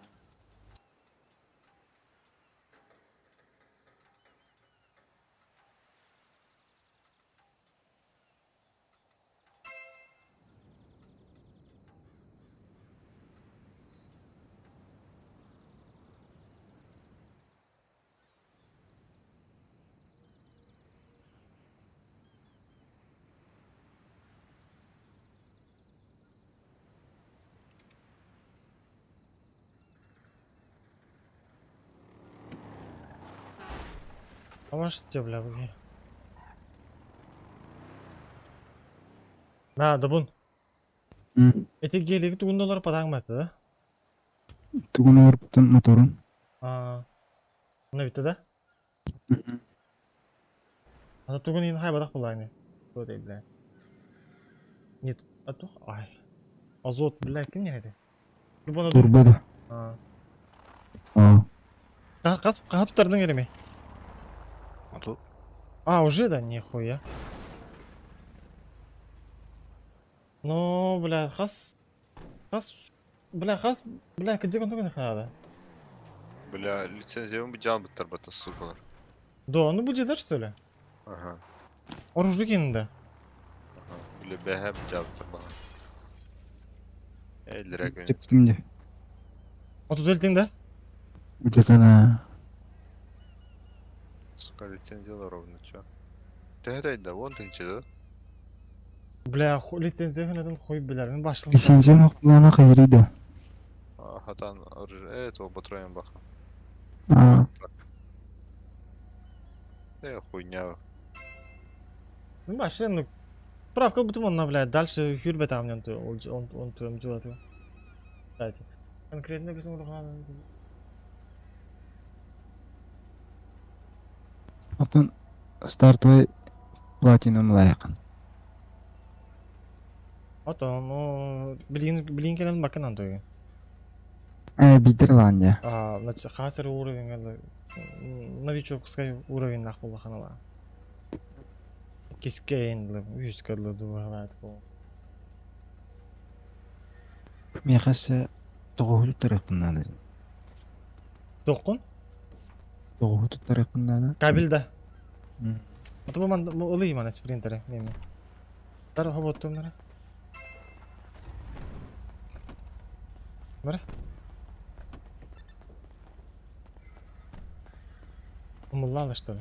Ama işte bля bu. Na, da bun. Hı. Etek giyelegi tuğundalar padang mı da? Tuğunu var bütün motorun. Aa. Ne bitti de? Hı hı. Ата тугун ин хайбадак булайны. Тотой, бля. Нет, атух, ай. Азот, бля, ким нерede? Турбана dur. Турбада. А. А. Каха тутардың ереме? Отут. А, уже да, нихуя. Ну, бля, бля, кыджы контугун ханада. Бля, лицензиямı bir can bıttır batı sukalar. Да, ну будет да, что ли? Aha. Оружие кинде. Aha. Bile behe bir can bıttır bana. 50 lira gün. Типтимде. Отут элтиңде? Где-то Сука лицензиялар ровно чё. Tehedeydi de, won tinçidi. Бля, лицензия фенеден коюп билер. Мен башлыгын. лицензия нокулана кайрыйды. Hatan orijin. Evet o Batroyan bak. А. Хуйня. Мен башлыгын. Справка бутум онна, бля, дальше юрбет амнен то он туем жуату. Кстати. Конкретно bizim урган. Атын стартовый платинум лайкын. Ото, ну, билин келен бакынан той. Бидерландия. А, значит, хасер уровень это новичокский уровень нахуй ханала. Кискейн, юскадлы дуалат по. Мен касы тогуз тарыхын надо. Токун? Тогуз тарыхын надо. Кабелда. Ото бу ман улый мана спринтере меми. Тар хоботтум мара. Мара. Умылала, что ли?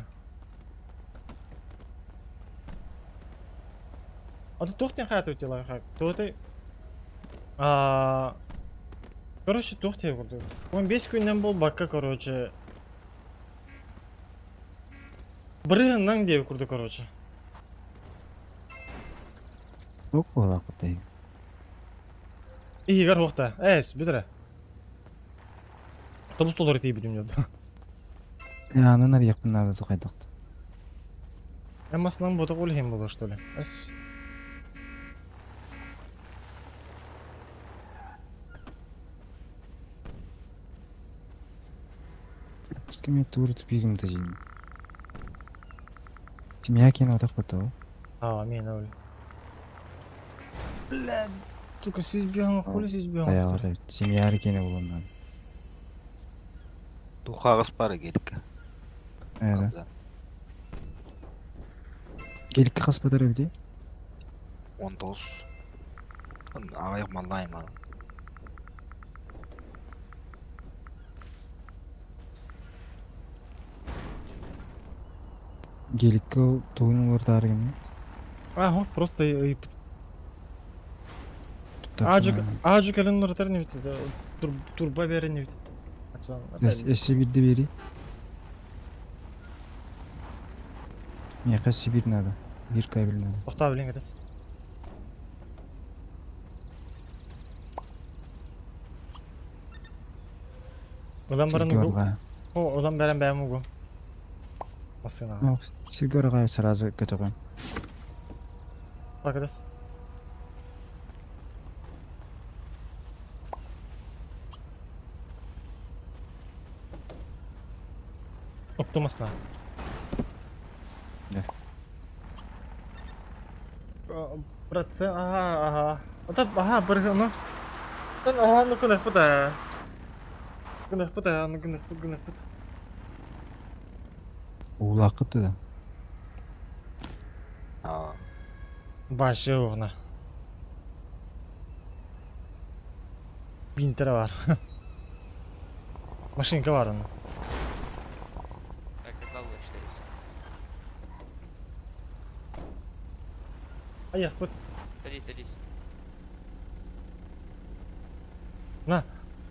А тут тухтен хат у тебя лайфхак. То ты... Короче, тухте вроде. Он бес күннен бол бакка, короче. Брыгыннан деп курду, короче. Yok ola kutay. Игар вақта. Бідірі. Тобус толар етей бідім деді. Анын арьяқпын надо тұқайдық. Әммасынан ботақ олы хем болды, что ли? Скеме туры түпегім тәжін. Семья кен атақ бата о? Мен өлі. Блядь. Сука, сіз биян, хули сіз биян. Аяғырда семья әрекені болуынан. Тухағыз бары келік. Әді. Келікке қас батар өйде? 19. Ағайық малайым ағы. Келікке туының орта аргені? Просто ыйып. Ажу кәлін нұртар не бітті. Турба бәрі не бітті. Әсі бірді бері? Не, қасы бір надо. Bir кабель надо. Тоқта білен кәдес. Одан барын ұғы. Одан бәрін бәйім ұғы. Масына. Сигарға сразу көтіғын. Бak кәдес. Оптомасына. Да. Процент, ага. Бір ғаны. Ну күніх бұда. Күніх бұда. Улақыты да. Başı oğuna. 1000 lira var. Машинка var onun. Так, это лучше, все. Ayak bıt. Садись. Na.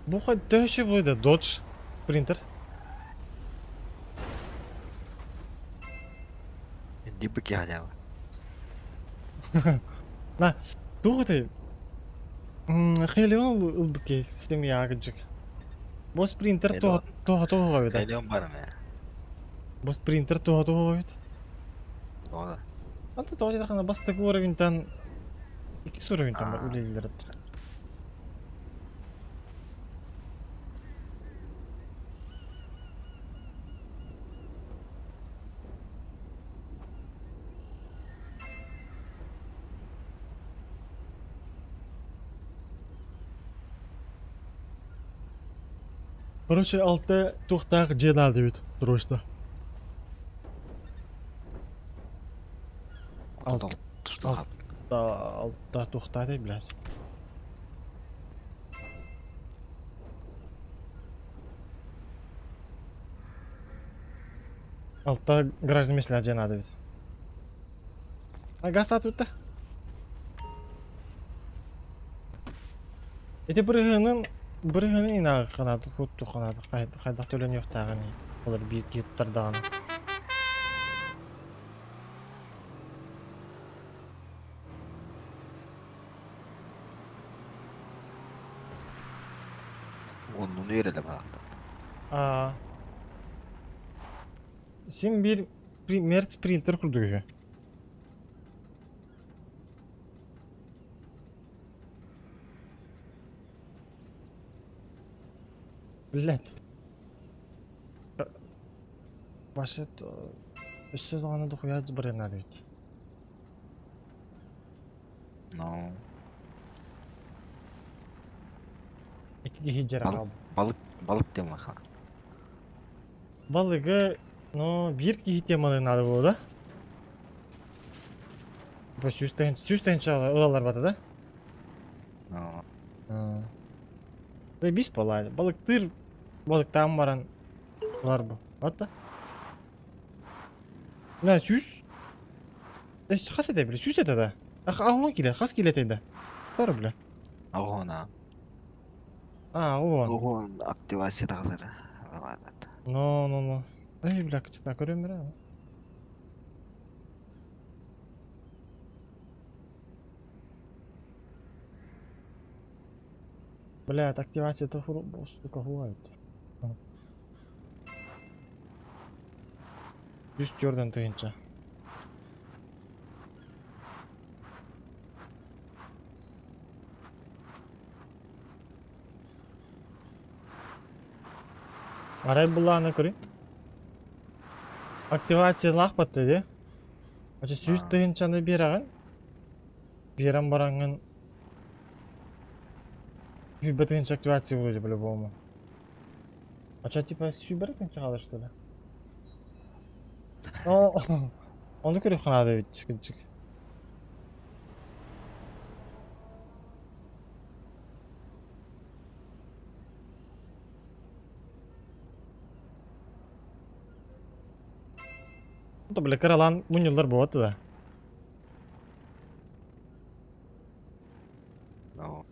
Bu dövüşü buydu. Dodge. Sprinter. Дибы кяля. Na. Doğru. Xeyli ol ki sistem yağıcık. Bu sprinter to koydu. Кайлем барым я. Bu sprinter to koydu. Ona. Anta тоғыз қана бастығы уровеньтен ikisi уровеньтен бар үлелер. Короче, алты тухтах же надо ведь срочно. Алтта тухтады, блядь. Алтта граждан меслер же надо ведь. Газ атып. Эти Бірігінің инағы қанады, көтті қанады, қайдақ төлен yok тағын. Олар бейік кеттірдағын. Onun nerede bak? Sen bir Merz printer kurdu. Блядь. Başı üstü doğanı da koyacağız buraya надо ведь. No. İki hicra abi. Balık deme ha. Balığı no bir ki temalı надо было да? Bu süsten çağlar olalar batı da. No. Ve biz palaydı. Balıktır. Balıktan varan var bu. Hatta. Ne süs? Kas edebilir. Süs ede de. Ahon kile. Kas kile teyde. Doğru bile. Ahona. Ahon. Ahon aktivasyon hazır. No. Ey bile kıçına görüyorum ben. Блядь, активация этого сука бывает. Üst gördün tıyınca. Arayı bullağına kırayım. Активация лақпат dedi. Açı süs tıyıncanı bir ağın. Bir an barangın. Hübbetинче активация вроде по-любому. А что, типа, hübbetинче қалды, что ли? Onu көріп қанады ведь, çıkınчык. Это, бля, каралан мұнылар болады да. No.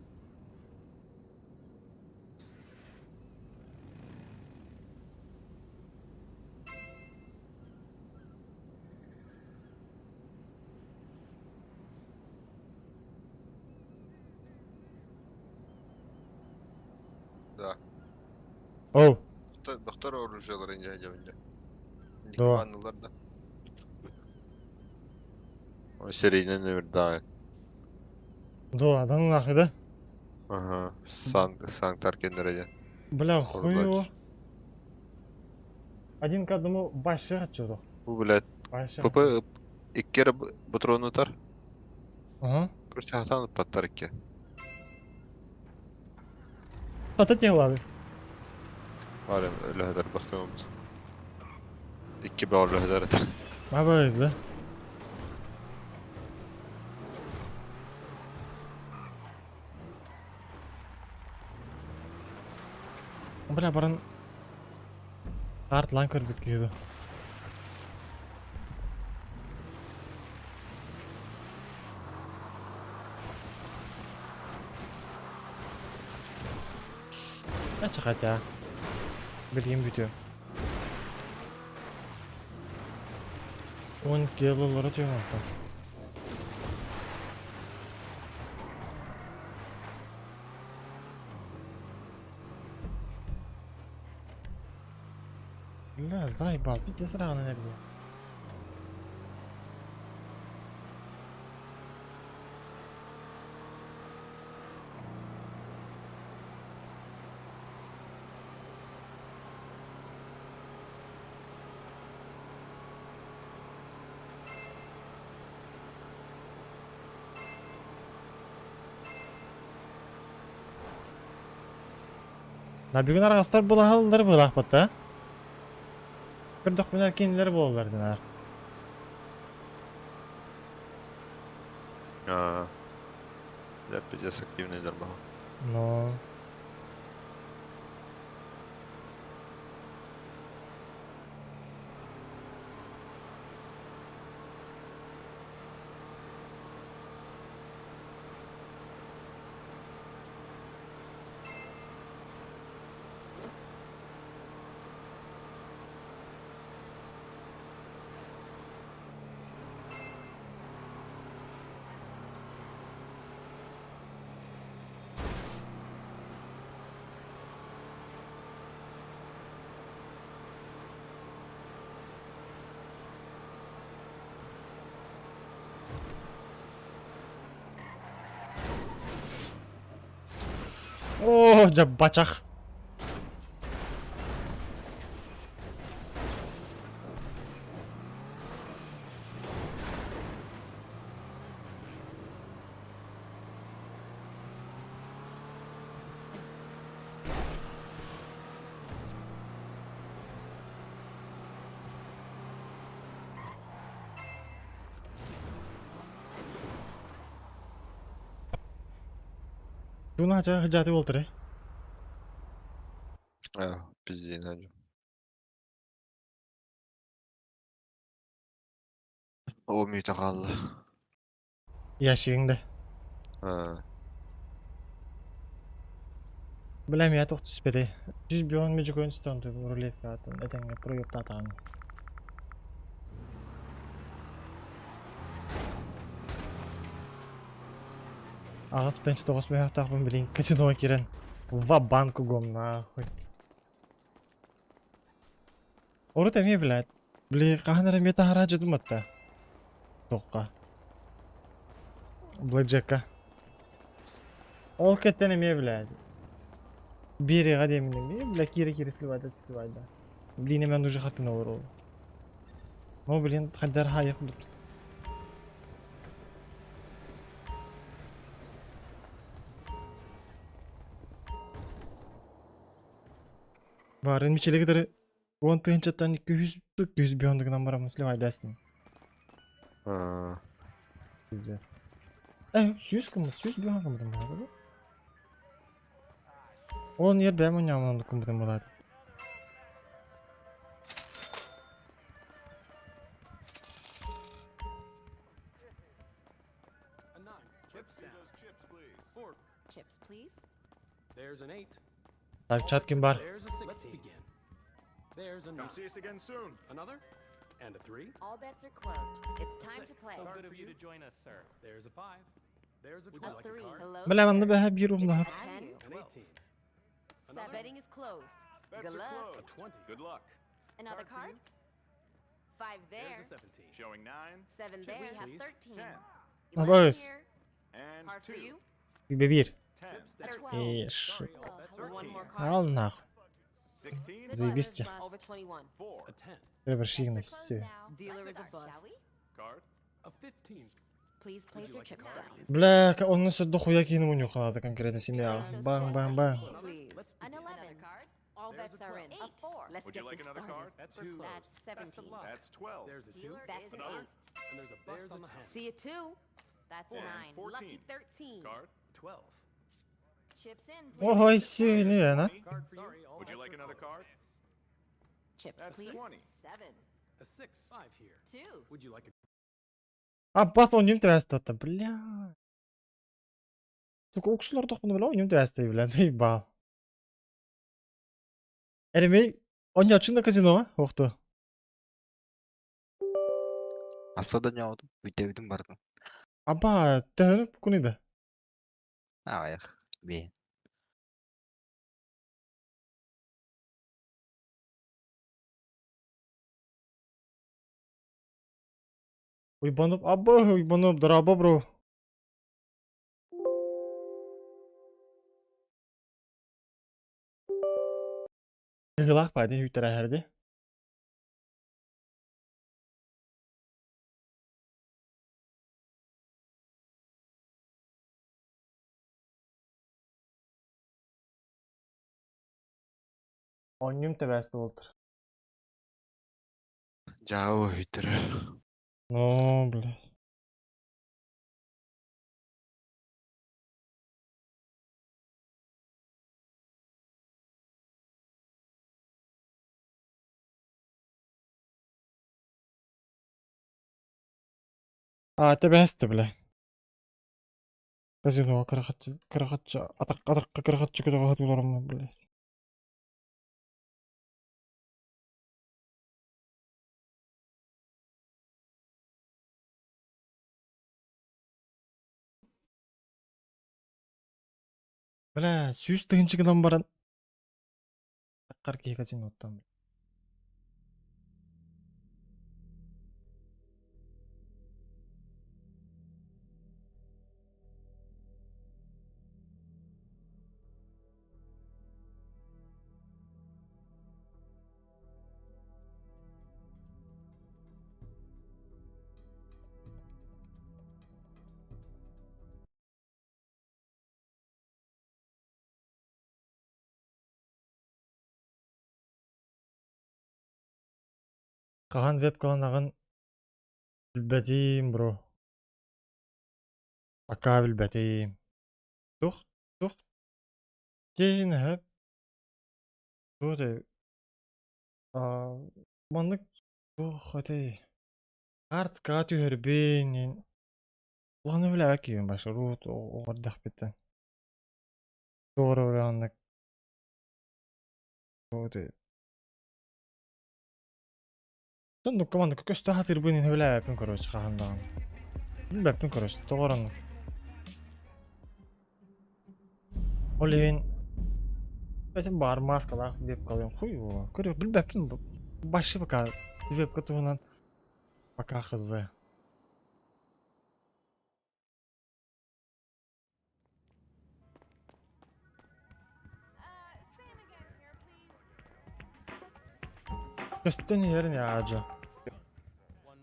Да. Оу. Доктор оружиялар инce önce. Да. Vanlılar da. O serinin ömür daha. Да, да ну нахуй, да? Ага. Санк Таркендер'e. Бля, хуй его. Орлач. Один к одному başı kaçıyordu. Bu bile Başı. Papa ilk kere butronu atar. Aha. Kurça Hasan patlar iki. Patat ne abi? Var ya öyle heder baktım oldu. İki bağırlı heder atar. Ne yapıyoruz da? Bля, баран. Арт лан көріп кеткейді. Açık хотя. Bilgim bitiyor. 10 kiloları diyorum hatta. Бля, дай бал, пить сразу энергию. La bir gün arastar bulahalılar bulak batta. Bir dokumenler kendileri bulurlardılar. Ha. Yapacağız kim nedir bana. No. Oh, bacak. Duna aja hıcatı oldu. Пиздец, Надю. O müyte kaldı. Yaşayın. Ha. Bilem ya toh tuspede. 100 biyon mecik oyun standı rulet katın. Etenge pro yok tatan. Ağız tenç toğus meyah takbın bilin. Kasino kiren. Va banko gom nahуй. Oru temiye bilet. Bili kahanara meta haracı dumatta. Toqqa. Blackjack'a. Ol ketten emeye bilet. Biri qademini bile kiri sливайда. Блин, мен уже хатына орол. Ну, блин, хадар хайык бут. Барын мичелегдер 10 тыынчаттан 200 биондугунан барамын сливайда астым. Ha. Пиздец. 100 кымыт, 100 бион кымытын болады. Ол нер бәм ойнаманды кымытын болады. Chips, please. There's an 8. Так, Чаткин бар. There's a 16. There's a 9. Come see us again soon. Another? And a 3. All bets are closed. It's time to play. So good of you to join us, sir. There's a 5. There's a 12. A 3. Hello. Bilemem de bähe bir umlahat. A 10. An 18. Another? Betting is closed. Good luck. A 20. Good luck. Another card? 5 there. There's a 17. Showing 9. 7 there. We have Please. 13. 10. Ah, 11 boys. here. And Card for 2. you. Bir. 10. That's 12. Eş. Sorry, all bets are One more 13. card. Al nah. 16. Заебись. Over 21. 4. A 10. Треба шигна все. Dealer is a bust. Card. A 15. Please place you your like a chips card? down. Бля, он нас дохуя кинул у него надо конкретно семья. Бang, bang, bang. Please. An 11. All There's bets a are in. 12. A 4. Let's Would get you like this another started. card? Bets are That's closed. 17. Best of luck. That's 12. There's a 2. Dealer, that's an Another? 8. And there's a bust on the 10. See a 2. That's Yeah, 9. 14. Lucky 13. Card. 12. Chips in, please. Ой, сильно, на. Card for you. Would you like another card? Chips, That's please. 20. 7. A 6. 5 here. 2. Would you like a Аббас он ним твестата, бля. Сука, уксулар тохмуну бля, он ним твестай, бля, заебал. Эремей, он не очын да казино, охто. Asada ne oldu? Videoydum vardı. Абба, тәніп күніді. Аяқ. Бе. Уйбанып, абба, уйбанып, дыраба, бро. Yığılaq baydı, hüytərə hərdi. Oyunum tebeste oldur. Жау үйтір. No, блядь. Тебесте, блядь. Казиноға кырахатчы, атаққа кырахатчы көтөға хатуларым, блядь. Бля, сүйіс тыгынчыгынан баран. Таққар кей казиноттан. Каған веб каланагын билбетим, бро. Пока билбетим. Тух. Кейін хэп. Тух, маннык. Тух, өтей. Арц каату хербейнин. Уланы біле әкейін башы. Рут оғырдақ беттен. Doğru öğrendik. Doğru. Sen de komanda köstü hatır beni öyle yapın короче қағандан. Bilmeptim короче doğru. Олин. Ben бар маскалар деп қалам. Хуй о. Көріп білмепtim. Başı пока деп көтуынан пока қызы. Köstün yerin ya acı.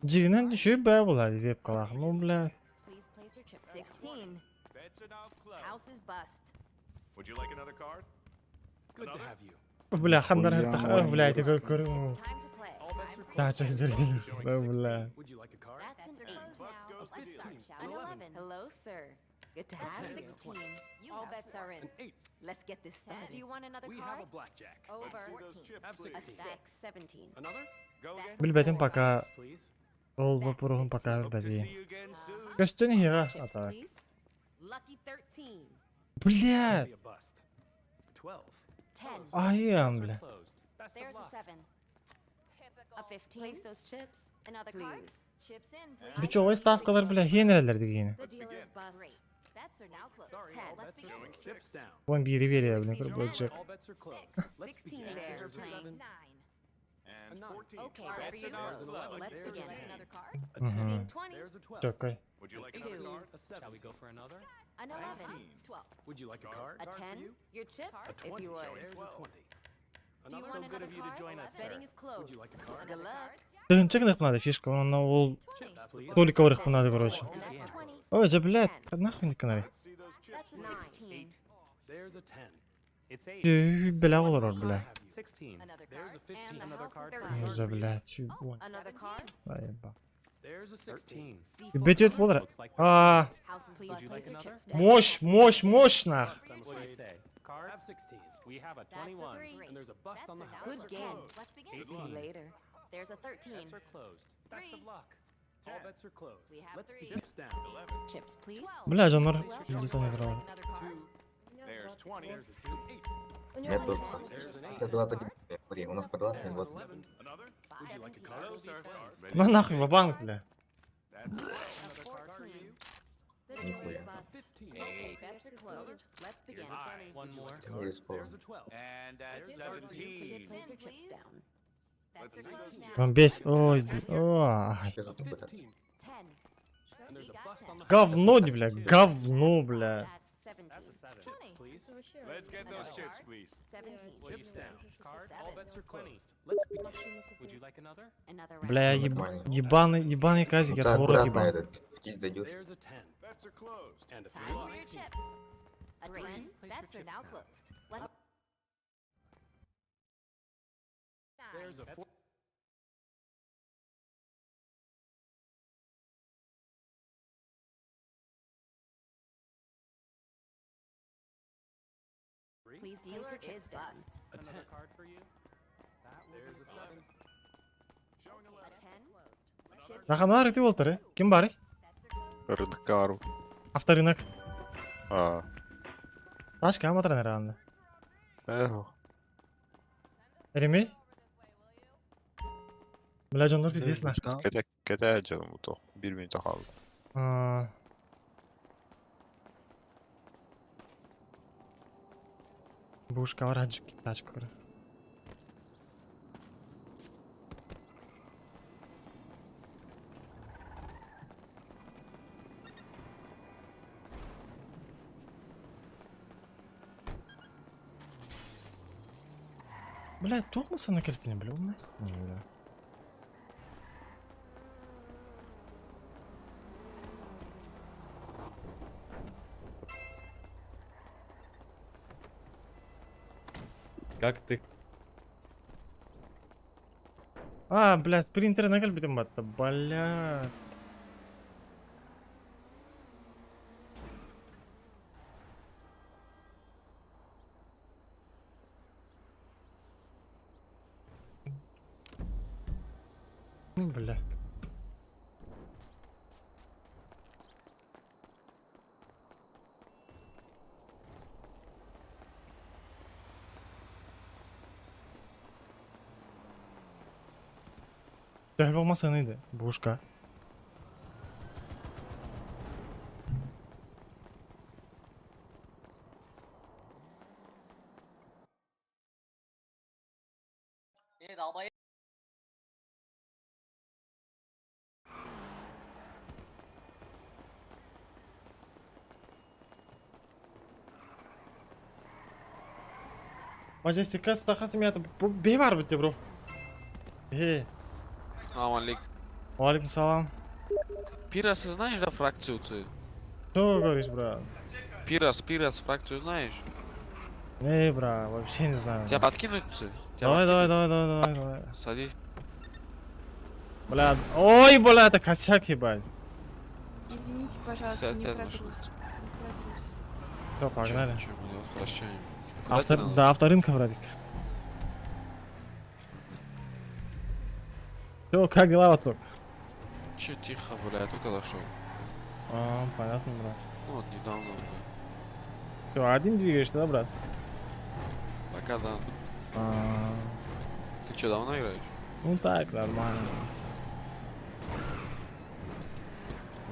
Ciginen düşüyor be bular deyip kalak. No blad. Please place your chip. 16. Bets are now closed. House is bust. Would you like another card? Good to have you. Bля хандар хатах бля это как көрüm. Time to play. Да чекдер. Бля. Would you like a card? That's an 8 now. goes Let's 15. start, shall we? An 11. Hello, sir. Good to have you. 16. All bets are in. An 8. Let's get this started. Do you want another We have card? a blackjack. Over. Let's see those chips, A please. 6. 17. Another? Go again. Bilbetim пока Please. ol bu puruhun пока Hope to see bilbedi. you again soon. Köstün hira Chips, atak. please. Lucky 13. Bля. Be a bust. 12. 10. Ayım Bets bля. are closed. Best of There's a luck. 7. A 15. Place those chips. Another card. Chips in, please. Bir çoğu stavkalar bля hinelerdi yine. The dealer's bust. Great. Bets are now closed. Sorry, 10. all Let's bets are begin. showing chips down. Ulan biri veriyor bile kırıp olacak. All bets are closed. 6. Let's 16 begin. there. There's a Playing 7. 9. And 14. Okay, Bets ready are to now close. closed. Let's There's a begin. 10. Another card. Mhm. Seeing 20. There's a 12. Çok iyi. Would you like Two. another card? A 7. Shall we go for another? An 11. 19. 12. Would you like a card? A 10. Your chips, A 20. if you would. There's a 20. Do you Enough want so good another of you to card? join us, Betting sir. is closed. Would you like a card? Good luck. Тыгынчык нык надо фишка, он на ол 20. Please. толика врых надо короче. And that's 20. Ой, же блядь, нахуй не канали. Let's see those chips. That's a 16. There's a 10. It's 8. Бля olur or bля. 16. Another There's a card. 15. And the Another house card. is for 13. Уже 13. блядь. Another card. Заеба. There's a 16. Бетет болар. Looks like А, House is Would bust. you Place like your another? chips down. мощь нах. What do you say? Card? Have 16. We have a That's a 21. 3. And there's a bust Bets on the are now house. Good Bets are game. closed. Let's begin. 18. See you later. There's a 13. Bets are closed. Best of 3. luck. All bets are closed. We have Let's 3. begin. Chips down. 11. Chips, please. Бля, жанр Well, билдисен would you играл. like another card? 2. There's 20. There's a 2. 8. Нет, There's an 8. Это 20 у нас по 20, There's 20. 11. Another? Would you like a card? На нахуй в банк, бля. That's another card for you. The Нихуя. dealer's bust. 15. Okay, bets are closed. Let's begin. One more. Ой, скоро. There's a 12. And that's Chips 17. in, please. Down. Bets are closed now. Там бес. Ой, ой. Что тут, блядь? 15. 10. And there's a bust on the Говно, бля, говно, бля. That's 17. That's a 7. 20. Please. Let's get those chips, please. 17. Chips down. Card. All 7. bets are closed. Let's begin. Would you like another? Another round. Бля, ебаный казик, Ну я ты творог аккуратно ебан. этот, в птиц зайдешь. There's a 10. Bets are closed. And a Time 3. for your chips. A 10. Place your Bets are chips now down. closed. Let's There's a Please dealer is bust. Another card for you. There's a 7. Showing a A 11. 10. Chips Raqamlar aytib o'ltir. Kim bari? Rынокка бару. Авторынок. А. Ташка матра неранда. Ремей? Бля жондар кетесин. Kete canım bu to. 1 minute kaldı. Бушка var hacı git tachka kır. Бля, тоқмасана келпіне, бля, olmaz ne bля. Как ты? А, бля, принтер на кальбитом батта, бля. Бля. Dəhl olmasa neydi? Buşka. Majestika стахасы мята. Бей бар бітте, бро. Салам алейкум. Алейкум салам. Пирос, знаешь, да, фракцию ты? Что говоришь, брат? Пирос, фракцию знаешь? Не, брат, вообще не знаю. Тебя подкинуть? Давай. Садись. Бля, ой, бля, это косяк, ебать. Извините, пожалуйста, Сядь, не сядь в прогруз. машину. Все, погнали. Чё, бля, возвращаем. Куда тебе надо? До авторынка, братик. Все, как дела, ваток? Чё, тихо, бля, я только зашел. Понятно, брат. Ну вот, недавно. Все, один двигаешься, да, брат? Пока да. Ты чё, давно играешь? Ну так, нормально.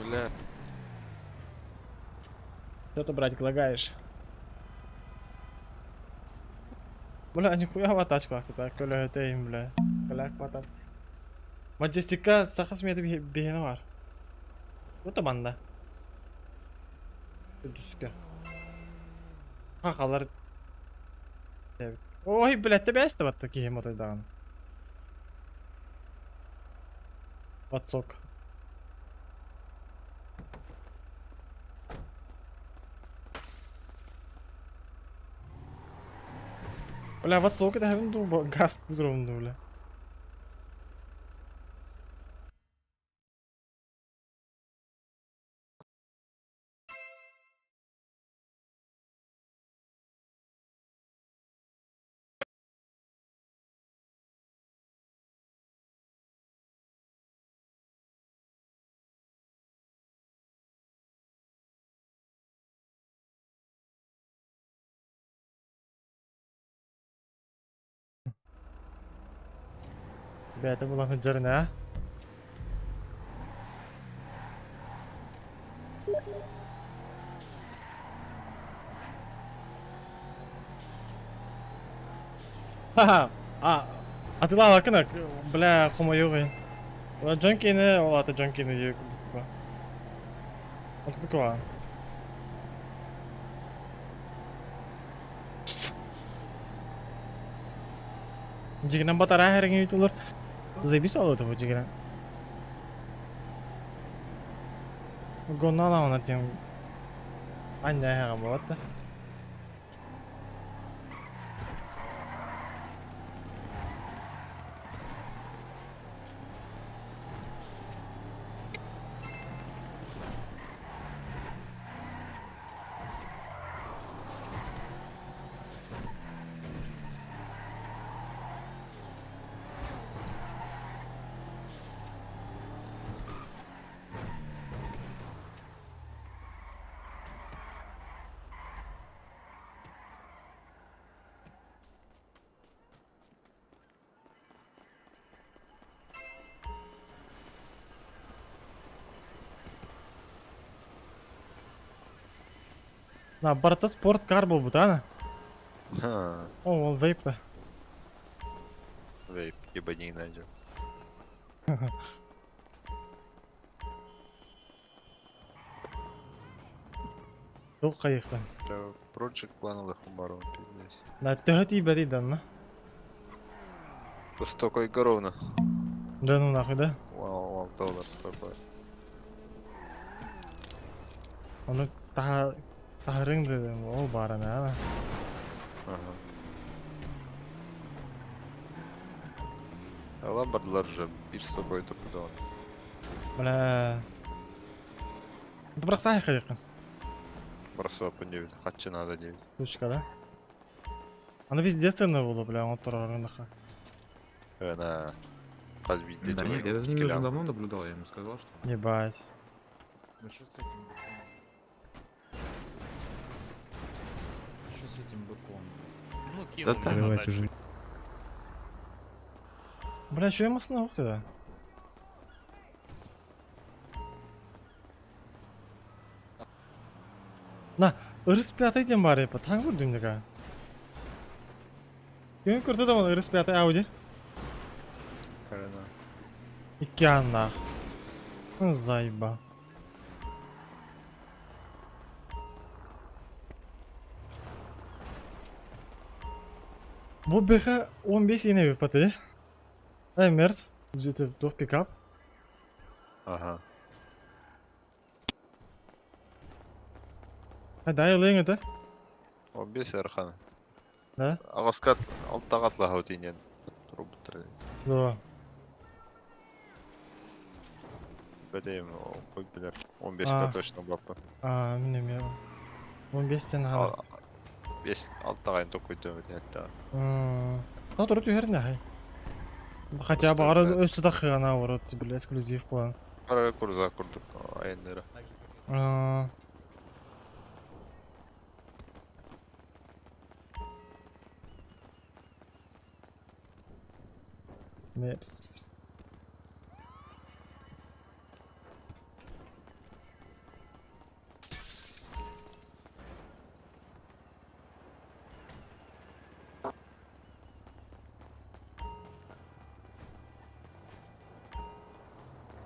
Бля. Что ты, братик, лагаешь? Бля, нихуя ватачка, ты так, коля, öteyim, бля. Каляк ватат. Majestika sakas mı bir behine var. Bu da banda. Düzgün. Hakalar. Evet. Oy, bilette beste battı ki motordan. Vatsok. Bля, Vatsok da hem du gaz durumda bля. Beta bulan hıcarına. Haha. Atilla bakın bля, хума yok ya. Ulan Junkie'ni o atı Junkie'ni diyor. Atı kova. Jika nampak tarah hari ini itu lor, zaibis Allah tuh jika. Gonna lah nanti yang anjay ya kamu apa? На барта спорт кар был бы, ана. Ха, О, ол вейп да. вейп, ебать не найдем. Жоқ қайықта. Project планылых барон, пиздец. На төхөт ибәди данна. Да столько и ровно. Да ну нахуй, да? Вау, $1 столько. Оны тахырың дедім, ол барына, ана. Ага. Алан бардылар уже, bir собой тұрды. Бля. Бірақ сай қайықын. Бросова по 9, хатчы надо 9. Тучка, да? Аны біз детственно было, бля, он тұрарындаха. Она подбить Да нет, я за ними уже давно наблюдал, я ему сказал, что... Ебать. Да что с этим быком? Что с этим быком? Ну, Да так, уже. Бля, что ему снова тогда? На, ырыс-5 ден бар епі, таң көрдім дека. Күйін көрді да оны ырыс-5 Audi. Она. İki anda. Zayba. Bu BH 15 yine bir patı. Emers. Güzel bir pick-up. Ага. Hadi ayarlayın hadi. 15 Erхан. Ne? Ағасқат алтаға атлаға өтейнен тұрып бұттыр. Doğru. Бәдейім, қойып білер. 15 А. қа точно бапы. Aa, bilmiyorum. 15 sene hala. 5 алтаға енді қойды өте әтті. Daha doğru tüher ne hay? Хотя бы arada üstü takığına var, böyle ekskluziv falan. Қара көрза көрдік айындары. Mers.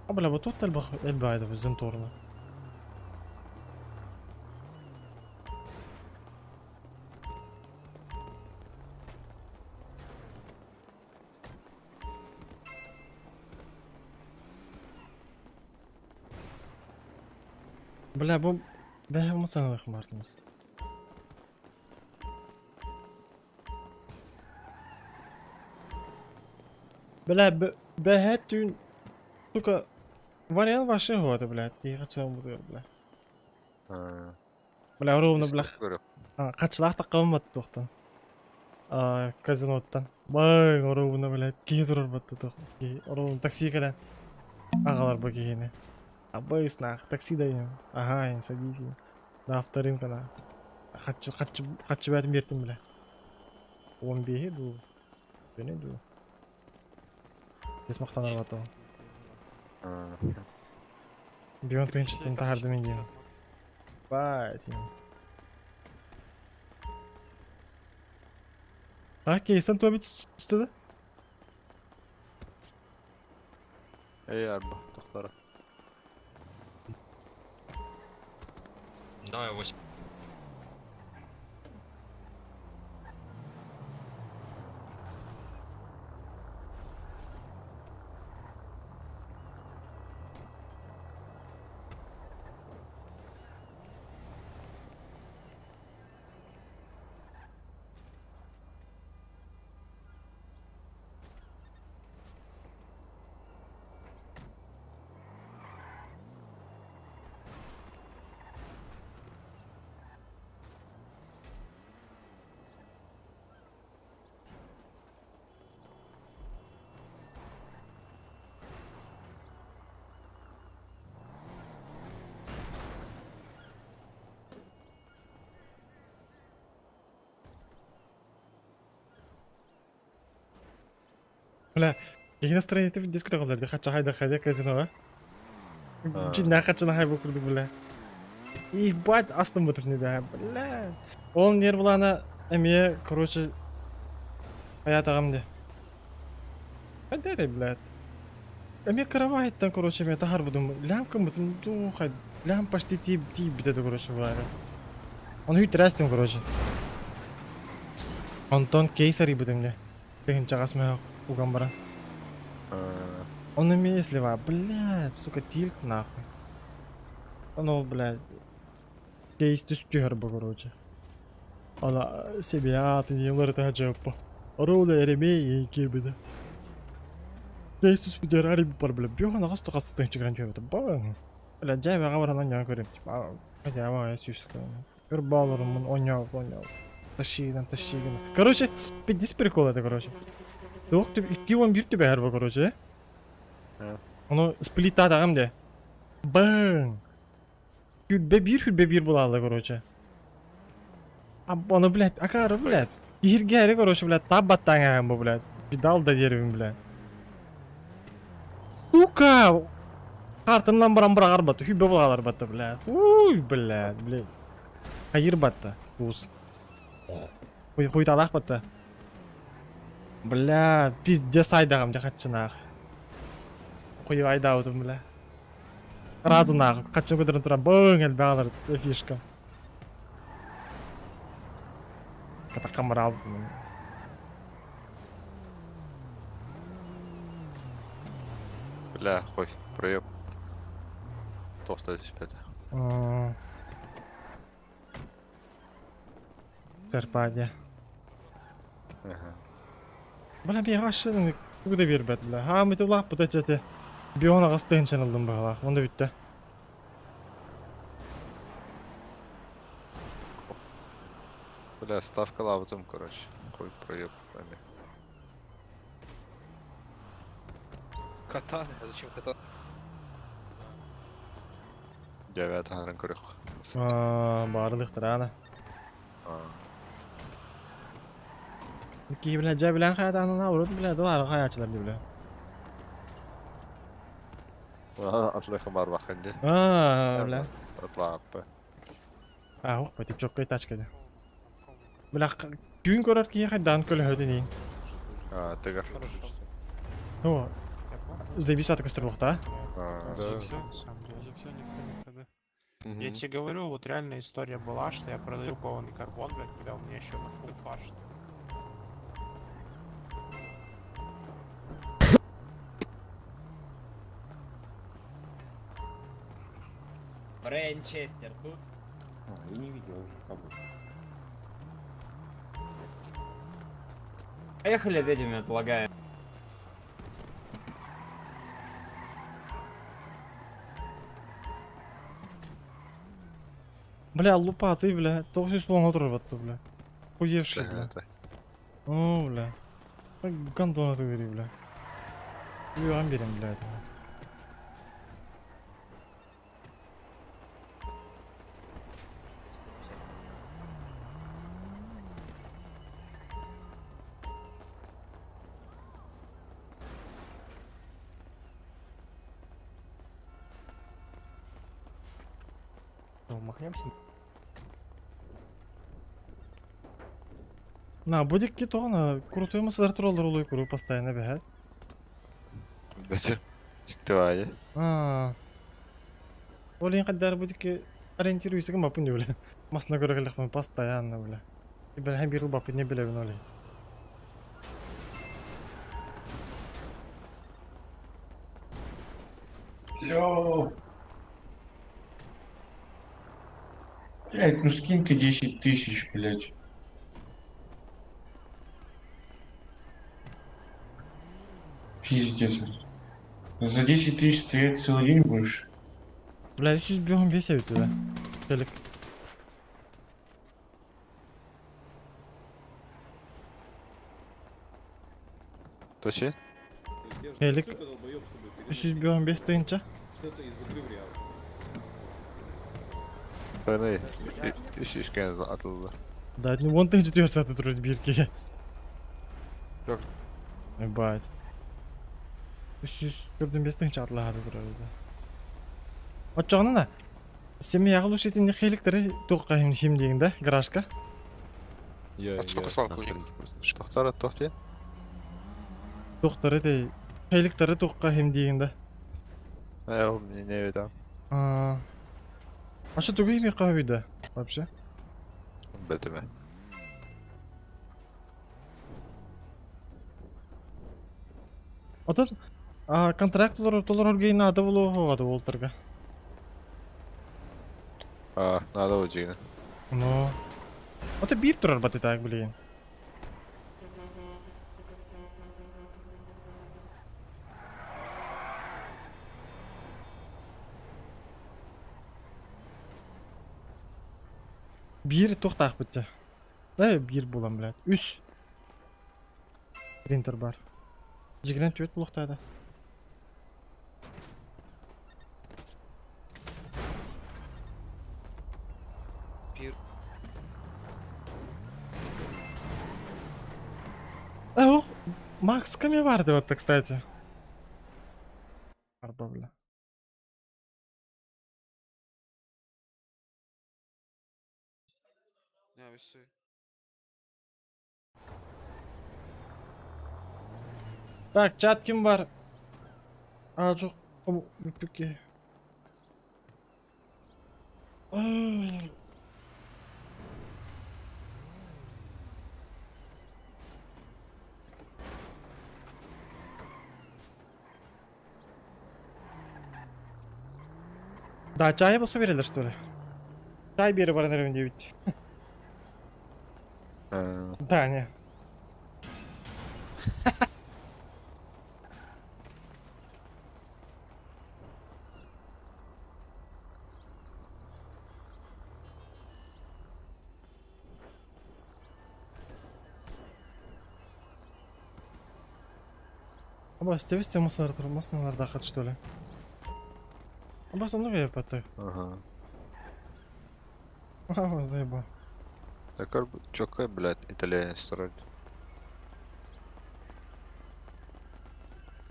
Abla bu total bak elbette bizim torunu. Bля, bu ben mı sana bakmardınız? Bля, ben dün только вариант вашей года, блядь, я хочу буду, бля. Бля, ровно, бля. Качлах тақамат тоқтан. Казиноттан. Бай, ровно, блядь, кез ұрар батты тоқ. Ровно такси келен. Ағалар бұл кейіне. Бай, снах, такси дайын. Ага, садись. Да, авторин кана. Қатшы бәтім бертім, бля. 15 ду. Бені ду. Бес мақтанар бату. Бьон принципен тахарды мен дейін. Бать. Кейстен тобит үстеді? Арба, тоқтары. Давай 8. Бля, я настроение ты в дискотеку, бля, хочу хайда хайда казино, а? Чуть на хочу на хайбу курду, бля. Ебать, астым бутып не бля. Бля. Он нер булана эме, короче, аятагам де. Хадere, блядь. Эме каравайттан, короче, мен тахар будум. Лямкам бутум, хай. Лям почти тип битеді, короче, бары. Он хүйт рәстім, короче. Антон кейсари будым, бля. Тегін чағас мә угам бара. Он эме слева, блядь, сука, тилк нахуй. Он, блядь. Кейс түспігір бұл, короче. Ала себе аты елар та жаппа. Роула эремей кирбиде. Кейс түспігер ариби бар, блядь. Бьоға нағасты қастықтың чигран жөбіді. Бағын. Блядь, жай баға баранан жаңа көрем. Типа, хотя ама я сүйскі. Бір балырым, онял. Тащиган. Короче, 50 прикол это, короче. Доқ түп, 2-11 түп әр бұл, короче. Оны сплит атағым де. Бың. Хүлбе bir булалы, короче. Оны, блядь, акары, блядь. Иргәрі, короче, блядь, табаттан ағым бұл, блядь. Бидал да деревім, блядь. Сука! Картымнан барам баттı. Хүлбе булалар баттı, блядь. Уй, блядь. Хайыр баттı. Уз. Хуйталақ баттı. Блядь, пиздец айдағым, жақатчынақ. Хуй айдауытым, блядь. Разу нахуй, хочу көтерін тұра, бұң әл бағалар, фишка. Катаққа мұра алдым. Бля, хой, проеб. Тоста здесь, блядь. Терпадя. Ага. Бля, bir aşırı күгді бербәді, бля. Ха, мүті ұлақ бұта жәті. Биона қастығын чанылдым бағала, онда бітті. Бля, ставка лавытым, короче. Хой, проеб. Катаны, а зачем катаны? Девятый ханрын көрек. Барлықтыр ана. Ки, бля, жа білән қаятанына ұрыды, бля, долары қаячылар, бля. Атлыхы бар бақынды. Бля. Атлаппы. Ух, бәтік жоққай тачкады. Бля, күйін көрір ки, қайдан көлі хөді дейін. Тыгар. О, заебись атака стрелок-то, Я тебе говорю, вот реальная история была, что я продаю кованый карбон, блядь, когда у меня еще на фул фарш. Брэнчестер тут? Я не видел кого. Поехали, ведьми, отлагаем. Бля, лупатый, бля, 900 слон отырып атты, бля. Хуевший, бля. О, бля. Гандон ату бери, бля. Үйған берем, бля. Махнемся. На, будет кито, на крутой массаж троллер улой куру постоянно бегает. Бәсе, тиктивайы. Олин каддар будет ки ориентируйся кем бапын бля. Масна көргәлек мен постоянно, бля. И бля, һәм бир бапын не беләген олин. Йоу. Блять, ну скинь ты 10 тысяч, блять. Пиздец. За 10 тысяч стоять целый день будешь? Бля, я сейчас бегом весь авито, да? Телек. Точи? Телек. Сейчас бегом без тынча. Что-то из игры в реал. Fırnayı. İş işkence atıldı. Да, ну вон ты где саты трудь бирки. Yok. Ебать. Үсүс көрдүм бес тыңча атлады турады. От жагына. Сен яғыл ушетінде қийліктері тоққа хем деген да, гаражка. Сколько свалку? Штахтар от тохте? Тоқтары дей, қийліктері тоққа хем деген да. Мне не видно. А что тугу еме қауыда, вообще? Бетіме. Отын, контрактлар толар оргейін ады болу хоғады олтырға. Надо удина. Ну... Оты бир тұрар баты так, блин. Бир тоқтақ бітті. Да, бир болам, блядь. Үш. Принтер бар. Жигрен төт бұлықтайды. Ох, Макс каме барды вот, кстати. Арба, бля. Так, чат ким бар? Жоқ, бүкпекке. Да, чай болса берелер, что ли? Чай бері бар, наверное, 9. Да, не. Абас, тебе стемусар тұрмасын ардақат, что ли? Абас, ну я потых. Ага. Заебал. Такой, чё, блядь, итальянец строит.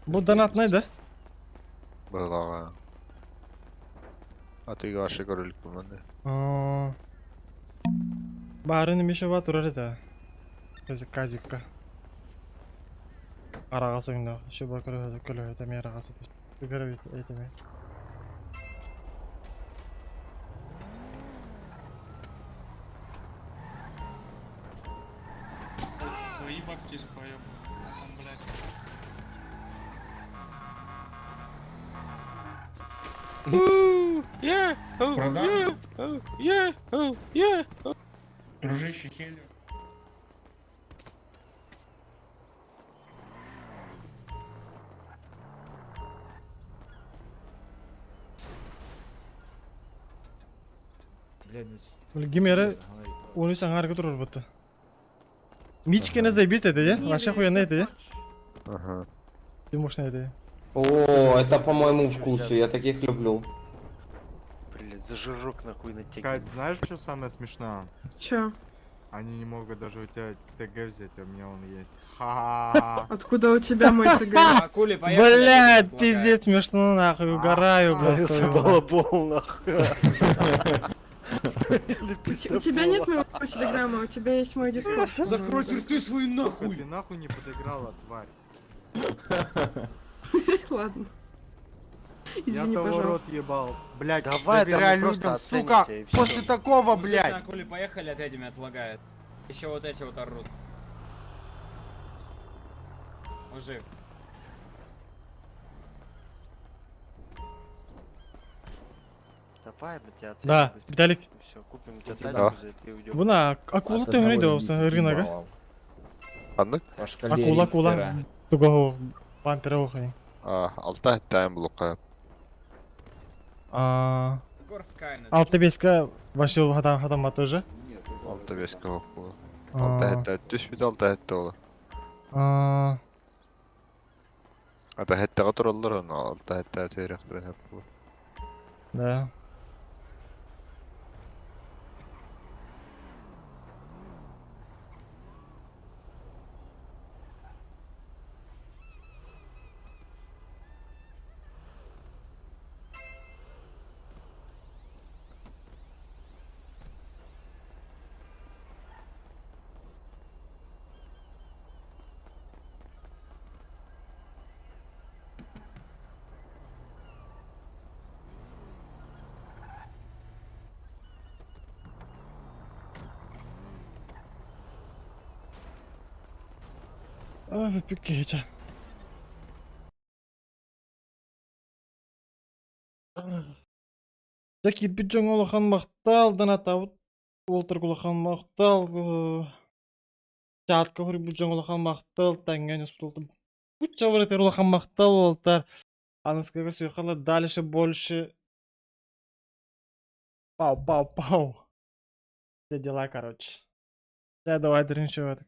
Бұл донатный, да? Была. А ты ваши король команды. Барын мешева тұрар еді. Казикка. Арағасыңда. Шуба күлі өтеме арағасы. Күгірі өтеме. Свои бабки поем. Блядь. Дружище Хелли. Гимері оны саңарға тұрыр бұтты. Мичкені заебись это, я? Вообще хуяна это, я? Ага. Ты можешь на это. О, это по моему вкусу, я таких люблю. Блять, за жирок нахуй на тебе. Кать, знаешь, что самое смешное? Чё? Они не могут даже у тебя ТГ взять, а у меня он есть. Ха-ха-ха. Откуда у тебя мой ТГ? Блять, пиздец смешно, нахуй, угораю, блядь. Балабол, нахуй. У тебя нет моего телеграмма, у тебя есть мой дискорд. Закрой рты свои нахуй! Ты нахуй не подыграла, тварь. Ладно. Извини, Я того рот пожалуйста. ебал. Блять, Давай, доверяй да мы людям, просто сука! оцените, и всё. После такого, блять! Коли поехали, от этими отлагает. Еще вот эти вот орут. Мужик. Давай, мы тебя оценим. Да, быстрее. Виталик. Все, купим тебе тачку за это и уйдем. Бuna акула töңрейді осы рынога. Андык? Акула. Туго вампира оқайын. Алта тайм блока. Алты беске вообще хатама тоже. Алта беске оқула. Алта хетті түспейді, алта хетті олар. Ата хеттіға тұралар, алта хетті түйректірін хеп бұл. Да. Ой, пикеча. Жаки биджон олахан мактал дана табыт. Олтыр кулахан мактал. Чатка хори биджон олахан мактал. Танган спрултым. Буча варетер олахан мактал олтар. Анаскага сүйхала дальше больше. Пау. Все дела, короче. Давай дринчу.